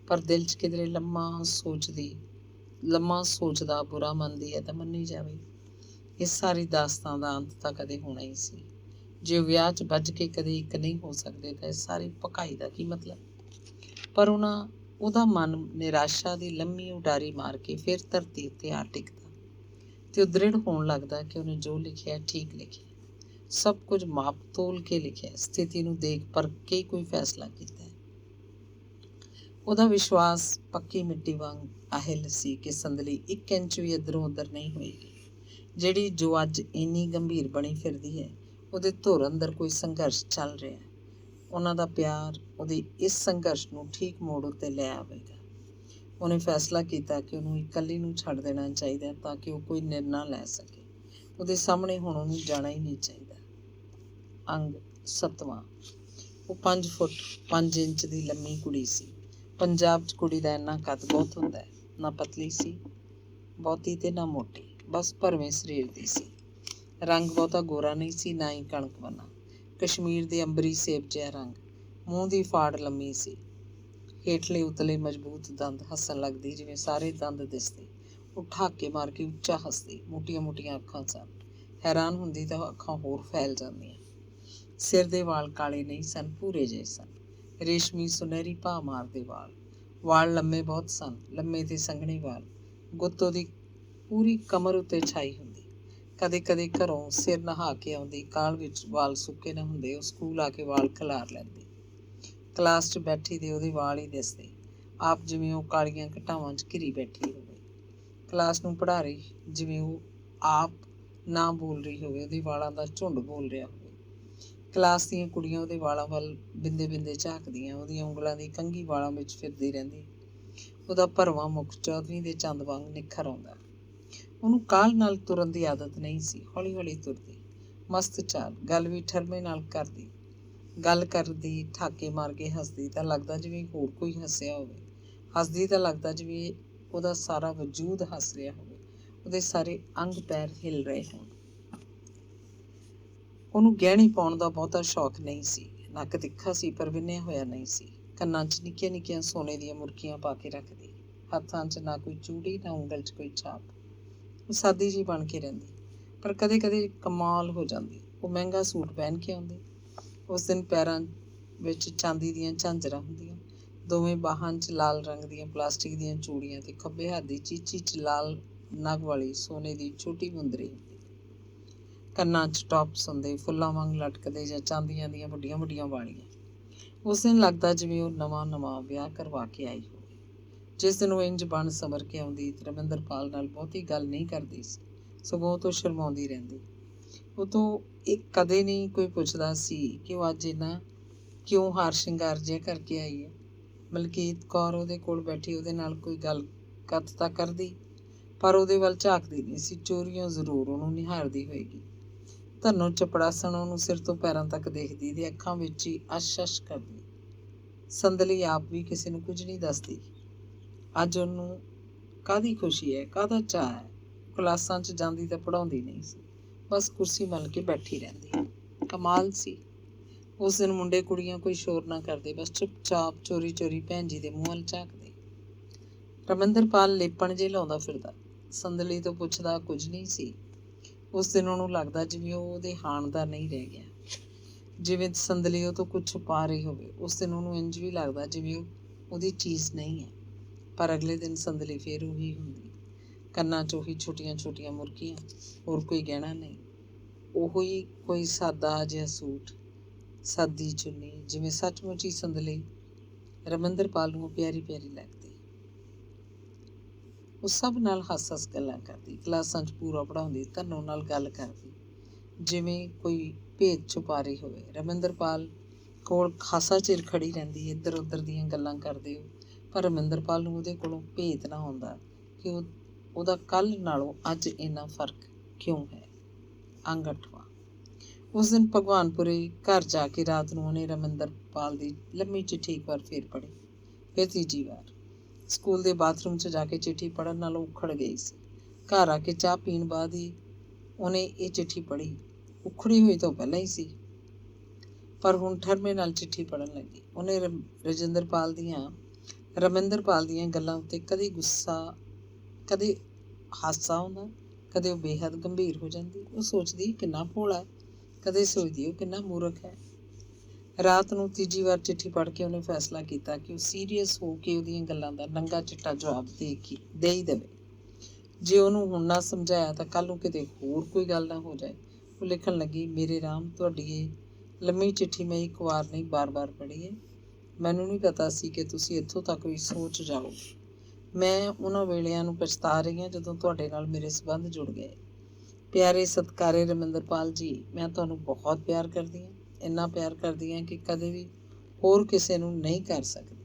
ਪਰ ਦਿਲ 'ਚ ਕਿਧਰੇ ਲੰਮਾ ਸੋਚਦੀ ਲੰਮਾ ਸੋਚਦਾ ਬੁਰਾ ਮੰਨਦੀ ਹੈ ਤਾਂ ਮੰਨੀ ਜਾਵੇ। ਇਸ ਸਾਰੀ ਦਾਸਤਾਨ ਦਾ ਅੰਤ ਤਾਂ ਕਦੇ ਹੋਣਾ ਹੀ ਸੀ। ਜੇ ਵਿਆਹ 'ਚ ਵੱਜ ਕੇ ਕਦੇ ਇੱਕ ਨਹੀਂ ਹੋ ਸਕਦੇ ਤਾਂ ਇਸ ਸਾਰੀ ਭਕਾਈ ਦਾ ਕੀ ਮਤਲਬ? ਪਰ ਉਹਦਾ ਮਨ ਨਿਰਾਸ਼ਾ ਦੀ ਲੰਮੀ ਉਡਾਰੀ ਮਾਰ ਕੇ ਫਿਰ ਧਰਤੀ ਉੱਤੇ ਆ ਟਿਕਦਾ ਤੇ ਉਹ ਦ੍ਰਿੜ ਹੋਣ ਲੱਗਦਾ ਕਿ ਉਹਨੇ ਜੋ ਲਿਖਿਆ ਠੀਕ ਲਿਖਿਆ, ਸਭ ਕੁਝ ਮਾਪ ਤੋਲ ਕੇ ਲਿਖਿਆ, ਸਥਿਤੀ ਨੂੰ ਦੇਖ ਪਰਖ ਕੇ ਕੋਈ ਫੈਸਲਾ ਕੀਤਾ। ਉਹਦਾ ਵਿਸ਼ਵਾਸ ਪੱਕੀ ਮਿੱਟੀ ਵਾਂਗ ਅਹਿਲ ਸੀ ਕਿ ਸੰਦਲੀ 1 ਇੰਚ ਵੀ ਇੱਧਰੋਂ ਉੱਧਰ ਨਹੀਂ ਹੋਏਗੀ। ਜਿਹੜੀ ਜੋ ਅੱਜ ਇੰਨੀ ਗੰਭੀਰ ਬਣੀ ਫਿਰਦੀ ਹੈ, ਉਹਦੇ ਧੁਰ ਅੰਦਰ ਕੋਈ ਸੰਘਰਸ਼ ਚੱਲ ਰਿਹਾ। ਉਹਨਾਂ ਦਾ ਪਿਆਰ ਉਹਦੇ ਇਸ ਸੰਘਰਸ਼ ਨੂੰ ਠੀਕ ਮੋੜ ਉੱਤੇ ਲੈ ਆਵੇਗਾ। ਉਹਨੇ ਫੈਸਲਾ ਕੀਤਾ ਕਿ ਉਹਨੂੰ ਇਕੱਲੀ ਨੂੰ ਛੱਡ ਦੇਣਾ ਚਾਹੀਦਾ ਤਾਂ ਕਿ ਉਹ ਕੋਈ ਨਿਰਣਾ ਲੈ ਸਕੇ। ਉਹਦੇ ਸਾਹਮਣੇ ਹੁਣ ਉਹਨੂੰ ਜਾਣਾ ਹੀ ਨਹੀਂ ਚਾਹੀਦਾ। ਅੰਗ 7ਵਾਂ। ਉਹ 5 ਫੁੱਟ 5 ਇੰਚ ਦੀ ਲੰਮੀ ਕੁੜੀ ਸੀ। ਪੰਜਾਬ 'ਚ ਕੁੜੀ ਦਾ ਇੰਨਾ ਕੱਦ ਬਹੁਤ ਹੁੰਦਾ ਹੈ। ਨਾ ਪਤਲੀ ਸੀ ਬਹੁਤੀ ਤੇ ਨਾ ਮੋਟੀ, ਬਸ ਭਰਵੇਂ ਸਰੀਰ ਦੀ ਸੀ। ਰੰਗ ਬਹੁਤਾ ਗੋਰਾ ਨਹੀਂ ਸੀ, ਨਾ ਹੀ ਕਣਕ ਬੰਨਾ, ਕਸ਼ਮੀਰ ਦੇ ਅੰਬਰੀ ਸੇਬ ਜਿਹਾ ਰੰਗ। ਮੂੰਹ ਦੀ ਫਾੜ ਲੰਮੀ ਸੀ, ਹੇਠਲੇ ਉਤਲੇ ਮਜ਼ਬੂਤ ਦੰਦ, ਹੱਸਣ ਲੱਗਦੀ ਜਿਵੇਂ ਸਾਰੇ ਦੰਦ ਦਿਸਦੇ। ਉਹ ਠਾਕੇ ਮਾਰ ਕੇ ਉੱਚਾ ਹੱਸਦੀ, ਮੋਟੀਆਂ ਮੋਟੀਆਂ ਅੱਖਾਂ ਸਨ। ਹੈਰਾਨ ਹੁੰਦੀ ਤਾਂ ਅੱਖਾਂ ਹੋਰ ਫੈਲ ਜਾਂਦੀਆਂ। ਸਿਰ ਦੇ ਵਾਲ ਕਾਲੇ ਨਹੀਂ ਸਨ, ਭੂਰੇ ਜਿਹੇ ਸਨ, ਰੇਸ਼ਮੀ ਸੁਨਹਿਰੀ ਭਾ ਮਾਰਦੇ ਵਾਲ ਲੰਮੇ ਬਹੁਤ ਸਨ, ਲੰਮੇ ਤੇ ਸੰਘਣੇ ਵਾਲ। ਗੁੱਤ ਉਹਦੀ ਪੂਰੀ ਕਮਰ ਉੱਤੇ ਛਾਈ ਹੁੰਦੀ। ਕਦੇ ਕਦੇ ਘਰੋਂ ਸਿਰ ਨਹਾ ਕੇ ਆਉਂਦੀ, ਕਾਹਲ ਵਿੱਚ ਵਾਲ ਸੁੱਕੇ ਨਾ ਹੁੰਦੇ, ਉਹ ਸਕੂਲ ਆ ਕੇ ਵਾਲ ਖਿਲਾਰ ਲੈਂਦੀ। ਕਲਾਸ 'ਚ ਬੈਠੀ ਦੇ ਉਹਦੇ ਵਾਲ ਹੀ ਦਿਸਦੇ, ਆਪ ਜਿਵੇਂ ਉਹ ਕਾਲੀਆਂ ਘਟਾਵਾਂ 'ਚ ਘਿਰੀ ਬੈਠੀ ਹੋਵੇ। ਕਲਾਸ ਨੂੰ ਪੜ੍ਹਾ ਰਹੀ ਜਿਵੇਂ ਉਹ ਆਪ ਨਾ ਬੋਲ ਰਹੀ ਹੋਵੇ, ਉਹਦੇ ਵਾਲਾਂ ਦਾ ਝੁੰਡ ਬੋਲ ਰਿਹਾ ਹੋਵੇ। ਕਲਾਸ ਦੀਆਂ ਕੁੜੀਆਂ ਉਹਦੇ ਵਾਲਾਂ ਵੱਲ ਬਿੰਦੇ ਬਿੰਦੇ ਝਾਕਦੀਆਂ, ਉਹਦੀਆਂ ਉਂਗਲਾਂ ਦੀ ਕੰਘੀ ਵਾਲਾਂ ਵਿੱਚ ਫਿਰਦੀ ਰਹਿੰਦੀ। ਉਹਦਾ ਭਰਵਾਂ ਮੁੱਖ 14ਵੀਂ ਦੇ ਚੰਦ ਵਾਂਗ ਨਿੱਖਰ ਆਉਂਦਾ। ਉਹਨੂੰ ਕਾਹਲ ਨਾਲ ਤੁਰਨ ਦੀ ਆਦਤ ਨਹੀਂ ਸੀ, ਹੌਲੀ ਹੌਲੀ ਤੁਰਦੀ, ਮਸਤ ਚਾਲ, ਗੱਲ ਵੀ ਠਰਮੇ ਨਾਲ ਕਰਦੀ। ਗੱਲ ਕਰਦੀ ਠਾਕੇ ਮਾਰ ਕੇ ਹੱਸਦੀ ਤਾਂ ਲੱਗਦਾ ਜਿਵੇਂ ਹੋਰ ਕੋਈ ਹੱਸਿਆ ਹੋਵੇ, ਹੱਸਦੀ ਤਾਂ ਲੱਗਦਾ ਜਿਵੇਂ ਉਹਦਾ ਸਾਰਾ ਵਜੂਦ ਹੱਸ ਰਿਹਾ ਹੋਵੇ, ਉਹਦੇ ਸਾਰੇ ਅੰਗ ਪੈਰ ਹਿੱਲ ਰਹੇ ਹੋਣ। ਉਹਨੂੰ ਗਹਿਣੇ ਪਾਉਣ ਦਾ ਬਹੁਤਾ ਸ਼ੌਕ ਨਹੀਂ ਸੀ। ਨੱਕ ਤਿੱਖਾ ਸੀ ਪਰ ਵਿੰਨਿਆ ਹੋਇਆ ਨਹੀਂ ਸੀ। ਕੰਨਾਂ 'ਚ ਨਿੱਕੀਆਂ ਨਿੱਕੀਆਂ ਸੋਨੇ ਦੀਆਂ ਮੁਰਕੀਆਂ ਪਾ ਕੇ ਰੱਖਦੀ। ਹੱਥਾਂ 'ਚ ਨਾ ਕੋਈ ਚੂੜੀ, ਨਾ ਉਂਗਲ 'ਚ ਕੋਈ ਛਾਪ। ਉਹ ਸਾਦੀ ਜਿਹੀ ਬਣ ਕੇ ਰਹਿੰਦੀ, ਪਰ ਕਦੇ ਕਦੇ ਕਮਾਲ ਹੋ ਜਾਂਦੀ। ਉਹ ਮਹਿੰਗਾ ਸੂਟ ਪਹਿਨ ਕੇ ਆਉਂਦੀ। ਉਸ ਦਿਨ ਪੈਰਾਂ ਵਿੱਚ ਚਾਂਦੀ ਦੀਆਂ ਝਾਂਜਰਾਂ ਹੁੰਦੀਆਂ, ਦੋਵੇਂ ਬਾਹਾਂ 'ਚ ਲਾਲ ਰੰਗ ਦੀਆਂ ਪਲਾਸਟਿਕ ਦੀਆਂ ਚੂੜੀਆਂ ਤੇ ਖੱਬੇ ਹੱਥ ਦੀ ਚੀਚੀ 'ਚ ਲਾਲ ਨਗ ਵਾਲੀ ਸੋਨੇ ਦੀ ਛੋਟੀ ਮੁੰਦਰੀ ਹੁੰਦੀ। ਕੰਨਾਂ 'ਚ ਟੌਪਸ ਹੁੰਦੇ, ਫੁੱਲਾਂ ਵਾਂਗ ਲਟਕਦੇ ਜਾਂ ਚਾਂਦੀਆਂ ਦੀਆਂ ਵੱਡੀਆਂ ਵੱਡੀਆਂ ਵਾਲੀਆਂ। ਉਸ ਦਿਨ ਲੱਗਦਾ ਜਿਵੇਂ ਉਹ ਨਵਾਂ ਨਵਾਂ ਵਿਆਹ ਕਰਵਾ ਕੇ ਆਈ ਹੋਵੇ। ਜਿਸ ਦਿਨ ਉਹ ਇੰਜ ਬਣ ਸੰਵਰ ਕੇ ਆਉਂਦੀ, ਰਮਿੰਦਰਪਾਲ ਨਾਲ ਬਹੁਤੀ ਗੱਲ ਨਹੀਂ ਕਰਦੀ ਸੀ, ਸਗੋਂ ਉਹ ਤੋਂ ਸ਼ਰਮਾਉਂਦੀ ਰਹਿੰਦੀ। ਉਹ ਤੋਂ ਇਹ ਕਦੇ ਨਹੀਂ ਕੋਈ ਪੁੱਛਦਾ ਸੀ ਕਿ ਉਹ ਅੱਜ ਇੰਨਾ ਕਿਉਂ ਹਾਰ ਸ਼ਿੰਗਾਰ ਜਿਹਾ ਕਰਕੇ ਆਈ ਹੈ। ਮਲਕੀਤ ਕੌਰ ਉਹਦੇ ਕੋਲ ਬੈਠੀ ਉਹਦੇ ਨਾਲ ਕੋਈ ਗੱਲ ਕਥ ਤਾਂ ਕਰਦੀ, ਪਰ ਉਹਦੇ ਵੱਲ ਝਾਕਦੀ ਨਹੀਂ ਸੀ। ਚੋਰੀਆਂ ਜ਼ਰੂਰ ਉਹਨੂੰ ਨਿਹਾਰਦੀ ਹੋਏਗੀ। ਧਨੋਂ ਚਪੜਾਸਣ ਉਹਨੂੰ ਸਿਰ ਤੋਂ ਪੈਰਾਂ ਤੱਕ ਦੇਖਦੀ ਤੇ ਅੱਖਾਂ ਵਿੱਚ ਹੀ ਅਸ਼ ਕਰਦੀ। ਸੰਦਲੀ ਆਪ ਵੀ ਕਿਸੇ ਨੂੰ ਕੁਝ ਨਹੀਂ ਦੱਸਦੀ। ਅੱਜ ਉਹਨੂੰ ਕਾਹਦੀ ਖੁਸ਼ੀ ਹੈ, ਕਾਹਦਾ ਚਾਅ ਹੈ। ਕਲਾਸਾਂ 'ਚ ਜਾਂਦੀ ਤਾਂ ਪੜ੍ਹਾਉਂਦੀ ਨਹੀਂ ਸੀ, ਬਸ ਕੁਰਸੀ ਮੱਲ ਕੇ ਬੈਠੀ ਰਹਿੰਦੀ। ਕਮਾਲ ਸੀ। ਉਸ ਦਿਨ ਮੁੰਡੇ ਕੁੜੀਆਂ ਕੋਈ ਸ਼ੋਰ ਨਾ ਕਰਦੇ, ਬਸ ਚੁੱਪਚਾਪ ਚੋਰੀ ਚੋਰੀ ਭੈਣ ਜੀ ਦੇ ਮੂੰਹ ਵੱਲ ਝਾਕਦੇ। ਰਮਿੰਦਰਪਾਲ ਲੇਪਣ ਜੇ ਲਾਉਂਦਾ ਫਿਰਦਾ, ਸੰਦਲੀ ਤੋਂ ਪੁੱਛਦਾ ਕੁਝ ਨਹੀਂ ਸੀ। ਉਸ ਦਿਨ ਉਹਨੂੰ ਲੱਗਦਾ ਜਿਵੇਂ ਉਹ ਉਹਦੇ ਹਾਣ ਦਾ ਨਹੀਂ ਰਹਿ ਗਿਆ, ਜਿਵੇਂ ਸੰਦਲੀ ਉਹ ਤੋਂ ਕੁਝ ਛੁਪਾ ਰਹੀ ਹੋਵੇ। ਉਸ ਦਿਨ ਉਹਨੂੰ ਇੰਝ ਵੀ ਲੱਗਦਾ ਜਿਵੇਂ ਉਹ ਉਹਦੀ ਚੀਜ਼ ਨਹੀਂ ਹੈ। ਪਰ ਅਗਲੇ ਦਿਨ ਸੰਦਲੀ ਫੇਰ ਉਹੀ ਹੁੰਦੀ, ਕੰਨਾਂ 'ਚ ਉਹੀ ਛੋਟੀਆਂ ਛੋਟੀਆਂ ਮੁਰਕੀਆਂ, ਹੋਰ ਕੋਈ ਗਹਿਣਾ ਨਹੀਂ, ਉਹੀ ਕੋਈ ਸਾਦਾ ਜਿਹਾ ਸੂਟ, ਸਾਦੀ ਚੁੰਨੀ, ਜਿਵੇਂ ਸੱਚਮੁੱਚ ਹੀ ਸੰਦਲੀ ਰਮਿੰਦਰਪਾਲ ਨੂੰ ਪਿਆਰੀ ਪਿਆਰੀ ਲੱਗਦੀ। ਉਹ ਸਭ ਨਾਲ ਹੱਸ ਗੱਲਾਂ ਕਰਦੀ, ਕਲਾਸਾਂ 'ਚ ਪੂਰਾ ਪੜ੍ਹਾਉਂਦੀ, ਧਨੋਂ ਨਾਲ ਗੱਲ ਕਰਦੀ ਜਿਵੇਂ ਕੋਈ ਭੇਦ ਛੁਪਾ ਰਹੀ ਹੋਵੇ। ਰਮਿੰਦਰਪਾਲ ਕੋਲ ਖਾਸਾ ਚਿਰ ਖੜੀ ਰਹਿੰਦੀ, ਇੱਧਰ ਉੱਧਰ ਦੀਆਂ ਗੱਲਾਂ ਕਰਦੇ ਹੋ, ਪਰ ਰਮਿੰਦਰਪਾਲ ਨੂੰ ਉਹਦੇ ਕੋਲੋਂ ਭੇਦ ਨਾ ਆਉਂਦਾ ਕਿ ਉਹਦਾ ਕੱਲ੍ਹ ਨਾਲੋਂ ਅੱਜ ਇੰਨਾ ਫਰਕ ਕਿਉਂ ਹੈ। ਅੰਗ 8ਵਾਂ। ਉਸ ਦਿਨ ਭਗਵਾਨਪੁਰੇ ਘਰ ਜਾ ਕੇ ਰਾਤ ਨੂੰ ਉਹਨੇ ਰਮਿੰਦਰਪਾਲ ਦੀ ਲੰਮੀ ਚਿੱਠੀ ਇੱਕ ਵਾਰ ਫੇਰ ਪੜ੍ਹੀ, ਫਿਰ ਤੀਜੀ ਵਾਰ। ਸਕੂਲ ਦੇ ਬਾਥਰੂਮ 'ਚ ਜਾ ਕੇ ਚਿੱਠੀ ਪੜ੍ਹਨ ਨਾਲੋਂ ਉਖੜ ਗਈ ਸੀ। ਘਰ ਆ ਕੇ ਚਾਹ ਪੀਣ ਬਾਅਦ ਹੀ ਉਹਨੇ ਇਹ ਚਿੱਠੀ ਪੜ੍ਹੀ। ਉਖੜੀ ਹੋਈ ਤਾਂ ਪਹਿਲਾਂ ਹੀ ਸੀ, ਪਰ ਹੁਣ ਠਰਮੇ ਨਾਲ ਚਿੱਠੀ ਪੜ੍ਹਨ ਲੱਗੀ। ਉਹਨੇ ਰਮਿੰਦਰਪਾਲ ਦੀਆਂ ਗੱਲਾਂ ਉੱਤੇ ਕਦੀ ਗੁੱਸਾ ਕਦੇ ਹਾਸਾ ਆਉਂਦਾ, ਕਦੇ ਉਹ ਬੇਹੱਦ ਗੰਭੀਰ ਹੋ ਜਾਂਦੀ। ਉਹ ਸੋਚਦੀ ਕਿੰਨਾ ਭੋਲਾ, ਕਦੇ ਸੋਚਦੀ ਉਹ ਕਿੰਨਾ ਮੂਰਖ ਹੈ। ਰਾਤ ਨੂੰ ਤੀਜੀ ਵਾਰ ਚਿੱਠੀ ਪੜ੍ਹ ਕੇ ਉਹਨੇ ਫੈਸਲਾ ਕੀਤਾ ਕਿ ਉਹ ਸੀਰੀਅਸ ਹੋ ਕੇ ਉਹਦੀਆਂ ਗੱਲਾਂ ਦਾ ਨੰਗਾ ਚਿੱਟਾ ਜਵਾਬ ਦੇ ਹੀ ਦੇਵੇ। ਜੇ ਉਹਨੂੰ ਹੁਣ ਨਾ ਸਮਝਾਇਆ ਤਾਂ ਕੱਲ੍ਹ ਨੂੰ ਕਿਤੇ ਹੋਰ ਕੋਈ ਗੱਲ ਨਾ ਹੋ ਜਾਏ। ਉਹ ਲਿਖਣ ਲੱਗੀ, ਮੇਰੇ ਰਾਮ, ਤੁਹਾਡੀ ਇਹ ਲੰਮੀ ਚਿੱਠੀ ਮੈਂ ਇੱਕ ਵਾਰ ਨਹੀਂ ਬਾਰ-ਬਾਰ ਪੜ੍ਹੀ ਹੈ। ਮੈਨੂੰ ਨਹੀਂ ਪਤਾ ਸੀ ਕਿ ਤੁਸੀਂ ਇੱਥੋਂ ਤੱਕ ਵੀ ਸੋਚ ਜਾਓਗੇ। ਮੈਂ ਉਹਨਾਂ ਵੇਲਿਆਂ ਨੂੰ ਪਛਤਾ ਰਹੀ ਹਾਂ ਜਦੋਂ ਤੁਹਾਡੇ ਨਾਲ ਮੇਰੇ ਸੰਬੰਧ ਜੁੜ ਗਏ। ਪਿਆਰੇ ਸਤਿਕਾਰੇ ਰਮਿੰਦਰਪਾਲ ਜੀ, ਮੈਂ ਤੁਹਾਨੂੰ ਬਹੁਤ ਪਿਆਰ ਕਰਦੀ ਹਾਂ, ਇੰਨਾ ਪਿਆਰ ਕਰਦੀ ਹਾਂ ਕਿ ਕਦੇ ਵੀ ਹੋਰ ਕਿਸੇ ਨੂੰ ਨਹੀਂ ਕਰ ਸਕਦੀ।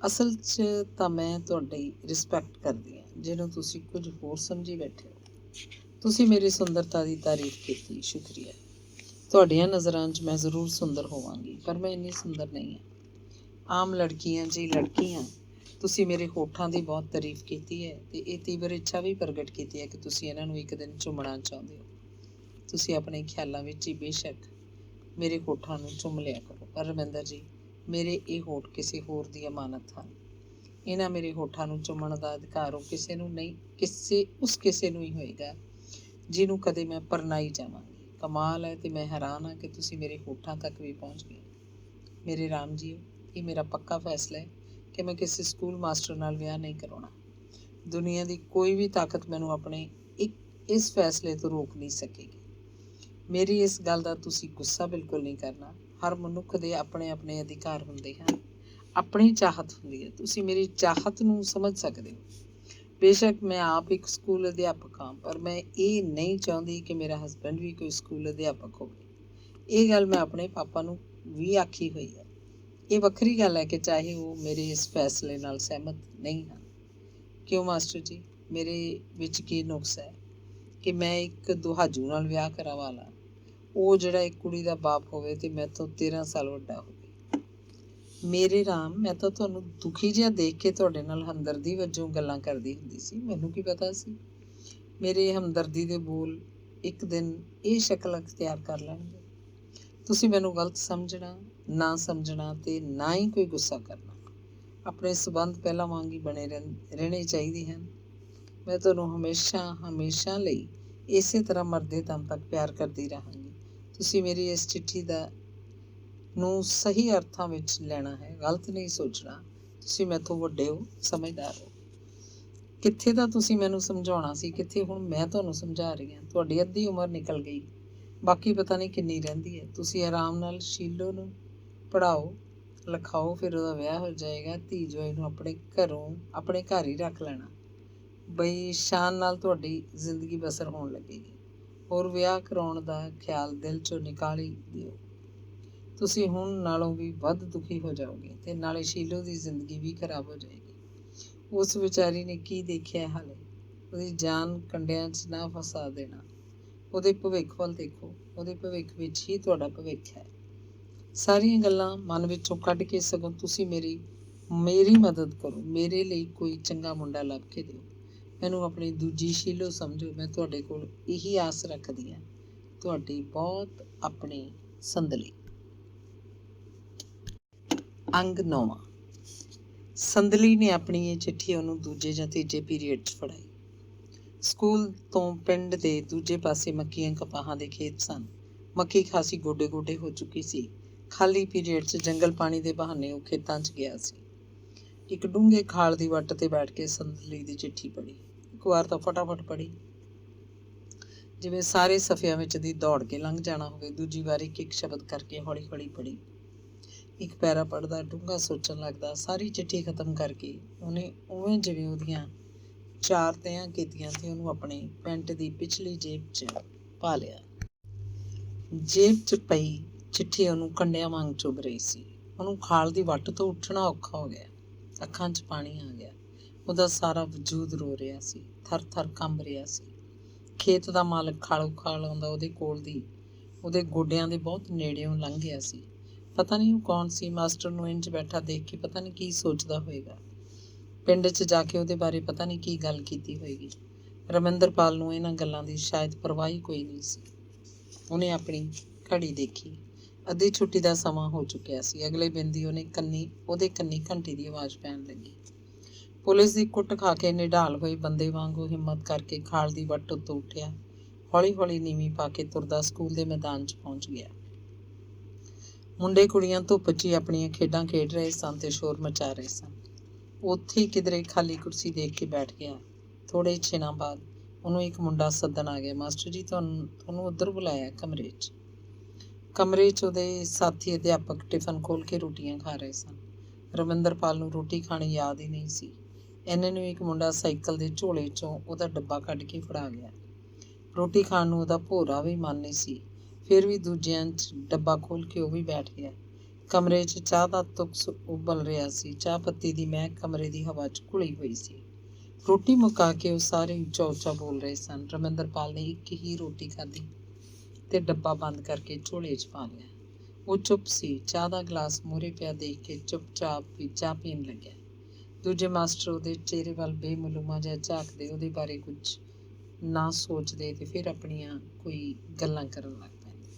ਅਸਲ 'ਚ ਤਾਂ ਮੈਂ ਤੁਹਾਡੀ ਰਿਸਪੈਕਟ ਕਰਦੀ ਹਾਂ, ਜਿਹਨੂੰ ਤੁਸੀਂ ਕੁਝ ਹੋਰ ਸਮਝੀ ਬੈਠੇ ਹੋ। ਤੁਸੀਂ ਮੇਰੀ ਸੁੰਦਰਤਾ ਦੀ ਤਾਰੀਫ ਕੀਤੀ, ਸ਼ੁਕਰੀਆ। ਤੁਹਾਡੀਆਂ ਨਜ਼ਰਾਂ 'ਚ ਮੈਂ ਜ਼ਰੂਰ ਸੁੰਦਰ ਹੋਵਾਂਗੀ, ਪਰ ਮੈਂ ਇੰਨੀ ਸੁੰਦਰ ਨਹੀਂ ਹਾਂ। ਆਮ ਲੜਕੀਆਂ ਜੀ ਲੜਕੀ ਹਾਂ। ਤੁਸੀਂ ਮੇਰੇ ਹੋਠਾਂ ਦੀ ਬਹੁਤ ਤਾਰੀਫ ਕੀਤੀ ਹੈ ਅਤੇ ਇਹ ਤੀਬਰ ਇੱਛਾ ਵੀ ਪ੍ਰਗਟ ਕੀਤੀ ਹੈ ਕਿ ਤੁਸੀਂ ਇਹਨਾਂ ਨੂੰ ਇੱਕ ਦਿਨ ਚੁੰਮਣਾ ਚਾਹੁੰਦੇ ਹੋ। ਤੁਸੀਂ ਆਪਣੇ ਖਿਆਲਾਂ ਵਿੱਚ ਹੀ ਬੇਸ਼ੱਕ ਮੇਰੇ ਹੋਠਾਂ ਨੂੰ ਚੁੰਮ ਲਿਆ ਕਰੋ, ਪਰ ਰਮਿੰਦਰ ਜੀ, ਮੇਰੇ ਇਹ ਹੋਠ ਕਿਸੇ ਹੋਰ ਦੀ ਅਮਾਨਤ ਹਨ। ਇਹਨਾਂ ਮੇਰੇ ਹੋਠਾਂ ਨੂੰ ਚੁੰਮਣ ਦਾ ਅਧਿਕਾਰ ਉਹ ਕਿਸੇ ਨੂੰ ਨਹੀਂ, ਕਿਸੇ ਨੂੰ ਹੀ ਹੋਏਗਾ ਜਿਹਨੂੰ ਕਦੇ ਮੈਂ ਪਰਨਾਈ ਜਾਵਾਂਗੀ। ਕਮਾਲ ਹੈ, ਅਤੇ ਮੈਂ ਹੈਰਾਨ ਹਾਂ ਕਿ ਤੁਸੀਂ ਮੇਰੇ ਹੋਠਾਂ ਤੱਕ ਵੀ ਪਹੁੰਚ ਗਏ। ਮੇਰੇ ਰਾਮ ਜੀ, ਇਹ ਮੇਰਾ ਪੱਕਾ ਫੈਸਲਾ ਹੈ ਕਿ ਮੈਂ ਕਿਸੇ ਸਕੂਲ ਮਾਸਟਰ ਨਾਲ ਵਿਆਹ ਨਹੀਂ ਕਰਾਉਣਾ। ਦੁਨੀਆ ਦੀ ਕੋਈ ਵੀ ਤਾਕਤ ਮੈਨੂੰ ਆਪਣੇ ਇਸ ਫੈਸਲੇ ਤੋਂ ਰੋਕ ਨਹੀਂ ਸਕੇਗੀ। ਮੇਰੀ ਇਸ ਗੱਲ ਦਾ ਤੁਸੀਂ ਗੁੱਸਾ ਬਿਲਕੁਲ ਨਹੀਂ ਕਰਨਾ। ਹਰ ਮਨੁੱਖ ਦੇ ਆਪਣੇ ਆਪਣੇ ਅਧਿਕਾਰ ਹੁੰਦੇ ਹਨ, ਆਪਣੀ ਚਾਹਤ ਹੁੰਦੀ ਹੈ। ਤੁਸੀਂ ਮੇਰੀ ਚਾਹਤ ਨੂੰ ਸਮਝ ਸਕਦੇ ਹੋ। ਬੇਸ਼ੱਕ ਮੈਂ ਆਪ ਇੱਕ ਸਕੂਲ ਅਧਿਆਪਕ ਹਾਂ, ਪਰ ਮੈਂ ਇਹ ਨਹੀਂ ਚਾਹੁੰਦੀ ਕਿ ਮੇਰਾ ਹਸਬੈਂਡ ਵੀ ਕੋਈ ਸਕੂਲ ਅਧਿਆਪਕ ਹੋਵੇ। ਇਹ ਗੱਲ ਮੈਂ ਆਪਣੇ ਪਾਪਾ ਨੂੰ ਵੀ ਆਖੀ ਹੋਈ ਹੈ। ਇਹ ਵੱਖਰੀ ਗੱਲ ਹੈ ਕਿ ਚਾਹੇ ਉਹ ਮੇਰੇ ਇਸ ਫੈਸਲੇ ਨਾਲ ਸਹਿਮਤ ਨਹੀਂ ਹਨ। ਕਿਉਂ ਮਾਸਟਰ ਜੀ, ਮੇਰੇ ਵਿੱਚ ਕੀ ਨੁਕਸ ਹੈ ਕਿ ਮੈਂ ਇੱਕ ਦੁਹਾਜੂ ਨਾਲ ਵਿਆਹ ਕਰਾਵਾ ਲਾਂ, ਉਹ ਜਿਹੜਾ ਇੱਕ ਕੁੜੀ ਦਾ ਬਾਪ ਹੋਵੇ ਅਤੇ ਮੇਰੇ ਤੋਂ 13 ਸਾਲ ਵੱਡਾ ਹੋਵੇ। ਮੇਰੇ ਰਾਮ, ਮੈਂ ਤਾਂ ਤੁਹਾਨੂੰ ਦੁਖੀ ਜਿਹਾ ਦੇਖ ਕੇ ਤੁਹਾਡੇ ਨਾਲ ਹਮਦਰਦੀ ਵਜੋਂ ਗੱਲਾਂ ਕਰਦੀ ਹੁੰਦੀ ਸੀ। ਮੈਨੂੰ ਕੀ ਪਤਾ ਸੀ ਮੇਰੇ ਹਮਦਰਦੀ ਦੇ ਬੋਲ ਇੱਕ ਦਿਨ ਇਹ ਸ਼ਕਲ ਅਖਤਿਆਰ ਕਰ ਲੈਣਗੇ। ਤੁਸੀਂ ਮੈਨੂੰ ਗਲਤ ਸਮਝਣਾ, ਨਾ ਸਮਝਣਾ ਅਤੇ ਨਾ ਹੀ ਕੋਈ ਗੁੱਸਾ ਕਰਨਾ। ਆਪਣੇ ਸਬੰਧ ਪਹਿਲਾਂ ਵਾਂਗ ਹੀ ਬਣੇ ਰਹਿਣੇ ਚਾਹੀਦੇ ਹਨ। ਮੈਂ ਤੁਹਾਨੂੰ ਹਮੇਸ਼ਾ ਲਈ ਇਸੇ ਤਰ੍ਹਾਂ ਮਰਦੇ ਦਮ ਤੱਕ ਪਿਆਰ ਕਰਦੀ ਰਹਾਂਗੀ। ਤੁਸੀਂ ਮੇਰੀ ਇਸ ਚਿੱਠੀ ਨੂੰ ਸਹੀ ਅਰਥਾਂ ਵਿੱਚ ਲੈਣਾ ਹੈ, ਗਲਤ ਨਹੀਂ ਸੋਚਣਾ। ਤੁਸੀਂ ਮੈਥੋਂ ਵੱਡੇ ਹੋ, ਸਮਝਦਾਰ ਹੋ। ਕਿੱਥੇ ਤਾਂ ਤੁਸੀਂ ਮੈਨੂੰ ਸਮਝਾਉਣਾ ਸੀ, ਕਿੱਥੇ ਹੁਣ ਮੈਂ ਤੁਹਾਨੂੰ ਸਮਝਾ ਰਹੀ ਹਾਂ। ਤੁਹਾਡੀ ਅੱਧੀ ਉਮਰ ਨਿਕਲ ਗਈ, ਬਾਕੀ ਪਤਾ ਨਹੀਂ ਕਿੰਨੀ ਰਹਿੰਦੀ ਹੈ। ਤੁਸੀਂ ਆਰਾਮ ਨਾਲ ਸ਼ੀਲੋ ਨੂੰ ਪੜ੍ਹਾਓ ਲਿਖਾਓ, ਫਿਰ ਉਹਦਾ ਵਿਆਹ ਹੋ ਜਾਏਗਾ। ਧੀ ਜਵਾਈ ਨੂੰ ਆਪਣੇ ਘਰ ਹੀ ਰੱਖ ਲੈਣਾ, ਬਈ ਸ਼ਾਨ ਨਾਲ ਤੁਹਾਡੀ ਜ਼ਿੰਦਗੀ ਬਸਰ ਹੋਣ ਲੱਗੇਗੀ। ਹੋਰ ਵਿਆਹ ਕਰਾਉਣ ਦਾ ਖਿਆਲ ਦਿਲ 'ਚੋਂ ਨਿਕਾਲ ਹੀ ਦਿਓ। ਤੁਸੀਂ ਹੁਣ ਨਾਲੋਂ ਵੀ ਵੱਧ ਦੁਖੀ ਹੋ ਜਾਓਗੇ ਅਤੇ ਨਾਲੇ ਸ਼ੀਲੋ ਦੀ ਜ਼ਿੰਦਗੀ ਵੀ ਖਰਾਬ ਹੋ ਜਾਏਗੀ। ਉਸ ਵਿਚਾਰੀ ਨੇ ਕੀ ਦੇਖਿਆ ਹਾਲੇ? ਉਹਦੀ ਜਾਨ ਕੰਡਿਆਂ 'ਚ ਨਾ ਫਸਾ ਦੇਣਾ। ਉਹਦੇ ਭਵਿੱਖ ਵੱਲ ਦੇਖੋ, ਉਹਦੇ ਭਵਿੱਖ ਵਿੱਚ ਹੀ ਤੁਹਾਡਾ ਭਵਿੱਖ ਹੈ। ਸਾਰੀਆਂ ਗੱਲਾਂ ਮਨ ਵਿੱਚੋਂ ਕੱਢ ਕੇ ਸਗੋਂ ਤੁਸੀਂ ਮੇਰੀ ਮਦਦ ਕਰੋ। ਮੇਰੇ ਲਈ ਕੋਈ ਚੰਗਾ ਮੁੰਡਾ ਲੱਭ ਕੇ ਦਿਓ। ਮੈਨੂੰ ਆਪਣੀ ਦੂਜੀ ਸ਼ੀਲੋ ਸਮਝੋ। ਮੈਂ ਤੁਹਾਡੇ ਕੋਲ ਇਹੀ ਆਸ ਰੱਖਦੀ ਹਾਂ। ਤੁਹਾਡੀ ਬਹੁਤ ਆਪਣੀ ਸੰਦਲੀ। ਅੰਗ 9। ਸੰਦਲੀ ਨੇ ਆਪਣੀ ਇਹ ਚਿੱਠੀ ਉਹਨੂੰ ਦੂਜੇ ਜਾਂ ਤੀਜੇ ਪੀਰੀਅਡ 'ਚ ਫੜਾਈ। ਸਕੂਲ ਤੋਂ ਪਿੰਡ ਦੇ ਦੂਜੇ ਪਾਸੇ ਮੱਕੀਆਂ ਕਪਾਹਾਂ ਦੇ ਖੇਤ ਸਨ। ਮੱਕੀ ਖਾਸੀ ਗੋਡੇ ਗੋਡੇ ਹੋ ਚੁੱਕੀ ਸੀ। ਖਾਲੀ ਪੀਰੀਅਡ 'ਚ ਜੰਗਲ ਪਾਣੀ ਦੇ ਬਹਾਨੇ ਉਹ ਖੇਤਾਂ 'ਚ ਗਿਆ ਸੀ। ਇੱਕ ਡੂੰਘੇ ਖਾਲ ਦੀ ਵੱਟ 'ਤੇ ਬੈਠ ਕੇ ਸੰਦਲੀ ਦੀ ਚਿੱਠੀ ਪੜ੍ਹੀ। ਇੱਕ ਵਾਰ ਤਾਂ ਫਟਾਫਟ ਪੜ੍ਹੀ, ਜਿਵੇਂ ਸਾਰੇ ਸਫ਼ਿਆਂ ਵਿੱਚ ਦੀ ਦੌੜ ਕੇ ਲੰਘ ਜਾਣਾ ਹੋਵੇ। ਦੂਜੀ ਵਾਰ ਇੱਕ ਸ਼ਬਦ ਕਰਕੇ ਹੌਲੀ ਹੌਲੀ ਪੜ੍ਹੀ। ਇੱਕ ਪੈਰਾ ਪੜ੍ਹਦਾ, ਡੂੰਘਾ ਸੋਚਣ ਲੱਗਦਾ। ਸਾਰੀ ਚਿੱਠੀ ਖਤਮ ਕਰਕੇ ਉਹਨੇ ਉਵੇਂ ਜਿਵੇਂ ਉਹਦੀਆਂ 4 ਤਹਿਆਂ ਕੀਤੀਆਂ ਤੇ ਉਹਨੂੰ ਆਪਣੀ ਪੈਂਟ ਦੀ ਪਿਛਲੀ ਜੇਬ 'ਚ ਪਾ ਲਿਆ। ਜੇਬ 'ਚ ਪਈ ਚਿੱਠੀ ਉਹਨੂੰ ਕੰਡਿਆਂ ਵਾਂਗ ਚੁੱਭ ਰਹੀ ਸੀ। ਉਹਨੂੰ ਖਾਲ ਦੀ ਵੱਟ ਤੋਂ ਉੱਠਣਾ ਔਖਾ ਹੋ ਗਿਆ। ਅੱਖਾਂ 'ਚ ਪਾਣੀ ਆ ਗਿਆ। ਉਹਦਾ ਸਾਰਾ ਵਜੂਦ ਰੋ ਰਿਹਾ ਸੀ, ਥਰ ਥਰ ਕੰਬ ਰਿਹਾ ਸੀ। ਖੇਤ ਦਾ ਮਾਲਕ ਖਾਲੋ ਖਾਲ ਆਉਂਦਾ ਉਹਦੇ ਗੋਡਿਆਂ ਦੇ ਬਹੁਤ ਨੇੜਿਓਂ ਲੰਘ ਗਿਆ ਸੀ। ਪਤਾ ਨਹੀਂ ਉਹ ਕੌਣ ਸੀ। ਮਾਸਟਰ ਨੂੰ ਇੰਝ ਬੈਠਾ ਦੇਖ ਕੇ ਪਤਾ ਨਹੀਂ ਕੀ ਸੋਚਦਾ ਹੋਏਗਾ। ਪਿੰਡ 'ਚ ਜਾ ਕੇ ਉਹਦੇ ਬਾਰੇ ਪਤਾ ਨਹੀਂ ਕੀ ਗੱਲ ਕੀਤੀ ਹੋਏਗੀ। ਰਮਿੰਦਰਪਾਲ ਨੂੰ ਇਹਨਾਂ ਗੱਲਾਂ ਦੀ ਸ਼ਾਇਦ ਪਰਵਾਹ ਹੀ ਕੋਈ ਨਹੀਂ ਸੀ। ਉਹਨੇ ਆਪਣੀ ਘੜੀ ਦੇਖੀ। ਅੱਧੀ ਛੁੱਟੀ ਦਾ ਸਮਾਂ ਹੋ ਚੁੱਕਿਆ ਸੀ। ਅਗਲੇ ਬਿੰਦੀ ਉਹਦੇ ਕੰਨੀ ਘੰਟੀ ਦੀ ਆਵਾਜ਼ ਪੈਣ ਲੱਗੀ। ਪੁਲਿਸ ਦੀ ਕੁੱਟ ਖਾ ਕੇ ਨਿਢਾਲ ਹੋਏ ਬੰਦੇ ਵਾਂਗੂ ਹਿੰਮਤ ਕਰਕੇ ਖਾਲ ਦੀ ਵੱਟ ਉੱਤੋਂ ਉੱਠਿਆ। ਹੌਲੀ ਹੌਲੀ ਨੀਵੀਂ ਪਾ ਕੇ ਤੁਰਦਾ ਸਕੂਲ ਦੇ ਮੈਦਾਨ 'ਚ ਪਹੁੰਚ ਗਿਆ। ਮੁੰਡੇ ਕੁੜੀਆਂ ਧੁੱਪ 'ਚ ਹੀ ਆਪਣੀਆਂ ਖੇਡਾਂ ਖੇਡ ਰਹੇ ਸਨ ਤੇ ਸ਼ੋਰ ਮਚਾ ਰਹੇ ਸਨ। ਉੱਥੇ ਹੀ ਕਿਧਰੇ ਖਾਲੀ ਕੁਰਸੀ ਦੇਖ ਕੇ ਬੈਠ ਗਿਆ। ਥੋੜ੍ਹੇ ਛਿਨਾਂ ਬਾਅਦ ਉਹਨੂੰ ਇੱਕ ਮੁੰਡਾ ਸੱਦਣ ਆ ਗਿਆ। ਮਾਸਟਰ ਜੀ, ਤੁਹਾਨੂੰ ਉੱਧਰ ਬੁਲਾਇਆ ਕਮਰੇ 'ਚ। ਕਮਰੇ 'ਚ ਉਹਦੇ ਸਾਥੀ ਅਧਿਆਪਕ ਟਿਫਨ ਖੋਲ੍ਹ ਕੇ ਰੋਟੀਆਂ ਖਾ ਰਹੇ ਸਨ। ਰਮਿੰਦਰਪਾਲ ਨੂੰ ਰੋਟੀ ਖਾਣੀ ਯਾਦ ਹੀ ਨਹੀਂ ਸੀ। ਇੰਨੇ ਨੂੰ ਇੱਕ ਮੁੰਡਾ ਸਾਈਕਲ ਦੇ ਝੋਲੇ 'ਚੋਂ ਉਹਦਾ ਡੱਬਾ ਕੱਢ ਕੇ ਫੜਾ ਗਿਆ। ਰੋਟੀ ਖਾਣ ਨੂੰ ਉਹਦਾ ਭੋਰਾ ਵੀ ਮਨ ਨਹੀਂ ਸੀ, ਫਿਰ ਵੀ ਦੂਜਿਆਂ 'ਚ ਡੱਬਾ ਖੋਲ੍ਹ ਕੇ ਉਹ ਵੀ ਬੈਠ ਗਿਆ। ਕਮਰੇ 'ਚ ਚਾਹ ਦਾ ਤੁਕ ਉਬਲ ਰਿਹਾ ਸੀ। ਚਾਹ ਪੱਤੀ ਦੀ ਮਹਿਕ ਕਮਰੇ ਦੀ ਹਵਾ 'ਚ ਘੁਲੀ ਹੋਈ ਸੀ। ਰੋਟੀ ਮੁਕਾ ਕੇ ਉਹ ਸਾਰੇ ਉੱਚਾ ਉੱਚਾ ਬੋਲ ਰਹੇ ਸਨ। ਰਮਿੰਦਰਪਾਲ ਨੇ ਇੱਕ ਹੀ ਰੋਟੀ ਖਾਧੀ ਤੇ ਡੱਬਾ ਬੰਦ ਕਰਕੇ ਝੋਲੇ 'ਚ ਪਾ ਲਿਆ। ਉਹ ਚੁੱਪ ਸੀ। ਚਾਹ ਦਾ ਗਲਾਸ ਮੂਹਰੇ ਪਿਆ ਦੇਖ ਕੇ ਚੁੱਪਚਾਪ ਵੀ ਚਾਹ ਪੀਣ ਲੱਗਿਆ। ਦੂਜੇ ਮਾਸਟਰ ਉਹਦੇ ਚਿਹਰੇ ਵੱਲ ਬੇਮਲੂਮਾ ਜਿਹਾ ਝਾਕਦੇ, ਉਹਦੇ ਬਾਰੇ ਕੁਝ ਨਾ ਸੋਚਦੇ ਤੇ ਫਿਰ ਆਪਣੀਆਂ ਕੋਈ ਗੱਲਾਂ ਕਰਨ ਲੱਗ ਪੈਂਦੇ।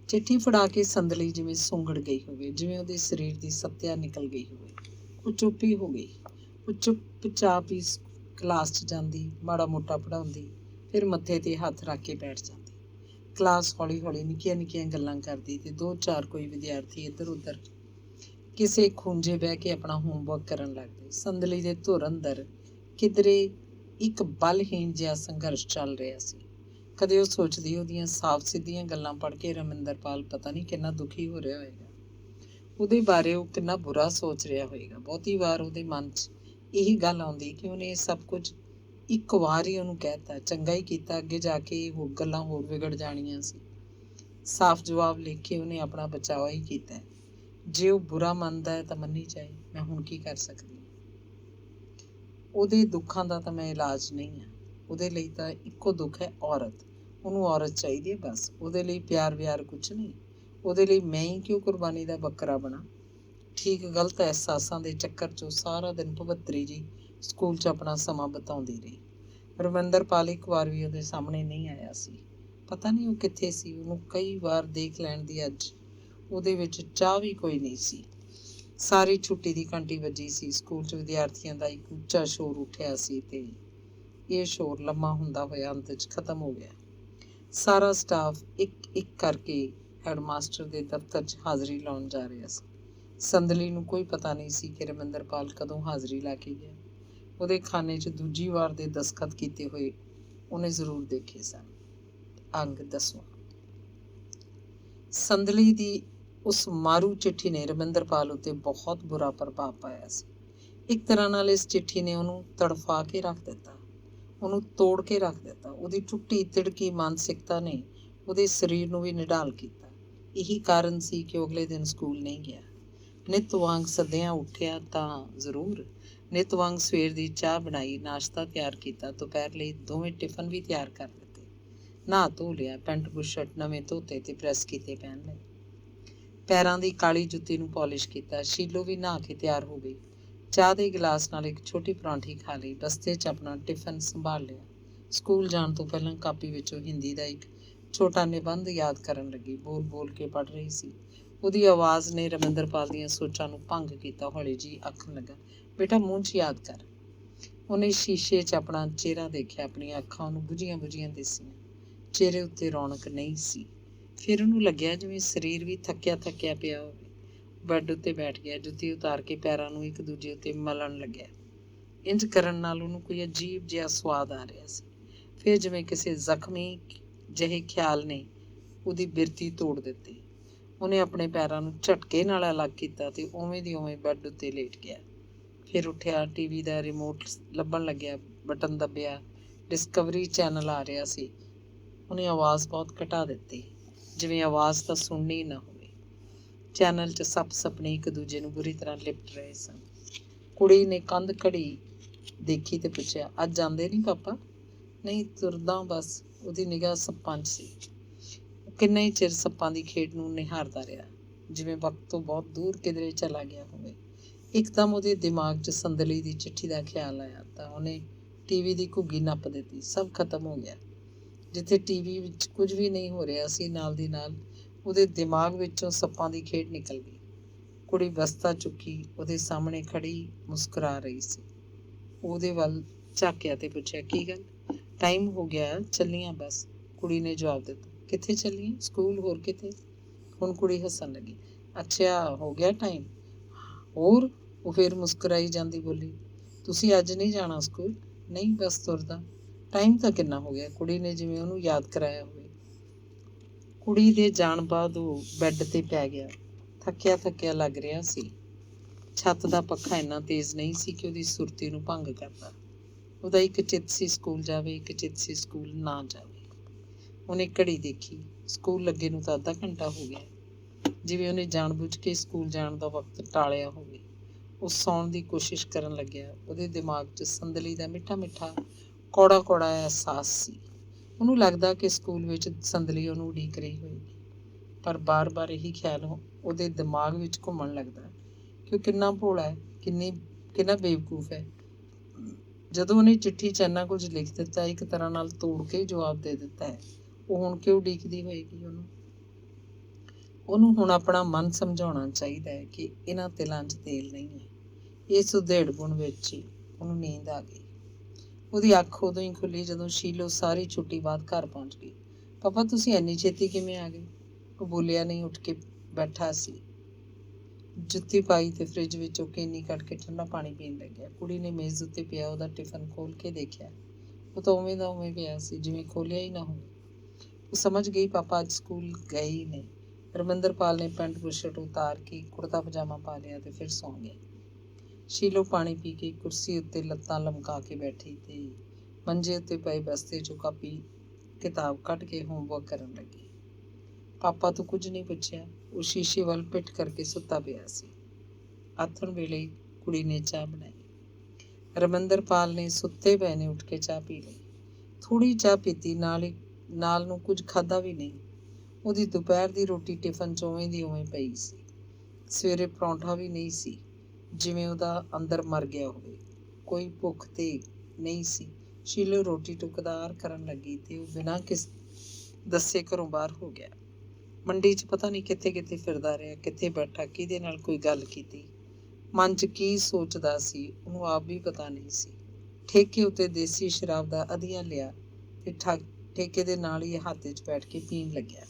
ਚਿੱਠੀ ਫੜਾ ਕੇ ਸੰਦਲੀ ਜਿਵੇਂ ਸੁੰਗੜ ਗਈ ਹੋਵੇ, ਜਿਵੇਂ ਉਹਦੇ ਸਰੀਰ ਦੀ ਸੱਤਿਆ ਨਿਕਲ ਗਈ ਹੋਵੇ। ਉਹ ਚੁੱਪ ਹੀ ਹੋ ਗਈ। ਉਹ ਚੁੱਪਚਾਪ ਹੀ ਕਲਾਸ 'ਚ ਜਾਂਦੀ, ਮਾੜਾ ਮੋਟਾ ਪੜ੍ਹਾਉਂਦੀ, ਫਿਰ ਮੱਥੇ 'ਤੇ ਹੱਥ ਰੱਖ ਕੇ ਬੈਠ ਜਾਂਦੀ। ਕਲਾਸ ਹੌਲੀ ਹੌਲੀ ਨਿੱਕੀਆਂ ਨਿੱਕੀਆਂ ਗੱਲਾਂ ਕਰਦੀ ਤੇ ਦੋ ਚਾਰ ਕੋਈ ਵਿਦਿਆਰਥੀ ਇੱਧਰ ਉੱਧਰ ਕਿਸੇ ਖੂੰਜੇ ਬਹਿ ਕੇ ਆਪਣਾ ਹੋਮਵਰਕ ਕਰਨ ਲੱਗਦੇ। ਸੰਦਲੀ ਦੇ ਧੁਰ ਅੰਦਰ ਕਿਧਰੇ ਇੱਕ ਬਲਹੀਣ ਜਿਹਾ ਸੰਘਰਸ਼ ਚੱਲ ਰਿਹਾ ਸੀ। ਕਦੇ ਉਹ ਸੋਚਦੀ, ਉਹਦੀਆਂ ਸਾਫ਼ ਸਿੱਧੀਆਂ ਗੱਲਾਂ ਪੜ੍ਹ ਕੇ ਰਮਿੰਦਰਪਾਲ ਪਤਾ ਨਹੀਂ ਕਿੰਨਾ ਦੁਖੀ ਹੋ ਰਿਹਾ ਹੋਏਗਾ। ਉਹਦੇ ਬਾਰੇ ਉਹ ਕਿੰਨਾ ਬੁਰਾ ਸੋਚ ਰਿਹਾ ਹੋਏਗਾ। ਬਹੁਤੀ ਵਾਰ ਉਹਦੇ ਮਨ 'ਚ ਇਹੀ ਗੱਲ ਆਉਂਦੀ ਕਿ ਉਹਨੇ ਇਹ ਸਭ ਕੁਝ ਇੱਕ ਵਾਰ ਹੀ ਉਹਨੂੰ ਕਹਿਤਾ, ਚੰਗਾ ਹੀ ਕੀਤਾ, ਅੱਗੇ ਜਾ ਕੇ ਉਹ ਗੱਲਾਂ ਹੋਰ ਵਿਗੜ ਜਾਣੀਆਂ ਸੀ। ਸਾਫ਼ ਜਵਾਬ ਲਿਖ ਕੇ ਉਹਨੇ ਆਪਣਾ ਬਚਾਵਾ ਹੀ ਕੀਤਾ। ਜੇ ਉਹ ਬੁਰਾ ਮੰਨਦਾ ਹੈ ਤਾਂ ਮੰਨੀ ਜਾਏ, ਮੈਂ ਹੁਣ ਕੀ ਕਰ ਸਕਦੀ ਹਾਂ। ਉਹਦੇ ਦੁੱਖਾਂ ਦਾ ਤਾਂ ਮੈਂ ਇਲਾਜ ਨਹੀਂ ਹਾਂ। ਉਹਦੇ ਲਈ ਤਾਂ ਇੱਕੋ ਦੁੱਖ ਹੈ, ਔਰਤ। ਉਹਨੂੰ ਔਰਤ ਚਾਹੀਦੀ ਹੈ ਬਸ। ਉਹਦੇ ਲਈ ਪਿਆਰ ਵਿਆਰ ਕੁਛ ਨਹੀਂ। ਉਹਦੇ ਲਈ ਮੈਂ ਹੀ ਕਿਉਂ ਕੁਰਬਾਨੀ ਦਾ ਬੱਕਰਾ ਬਣਾ। ਠੀਕ ਗਲਤ ਅਹਿਸਾਸਾਂ ਦੇ ਚੱਕਰ 'ਚੋਂ ਸਾਰਾ ਦਿਨ ਭਵੱਤਰੀ ਜੀ ਸਕੂਲ 'ਚ ਆਪਣਾ ਸਮਾਂ ਬਿਤਾਉਂਦੀ ਰਹੀ। ਰਮਿੰਦਰਪਾਲ ਇੱਕ ਵਾਰ ਵੀ ਉਹਦੇ ਸਾਹਮਣੇ ਨਹੀਂ ਆਇਆ ਸੀ। ਪਤਾ ਨਹੀਂ ਉਹ ਕਿੱਥੇ ਸੀ। ਉਹਨੂੰ ਕਈ ਵਾਰ ਦੇਖ ਲੈਣ ਦੀ ਅੱਜ ਉਹਦੇ ਵਿੱਚ ਚਾਹ ਵੀ ਕੋਈ ਨਹੀਂ ਸੀ। ਸਾਰੀ ਛੁੱਟੀ ਦੀ ਘੰਟੀ ਵੱਜੀ ਸੀ। ਸਕੂਲ 'ਚ ਵਿਦਿਆਰਥੀਆਂ ਦਾ ਇੱਕ ਉੱਚਾ ਸ਼ੋਰ ਉੱਠਿਆ ਸੀ ਤੇ ਇਹ ਸ਼ੋਰ ਲੰਮਾ ਹੁੰਦਾ ਹੋਇਆ ਅੰਤ 'ਚ ਖਤਮ ਹੋ ਗਿਆ। ਸਾਰਾ ਸਟਾਫ ਇੱਕ ਇੱਕ ਕਰਕੇ ਹੈਡਮਾਸਟਰ ਦੇ ਦਫ਼ਤਰ 'ਚ ਹਾਜ਼ਰੀ ਲਾਉਣ ਜਾ ਰਿਹਾ ਸੀ। ਸੰਦਲੀ ਨੂੰ ਕੋਈ ਪਤਾ ਨਹੀਂ ਸੀ ਕਿ ਰਮਿੰਦਰਪਾਲ ਕਦੋਂ ਹਾਜ਼ਰੀ ਲਾ ਕੇ ਗਿਆ। ਉਹਦੇ ਖਾਨੇ 'ਚ ਦੂਜੀ ਵਾਰ ਦੇ ਦਸਖਤ ਕੀਤੇ ਹੋਏ ਉਹਨੇ ਜ਼ਰੂਰ ਦੇਖੇ ਸਨ। ਅੰਗ 10ਵਾਂ। ਸੰਦਲੀ ਦੀ ਉਸ ਮਾਰੂ ਚਿੱਠੀ ਨੇ ਰਮਿੰਦਰਪਾਲ ਉੱਤੇ ਬਹੁਤ ਬੁਰਾ ਪ੍ਰਭਾਵ ਪਾਇਆ ਸੀ। ਇੱਕ ਤਰ੍ਹਾਂ ਨਾਲ ਇਸ ਚਿੱਠੀ ਨੇ ਉਹਨੂੰ ਤੜਫਾ ਕੇ ਰੱਖ ਦਿੱਤਾ, ਉਹਨੂੰ ਤੋੜ ਕੇ ਰੱਖ ਦਿੱਤਾ। ਉਹਦੀ ਟੁੱਟੀ ਤਿੜਕੀ ਮਾਨਸਿਕਤਾ ਨੇ ਉਹਦੇ ਸਰੀਰ ਨੂੰ ਵੀ ਨਿਢਾਲ ਕੀਤਾ। ਇਹੀ ਕਾਰਨ ਸੀ ਕਿ ਉਹ ਅਗਲੇ ਦਿਨ ਸਕੂਲ ਨਹੀਂ ਗਿਆ। ਨਿੱਤ ਵਾਂਗ ਸੱਦਿਆਂ ਉੱਠਿਆ ਤਾਂ ਜ਼ਰੂਰ। ਨਿੱਤ ਵਾਂਗ ਸਵੇਰ ਦੀ ਚਾਹ ਬਣਾਈ, ਨਾਸ਼ਤਾ ਤਿਆਰ ਕੀਤਾ, ਦੁਪਹਿਰ ਲਈ ਦੋਵੇਂ ਟਿਫਨ ਵੀ ਤਿਆਰ ਕਰ ਦਿੱਤੇ। ਨਹਾ ਧੋ ਲਿਆ, ਪੈਂਟ ਬੁਸ਼ਰਟ ਨਵੇਂ ਧੋਤੇ ਤੇ ਪ੍ਰੈਸ ਕੀਤੇ ਪਹਿਨ ਲਏ। ਪੈਰਾਂ ਦੀ ਕਾਲੀ ਜੁੱਤੀ ਨੂੰ ਪਾਲਿਸ਼ ਕੀਤਾ। ਸ਼ੀਲੋ ਵੀ ਨਹਾ ਕੇ ਤਿਆਰ ਹੋ ਗਈ। ਚਾਹ ਦੇ ਗਿਲਾਸ ਨਾਲ ਇੱਕ ਛੋਟੀ ਪਰਾਂਠੀ ਖਾ ਲਈ। ਬਸਤੇ 'ਚ ਆਪਣਾ ਟਿਫਨ ਸੰਭਾਲ ਲਿਆ। ਸਕੂਲ ਜਾਣ ਤੋਂ ਪਹਿਲਾਂ ਕਾਪੀ ਵਿੱਚੋਂ ਹਿੰਦੀ ਦਾ ਇੱਕ ਛੋਟਾ ਨਿਬੰਧ ਯਾਦ ਕਰਨ ਲੱਗੀ। ਬੋਲ ਬੋਲ ਕੇ ਪੜ੍ਹ ਰਹੀ ਸੀ। ਉਹਦੀ ਆਵਾਜ਼ ਨੇ ਰਮਿੰਦਰਪਾਲ ਦੀਆਂ ਸੋਚਾਂ ਨੂੰ ਭੰਗ ਕੀਤਾ। ਹੌਲੀ ਜਿਹੀ ਆਖਣ ਲੱਗਾ, ਬੇਟਾ ਮੂੰਹ 'ਚ ਯਾਦ ਕਰ। ਉਹਨੇ ਸ਼ੀਸ਼ੇ 'ਚ ਆਪਣਾ ਚਿਹਰਾ ਦੇਖਿਆ। ਆਪਣੀਆਂ ਅੱਖਾਂ ਉਹਨੂੰ ਬੁਝੀਆਂ ਬੁਝੀਆਂ ਦਿਸੀਆਂ। ਚਿਹਰੇ ਉੱਤੇ ਰੌਣਕ ਨਹੀਂ ਸੀ। ਫਿਰ ਉਹਨੂੰ ਲੱਗਿਆ ਜਿਵੇਂ ਸਰੀਰ ਵੀ ਥੱਕਿਆ ਥੱਕਿਆ ਪਿਆ ਹੋਵੇ। ਬੈੱਡ ਉੱਤੇ ਬੈਠ ਗਿਆ। ਜੁੱਤੀ ਉਤਾਰ ਕੇ ਪੈਰਾਂ ਨੂੰ ਇੱਕ ਦੂਜੇ ਉੱਤੇ ਮਲਣ ਲੱਗਿਆ। ਇੰਝ ਕਰਨ ਨਾਲ ਉਹਨੂੰ ਕੋਈ ਅਜੀਬ ਜਿਹਾ ਸਵਾਦ ਆ ਰਿਹਾ ਸੀ। ਫਿਰ ਜਿਵੇਂ ਕਿਸੇ ਜ਼ਖਮੀ ਜਿਹੇ ਖਿਆਲ ਨੇ ਉਹਦੀ ਬਿਰਤੀ ਤੋੜ ਦਿੱਤੀ। ਉਹਨੇ ਆਪਣੇ ਪੈਰਾਂ ਨੂੰ ਝਟਕੇ ਨਾਲ ਅਲੱਗ ਕੀਤਾ ਤੇ ਉਵੇਂ ਦੀ ਉਵੇਂ ਬੈੱਡ ਉੱਤੇ ਲੇਟ ਗਿਆ। ਫਿਰ ਉੱਠਿਆ, ਟੀਵੀ ਦਾ ਰਿਮੋਟ ਲੱਭਣ ਲੱਗਿਆ, ਬਟਨ ਦੱਬਿਆ। ਡਿਸਕਵਰੀ ਚੈਨਲ ਆ ਰਿਹਾ ਸੀ। ਉਹਨੇ ਆਵਾਜ਼ ਬਹੁਤ ਘਟਾ ਦਿੱਤੀ, ਜਿਵੇਂ ਆਵਾਜ਼ ਤਾਂ ਸੁਣਨੀ ਹੀ ਨਾ ਹੋਵੇ। ਚੈਨਲ 'ਚ ਸੱਪ ਸਪਨੇ ਇੱਕ ਦੂਜੇ ਨੂੰ ਬੁਰੀ ਤਰ੍ਹਾਂ ਲਿਪਟ ਰਹੇ ਸਨ। ਕੁੜੀ ਨੇ ਕੰਧ ਘੜੀ ਦੇਖੀ ਤੇ ਪੁੱਛਿਆ, ਅੱਜ ਜਾਂਦੇ ਨਹੀਂ ਪਾਪਾ? ਨਹੀਂ, ਤੁਰਦਾ ਬਸ। ਉਹਦੀ ਨਿਗਾਹ ਸੱਪਾਂ 'ਚ ਸੀ। ਉਹ ਕਿੰਨਾ ਹੀ ਚਿਰ ਸੱਪਾਂ ਦੀ ਖੇਡ ਨੂੰ ਨਿਹਾਰਦਾ ਰਿਹਾ, ਜਿਵੇਂ ਵਕਤ ਤੋਂ ਬਹੁਤ ਦੂਰ ਕਿਧਰੇ ਚਲਾ ਗਿਆ ਹੋਵੇ। ਇੱਕਦਮ ਉਹਦੇ ਦਿਮਾਗ 'ਚ ਸੰਦਲੀ ਦੀ ਚਿੱਠੀ ਦਾ ਖਿਆਲ ਆਇਆ ਤਾਂ ਉਹਨੇ ਟੀਵੀ ਦੀ ਘੁੱਗੀ ਨੱਪ ਦਿੱਤੀ। ਸਭ ਖਤਮ ਹੋ ਗਿਆ। ਜਿੱਥੇ ਟੀਵੀ ਵਿੱਚ ਕੁਝ ਵੀ ਨਹੀਂ ਹੋ ਰਿਹਾ ਸੀ, ਨਾਲ ਦੀ ਨਾਲ ਉਹਦੇ ਦਿਮਾਗ ਵਿੱਚੋਂ ਸੱਪਾਂ ਦੀ ਖੇਡ ਨਿਕਲ ਗਈ। ਕੁੜੀ ਬਸਤਾ ਚੁੱਕੀ ਉਹਦੇ ਸਾਹਮਣੇ ਖੜੀ ਮੁਸਕਰਾ ਰਹੀ ਸੀ। ਉਹਦੇ ਵੱਲ ਝਾਕਿਆ ਤੇ ਪੁੱਛਿਆ, ਕੀ ਗੱਲ? ਟਾਈਮ ਹੋ ਗਿਆ, ਚੱਲੀਆਂ ਬਸ। ਕੁੜੀ ਨੇ ਜਵਾਬ ਦਿੱਤਾ, ਕਿੱਥੇ ਚੱਲੀਆਂ? ਸਕੂਲ, ਹੋਰ ਕਿਤੇ? ਹੁਣ ਕੁੜੀ ਹੱਸਣ ਲੱਗੀ। ਅੱਛਾ, ਹੋ ਗਿਆ ਟਾਈਮ? ਹੋਰ? ਉਹ ਫਿਰ ਮੁਸਕਰਾਈ ਜਾਂਦੀ ਬੋਲੀ, ਤੁਸੀਂ ਅੱਜ ਨਹੀਂ ਜਾਣਾ ਸਕੂਲ? ਨਹੀਂ, ਬਸ ਤੁਰਦਾ। ਟਾਈਮ ਤਾਂ ਕਿੰਨਾ ਹੋ ਗਿਆ? ਕੁੜੀ ਨੇ ਜਿਵੇਂ ਉਹਨੂੰ ਯਾਦ ਕਰਾਇਆ ਹੋਵੇ। ਕੁੜੀ ਦੇ ਜਾਣ ਬਾਅਦ ਉਹ ਬੈੱਡ ਤੇ ਪੈ ਗਿਆ। ਥੱਕਿਆ ਥੱਕਿਆ ਲੱਗ ਰਿਹਾ ਸੀ। ਛੱਤ ਦਾ ਪੱਖਾ ਇੰਨਾ ਤੇਜ਼ ਨਹੀਂ ਸੀ ਕਿ ਉਹਦੀ ਸੁਰਤੀ ਨੂੰ ਭੰਗ ਕਰਦਾ। ਉਹਦਾ ਇੱਕ ਚਿੱਤ ਸੀ ਸਕੂਲ ਜਾਵੇ, ਇੱਕ ਚਿੱਤ ਸੀ ਸਕੂਲ ਨਾ ਜਾਵੇ। ਉਹਨੇ ਘੜੀ ਦੇਖੀ, ਸਕੂਲ ਲੱਗੇ ਨੂੰ ਤਾਂ ਅੱਧਾ ਘੰਟਾ ਹੋ ਗਿਆ, ਜਿਵੇਂ ਉਹਨੇ ਜਾਣਬੁੱਝ ਕੇ ਸਕੂਲ ਜਾਣ ਦਾ ਵਕਤ ਟਾਲਿਆ ਹੋਵੇ। ਉਹ ਸੌਣ ਦੀ ਕੋਸ਼ਿਸ਼ ਕਰਨ ਲੱਗਿਆ। ਉਹਦੇ ਦਿਮਾਗ 'ਚ ਸੰਦਲੀ ਦਾ ਮਿੱਠਾ ਮਿੱਠਾ ਕੌੜਾ ਕੌੜਾ ਅਹਿਸਾਸ ਸੀ। ਉਹਨੂੰ ਲੱਗਦਾ ਕਿ ਸਕੂਲ ਵਿੱਚ ਸੰਦਲੀ ਉਹਨੂੰ ਉਡੀਕ ਰਹੀ ਹੋਏਗੀ, ਪਰ ਬਾਰ-ਬਾਰ ਇਹੀ ਖਿਆਲ ਉਹਦੇ ਦਿਮਾਗ ਵਿੱਚ ਘੁੰਮਣ ਲੱਗਦਾ ਕਿ ਉਹ ਕਿੰਨਾ ਭੋਲਾ ਹੈ, ਕਿੰਨਾ ਬੇਵਕੂਫ ਹੈ। ਜਦੋਂ ਉਹਨੇ ਚਿੱਠੀ 'ਚ ਇੰਨਾ ਕੁਝ ਲਿਖ ਦਿੱਤਾ, ਇੱਕ ਤਰ੍ਹਾਂ ਨਾਲ ਤੋੜ ਕੇ ਜਵਾਬ ਦੇ ਦਿੱਤਾ ਹੈ, ਉਹ ਹੁਣ ਕਿਉਂ ਉਡੀਕਦੀ ਹੋਏਗੀ ਉਹਨੂੰ ਹੁਣ ਆਪਣਾ ਮਨ ਸਮਝਾਉਣਾ ਚਾਹੀਦਾ ਹੈ ਕਿ ਇਹਨਾਂ ਤਿਲਾਂ 'ਚ ਤੇਲ ਨਹੀਂ ਹੈ। ਇਸ ਉਧੇੜ-ਬੁਣ ਵਿੱਚ ਹੀ ਉਹਨੂੰ ਨੀਂਦ ਆ ਗਈ। ਉਹਦੀ ਅੱਖ ਉਦੋਂ ਹੀ ਖੁੱਲ੍ਹੀ ਜਦੋਂ ਸ਼ੀਲੋ ਸਾਰੀ ਛੁੱਟੀ ਬਾਅਦ ਘਰ ਪਹੁੰਚ ਗਈ। ਪਾਪਾ, ਤੁਸੀਂ ਇੰਨੀ ਛੇਤੀ ਕਿਵੇਂ ਆ ਗਏ? ਉਹ ਬੋਲਿਆ ਨਹੀਂ, ਉੱਠ ਕੇ ਬੈਠਾ ਸੀ। ਜੁੱਤੀ ਪਾਈ ਤੇ ਫਰਿੱਜ ਵਿੱਚੋਂ ਕੇਨੀ ਕੱਢ ਕੇ ਠੰਡਾ ਪਾਣੀ ਪੀਣ ਲੱਗਿਆ। ਕੁੜੀ ਨੇ ਮੇਜ਼ ਉੱਤੇ ਪਿਆ ਉਹਦਾ ਟਿਫਨ ਖੋਲ੍ਹ ਕੇ ਦੇਖਿਆ। ਉਹ ਤਾਂ ਉਵੇਂ ਦਾ ਉਵੇਂ ਪਿਆ ਸੀ, ਜਿਵੇਂ ਖੋਲ੍ਹਿਆ ਹੀ ਨਾ ਹੋਵੇ। ਉਹ ਸਮਝ ਗਈ ਪਾਪਾ ਅੱਜ ਸਕੂਲ ਗਏ ਹੀ ਨਹੀਂ। ਰਮਿੰਦਰਪਾਲ ਨੇ ਪੈਂਟ ਬੁਸ਼ਰਟ ਉਤਾਰ ਕੇ ਕੁੜਤਾ ਪਜਾਮਾ ਪਾ ਲਿਆ ਤੇ ਫਿਰ ਸੌਂ ਗਿਆ। ਸ਼ੀਲੋ ਪਾਣੀ ਪੀ ਕੇ ਕੁਰਸੀ ਉੱਤੇ ਲੱਤਾਂ ਲਮਕਾ ਕੇ ਬੈਠੀ ਤੇ ਮੰਜੇ ਉੱਤੇ ਪਏ ਬਸਤੇ 'ਚੋਂ ਕਾਪੀ ਕਿਤਾਬ ਕੱਢ ਕੇ ਹੋਮਵਰਕ ਕਰਨ ਲੱਗੀ। ਪਾਪਾ ਤੋਂ ਕੁਝ ਨਹੀਂ ਪੁੱਛਿਆ। ਉਹ ਸ਼ੀਸ਼ੇ ਵੱਲ ਪਿੱਠ ਕਰਕੇ ਸੁੱਤਾ ਪਿਆ ਸੀ। ਆਥਣ ਵੇਲੇ ਕੁੜੀ ਨੇ ਚਾਹ ਬਣਾਈ। ਰਮਿੰਦਰਪਾਲ ਨੇ ਸੁੱਤੇ ਪਏ ਨੇ ਉੱਠ ਕੇ ਚਾਹ ਪੀ ਲਈ। ਥੋੜ੍ਹੀ ਚਾਹ ਪੀਤੀ, ਨਾਲ ਨੂੰ ਕੁਝ ਖਾਧਾ ਵੀ ਨਹੀਂ। ਉਹਦੀ ਦੁਪਹਿਰ ਦੀ ਰੋਟੀ ਟਿਫਨ 'ਚ ਉਵੇਂ ਦੀ ਉਵੇਂ ਪਈ ਸੀ। ਸਵੇਰੇ ਪਰੌਂਠਾ ਵੀ ਨਹੀਂ ਸੀ, ਜਿਵੇਂ ਉਹਦਾ ਅੰਦਰ ਮਰ ਗਿਆ ਹੋਵੇ। ਕੋਈ ਭੁੱਖ ਤੇ ਨਹੀਂ ਸੀ। ਸ਼ੀਲੋ ਰੋਟੀ ਟੁਕਦਾਰ ਕਰਨ ਲੱਗੀ ਤੇ ਉਹ ਬਿਨਾਂ ਦੱਸੇ ਘਰੋਂ ਬਾਹਰ ਹੋ ਗਿਆ। ਮੰਡੀ 'ਚ ਪਤਾ ਨਹੀਂ ਕਿੱਥੇ ਕਿੱਥੇ ਫਿਰਦਾ ਰਿਹਾ, ਕਿੱਥੇ ਬੈਠਾ, ਕਿਹਦੇ ਨਾਲ ਕੋਈ ਗੱਲ ਕੀਤੀ, ਮਨ 'ਚ ਕੀ ਸੋਚਦਾ ਸੀ, ਉਹਨੂੰ ਆਪ ਵੀ ਪਤਾ ਨਹੀਂ ਸੀ। ਠੇਕੇ ਉੱਤੇ ਦੇਸੀ ਸ਼ਰਾਬ ਦਾ ਅਧੀਆ ਲਿਆ ਤੇ ਠੇਕੇ ਦੇ ਨਾਲ ਹੀ ਹੱਥ 'ਚ ਬੈਠ ਕੇ ਪੀਣ ਲੱਗਿਆ।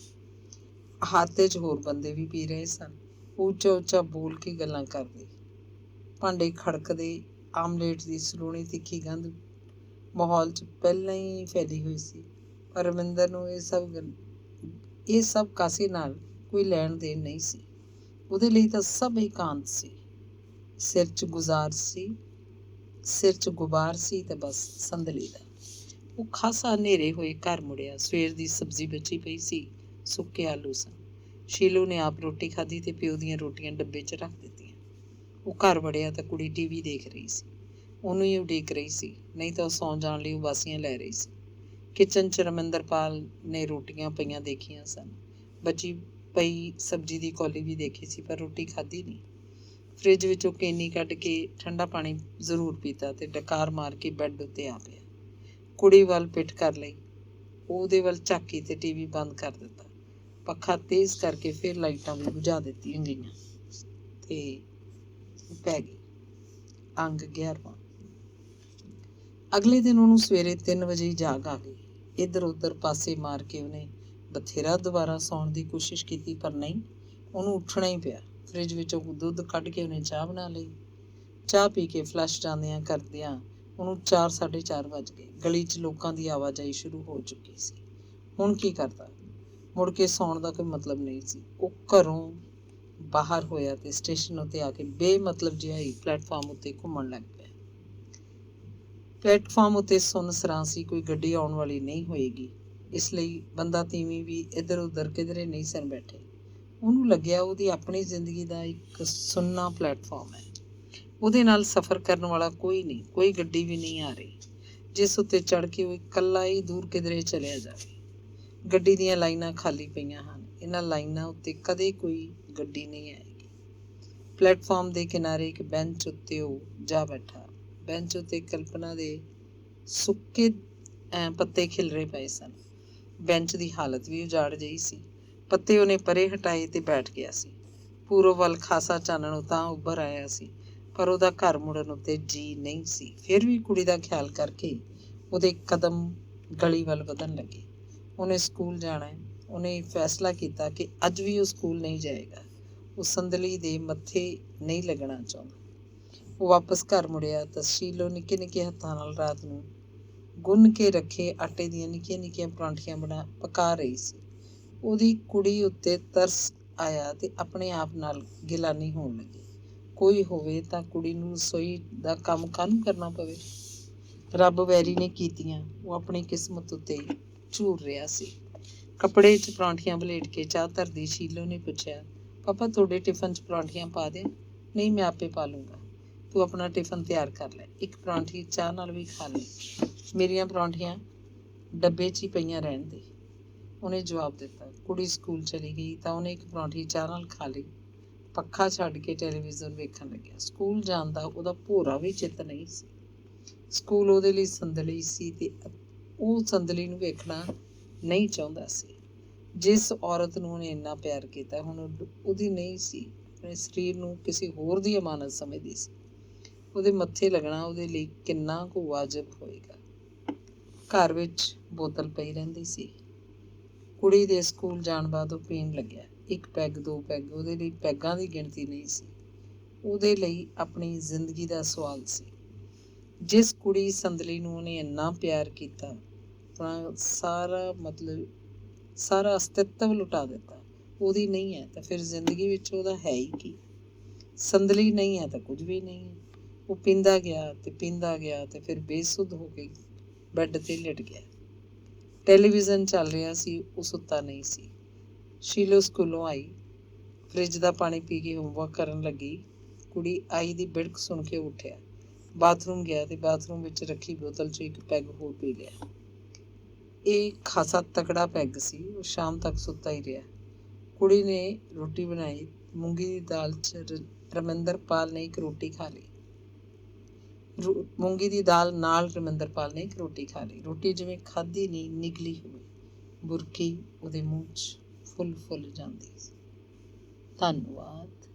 ਹੱਥ 'ਚ ਹੋਰ ਬੰਦੇ ਵੀ ਪੀ ਰਹੇ ਸਨ। ਉੱਚਾ ਉੱਚਾ ਬੋਲ ਕੇ ਗੱਲਾਂ ਕਰਦੇ, ਭਾਂਡੇ ਖੜਕਦੇ, ਆਮਲੇਟ ਦੀ ਸਲੂਣੀ ਤਿੱਖੀ ਗੰਧ ਮਾਹੌਲ 'ਚ ਪਹਿਲਾਂ ਹੀ ਫੈਲੀ ਹੋਈ ਸੀ। ਪਰ ਰਮਿੰਦਰ ਨੂੰ ਇਹ ਸਭ ਕਾਸੇ ਨਾਲ ਕੋਈ ਲੈਣ ਦੇਣ ਨਹੀਂ ਸੀ। ਉਹਦੇ ਲਈ ਤਾਂ ਸਭ ਇਕਾਂਤ ਸੀ। ਸਿਰ 'ਚ ਗੁਬਾਰ ਸੀ ਤੇ ਬਸ ਸੰਦਲੀ ਦਾ। ਉਹ ਖਾਸਾ ਹਨੇਰੇ ਹੋਏ ਘਰ ਮੁੜਿਆ। ਸਵੇਰ ਦੀ ਸਬਜ਼ੀ ਬਚੀ ਪਈ ਸੀ, ਸੁੱਕੇ ਆਲੂ ਸਨ। ਸ਼ੀਲੂ ਨੇ ਆਪ ਰੋਟੀ ਖਾਧੀ ਤੇ ਪਿਓ ਦੀਆਂ ਰੋਟੀਆਂ ਡੱਬੇ 'ਚ ਰੱਖ ਦਿੱਤੀਆਂ। ਉਹ ਘਰ ਵੜਿਆ ਤਾਂ ਕੁੜੀ ਟੀਵੀ ਦੇਖ ਰਹੀ ਸੀ। ਉਹਨੂੰ ਹੀ ਉਡੀਕ ਰਹੀ ਸੀ, ਨਹੀਂ ਤਾਂ ਉਹ ਸੌਂ ਜਾਣ ਲਈ ਉਬਾਸੀਆਂ ਲੈ ਰਹੀ ਸੀ। ਕਿਚਨ 'ਚ ਰਮਿੰਦਰਪਾਲ ਨੇ ਰੋਟੀਆਂ ਪਈਆਂ ਦੇਖੀਆਂ ਸਨ। ਬਚੀ ਪਈ ਸਬਜ਼ੀ ਦੀ ਕੌਲੀ ਵੀ ਦੇਖੀ ਸੀ, ਪਰ ਰੋਟੀ ਖਾਧੀ ਨਹੀਂ। ਫਰਿੱਜ ਵਿੱਚੋਂ ਕੇਨੀ ਕੱਢ ਕੇ ਠੰਡਾ ਪਾਣੀ ਜ਼ਰੂਰ ਪੀਤਾ ਤੇ ਡਕਾਰ ਮਾਰ ਕੇ ਬੈੱਡ ਉੱਤੇ ਆ ਪਿਆ। ਕੁੜੀ ਵੱਲ ਪਿੱਠ ਕਰ ਲਈ। ਉਹਦੇ ਵੱਲ ਝਾਕੀ ਤੇ ਟੀਵੀ ਬੰਦ ਕਰ ਦਿੱਤਾ। ਪੱਖਾ ਤੇਜ਼ ਕਰਕੇ ਫਿਰ ਲਾਈਟਾਂ ਵੀ ਬੁਝਾ ਦਿੱਤੀਆਂ ਗਈਆਂ ਤੇ ਪੈ ਗਈ। ਅੰਗ 11ਵਾਂ। ਅਗਲੇ ਦਿਨ ਉਹਨੂੰ ਸਵੇਰੇ 3 ਵਜੇ ਜਾਗ ਆ ਗਈ। ਇੱਧਰ ਉੱਧਰ ਪਾਸੇ ਮਾਰ ਕੇ ਉਹਨੇ ਬਥੇਰਾ ਦੁਬਾਰਾ ਸੌਣ ਦੀ ਕੋਸ਼ਿਸ਼ ਕੀਤੀ, ਪਰ ਨਹੀਂ, ਉਹਨੂੰ ਉੱਠਣਾ ਹੀ ਪਿਆ। ਫਰਿੱਜ ਵਿੱਚੋਂ ਦੁੱਧ ਕੱਢ ਕੇ ਉਹਨੇ ਚਾਹ ਬਣਾ ਲਈ। ਚਾਹ ਪੀ ਕੇ ਫਲੱਸ਼ ਜਾਂਦਿਆਂ ਕਰਦਿਆਂ ਉਹਨੂੰ 4 4:30 ਵੱਜ ਗਏ। ਗਲੀ 'ਚ ਲੋਕਾਂ ਦੀ ਆਵਾਜਾਈ ਸ਼ੁਰੂ ਹੋ ਚੁੱਕੀ ਸੀ। ਹੁਣ ਕੀ ਕਰਦਾ? ਮੁੜ ਕੇ ਸੌਣ ਦਾ ਕੋਈ ਮਤਲਬ ਨਹੀਂ ਸੀ। ਉਹ ਘਰੋਂ ਬਾਹਰ ਹੋਇਆ ਤੇ ਸਟੇਸ਼ਨ ਉੱਤੇ ਆ ਕੇ ਬੇਮਤਲਬ ਜਿਹਾ ਹੀ ਪਲੇਟਫਾਰਮ ਉੱਤੇ ਘੁੰਮਣ ਲੱਗ ਪਿਆ। ਪਲੇਟਫਾਰਮ ਉੱਤੇ ਸੁੰਨਸਰਾਂ ਸੀ, ਕੋਈ ਗੱਡੀ ਆਉਣ ਵਾਲੀ ਨਹੀਂ ਹੋਏਗੀ, ਇਸ ਲਈ ਬੰਦਾ ਤੀਵੀਂ ਵੀ ਇੱਧਰ ਉੱਧਰ ਕਿਧਰੇ ਨਹੀਂ ਸਨ ਬੈਠੇ। ਉਹਨੂੰ ਲੱਗਿਆ ਉਹਦੀ ਆਪਣੀ ਜ਼ਿੰਦਗੀ ਦਾ ਇੱਕ ਸੁੰਨਾ ਪਲੇਟਫਾਰਮ ਹੈ। ਉਹਦੇ ਨਾਲ ਸਫ਼ਰ ਕਰਨ ਵਾਲਾ ਕੋਈ ਨਹੀਂ, ਕੋਈ ਗੱਡੀ ਵੀ ਨਹੀਂ ਆ ਰਹੀ ਜਿਸ ਉੱਤੇ ਚੜ੍ਹ ਕੇ ਉਹ ਇਕੱਲਾ ਹੀ ਦੂਰ ਕਿਧਰੇ ਚਲਿਆ ਜਾਵੇ। ਗੱਡੀ ਦੀਆਂ ਲਾਈਨਾਂ ਖਾਲੀ ਪਈਆਂ ਹਨ। ਇਹਨਾਂ ਲਾਈਨਾਂ ਉੱਤੇ ਕਦੇ ਕੋਈ ਗੱਡੀ ਨਹੀਂ ਆਏਗੀ। ਪਲੇਟਫਾਰਮ ਦੇ ਕਿਨਾਰੇ ਇੱਕ ਬੈਂਚ ਉੱਤੇ ਉਹ ਜਾ ਬੈਠਾ। ਬੈਂਚ ਉੱਤੇ ਕਲਪਨਾ ਦੇ ਸੁੱਕੇ ਪੱਤੇ ਖਿਲਰੇ ਪਏ ਸਨ। ਬੈਂਚ ਦੀ ਹਾਲਤ ਵੀ ਉਜਾੜ ਜਿਹੀ ਸੀ। ਪੱਤੇ ਉਹਨੇ ਪਰੇ ਹਟਾਏ ਤੇ ਬੈਠ ਗਿਆ ਸੀ। ਪੂਰਬ ਵੱਲ ਖਾਸਾ ਚਾਨਣ ਤਾਂ ਉੱਭਰ ਆਇਆ ਸੀ, ਪਰ ਉਹਦਾ ਘਰ ਮੁੜਨ ਉੱਤੇ ਜੀ ਨਹੀਂ ਸੀ। ਫਿਰ ਵੀ ਕੁੜੀ ਦਾ ਖਿਆਲ ਕਰਕੇ ਉਹਦੇ ਕਦਮ ਗਲੀ ਵੱਲ ਵਧਣ ਲੱਗੇ। ਉਹਨੇ ਸਕੂਲ ਜਾਣਾ ਹੈ। ਉਹਨੇ ਫੈਸਲਾ ਕੀਤਾ ਕਿ ਅੱਜ ਵੀ ਉਹ ਸਕੂਲ ਨਹੀਂ ਜਾਏਗਾ। ਉਹ ਸੰਦਲੀ ਦੇ ਮੱਥੇ ਨਹੀਂ ਲੱਗਣਾ ਚਾਹੁੰਦਾ। ਉਹ ਵਾਪਸ ਘਰ ਮੁੜਿਆ ਤਾਂ ਸ਼ੀਲੋ ਨਿੱਕੇ ਨਿੱਕੇ ਹੱਥਾਂ ਨਾਲ ਰਾਤ ਨੂੰ ਗੁੰਨ ਕੇ ਰੱਖੇ ਆਟੇ ਦੀਆਂ ਨਿੱਕੀਆਂ ਨਿੱਕੀਆਂ ਪਰਾਂਠੀਆਂ ਪਕਾ ਰਹੀ ਸੀ। ਉਹਦੀ ਕੁੜੀ ਉੱਤੇ ਤਰਸ ਆਇਆ ਤੇ ਆਪਣੇ ਆਪ ਨਾਲ ਗਿਲਾਨੀ ਹੋਣ ਲੱਗੀ। ਕੋਈ ਹੋਵੇ ਤਾਂ ਕੁੜੀ ਨੂੰ ਰਸੋਈ ਦਾ ਕੰਮ ਕਾਹਨੂੰ ਕਰਨਾ ਪਵੇ। ਰੱਬ ਵੈਰੀ ਨੇ ਕੀਤੀਆਂ, ਉਹ ਆਪਣੀ ਕਿਸਮਤ ਉੱਤੇ ਝੂਰ ਰਿਹਾ ਸੀ। ਕੱਪੜੇ 'ਚ ਪਰਾਂਠੀਆਂ ਵਲੇਟ ਕੇ ਚਾਹ ਧਰਦੀ ਸ਼ੀਲੋ ਨੇ ਪੁੱਛਿਆ, ਪਾਪਾ ਤੁਹਾਡੇ ਟਿਫਨ 'ਚ ਪਰਾਂਠੀਆਂ ਪਾ ਦੇ? ਨਹੀਂ, ਮੈਂ ਆਪੇ ਪਾ ਲੂੰਗਾ। ਤੂੰ ਆਪਣਾ ਟਿਫਨ ਤਿਆਰ ਕਰ ਲੈ, ਇੱਕ ਪਰਾਂਠੀ ਚਾਹ ਨਾਲ ਵੀ ਖਾ ਲੈ। ਮੇਰੀਆਂ ਪਰਾਂਠੀਆਂ ਡੱਬੇ 'ਚ ਹੀ ਪਈਆਂ ਰਹਿਣ ਦੇ, ਉਹਨੇ ਜਵਾਬ ਦਿੱਤਾ। ਕੁੜੀ ਸਕੂਲ ਚਲੀ ਗਈ ਤਾਂ ਉਹਨੇ ਇੱਕ ਪਰਾਂਠੀ ਚਾਹ ਨਾਲ ਖਾ ਲਈ। ਪੱਖਾ ਛੱਡ ਕੇ ਟੈਲੀਵਿਜ਼ਨ ਵੇਖਣ ਲੱਗਿਆ। ਸਕੂਲ ਜਾਣ ਦਾ ਉਹਦਾ ਭੋਰਾ ਵੀ ਚਿੱਤ ਨਹੀਂ ਸੀ। ਸਕੂਲ ਉਹਦੇ ਲਈ ਸੰਦਲੀ ਸੀ ਤੇ ਉਹ ਸੰਦਲੀ ਨੂੰ ਵੇਖਣਾ ਨਹੀਂ ਚਾਹੁੰਦਾ ਸੀ। ਜਿਸ ਔਰਤ ਨੂੰ ਉਹਨੇ ਇੰਨਾ ਪਿਆਰ ਕੀਤਾ ਹੁਣ ਉਹਦੀ ਨਹੀਂ ਸੀ। ਆਪਣੇ ਸਰੀਰ ਨੂੰ ਕਿਸੇ ਹੋਰ ਦੀ ਅਮਾਨਤ ਸਮਝਦੀ ਸੀ। ਉਹਦੇ ਮੱਥੇ ਲੱਗਣਾ ਉਹਦੇ ਲਈ ਕਿੰਨਾ ਕੁ ਵਾਜਬ ਹੋਏਗਾ। ਘਰ ਵਿੱਚ ਬੋਤਲ ਪਈ ਰਹਿੰਦੀ ਸੀ। ਕੁੜੀ ਦੇ ਸਕੂਲ ਜਾਣ ਬਾਅਦ ਉਹ ਪੀਣ ਲੱਗਿਆ। ਇੱਕ ਪੈਗ, ਦੋ ਪੈਗ, ਉਹਦੇ ਲਈ ਪੈਗਾਂ ਦੀ ਗਿਣਤੀ ਨਹੀਂ ਸੀ। ਉਹਦੇ ਲਈ ਆਪਣੀ ਜ਼ਿੰਦਗੀ ਦਾ ਸਵਾਲ ਸੀ। ਜਿਸ ਕੁੜੀ ਸੰਦਲੀ ਨੂੰ ਉਹਨੇ ਇੰਨਾ ਪਿਆਰ ਕੀਤਾ, ਆਪਣਾ ਸਾਰਾ ਅਸਤਿਤਵ ਲੁਟਾ ਦਿੱਤਾ, ਉਹਦੀ ਨਹੀਂ ਹੈ ਤਾਂ ਫਿਰ ਜ਼ਿੰਦਗੀ ਵਿੱਚ ਉਹਦਾ ਹੈ ਹੀ ਕੀ। ਸੰਦਲੀ ਨਹੀਂ ਹੈ ਤਾਂ ਕੁਝ ਵੀ ਨਹੀਂ ਹੈ। ਉਹ ਪੀਂਦਾ ਗਿਆ ਤੇ ਫਿਰ ਬੇਸੁੱਧ ਹੋ ਕੇ ਬੈੱਡ 'ਤੇ ਲਿਟ ਗਿਆ। ਟੈਲੀਵਿਜ਼ਨ ਚੱਲ ਰਿਹਾ ਸੀ, ਉਹ ਸੁੱਤਾ ਨਹੀਂ ਸੀ। ਸ਼ੀਲੋ ਸਕੂਲੋਂ ਆਈ, ਫਰਿੱਜ ਦਾ ਪਾਣੀ ਪੀ ਕੇ ਹੋਮਵਰਕ ਕਰਨ ਲੱਗੀ। ਕੁੜੀ ਆਈ ਦੀ ਬਿੜਕ ਸੁਣ ਕੇ ਉੱਠਿਆ, ਬਾਥਰੂਮ ਗਿਆ ਤੇ ਬਾਥਰੂਮ ਵਿੱਚ ਰੱਖੀ ਬੋਤਲ 'ਚੋਂ ਇੱਕ ਪੈਗ ਹੋਰ ਪੀ ਲਿਆ। ਇਹ ਖਾਸਾ ਤਕੜਾ ਪੈਗ ਸੀ। ਉਹ ਸ਼ਾਮ ਤੱਕ ਸੁੱਤਾ ਹੀ ਰਿਹਾ। ਕੁੜੀ ਨੇ ਰੋਟੀ ਬਣਾਈ। ਮੂੰਗੀ ਦੀ ਦਾਲ 'ਚ ਰਮਿੰਦਰਪਾਲ ਨੇ ਇੱਕ ਰੋਟੀ ਖਾ ਲਈ। ਮੂੰਗੀ ਦੀ ਦਾਲ ਨਾਲ ਰਮਿੰਦਰਪਾਲ ਨੇ ਇੱਕ ਰੋਟੀ ਖਾ ਲਈ। ਰੋਟੀ ਜਿਵੇਂ ਖਾਧੀ ਨਹੀਂ, ਨਿਗਲੀ ਹੋਈ। ਬੁਰਕੀ ਉਹਦੇ ਮੂੰਹ 'ਚ ਫੁੱਲ ਜਾਂਦੀ ਸੀ। ਧੰਨਵਾਦ।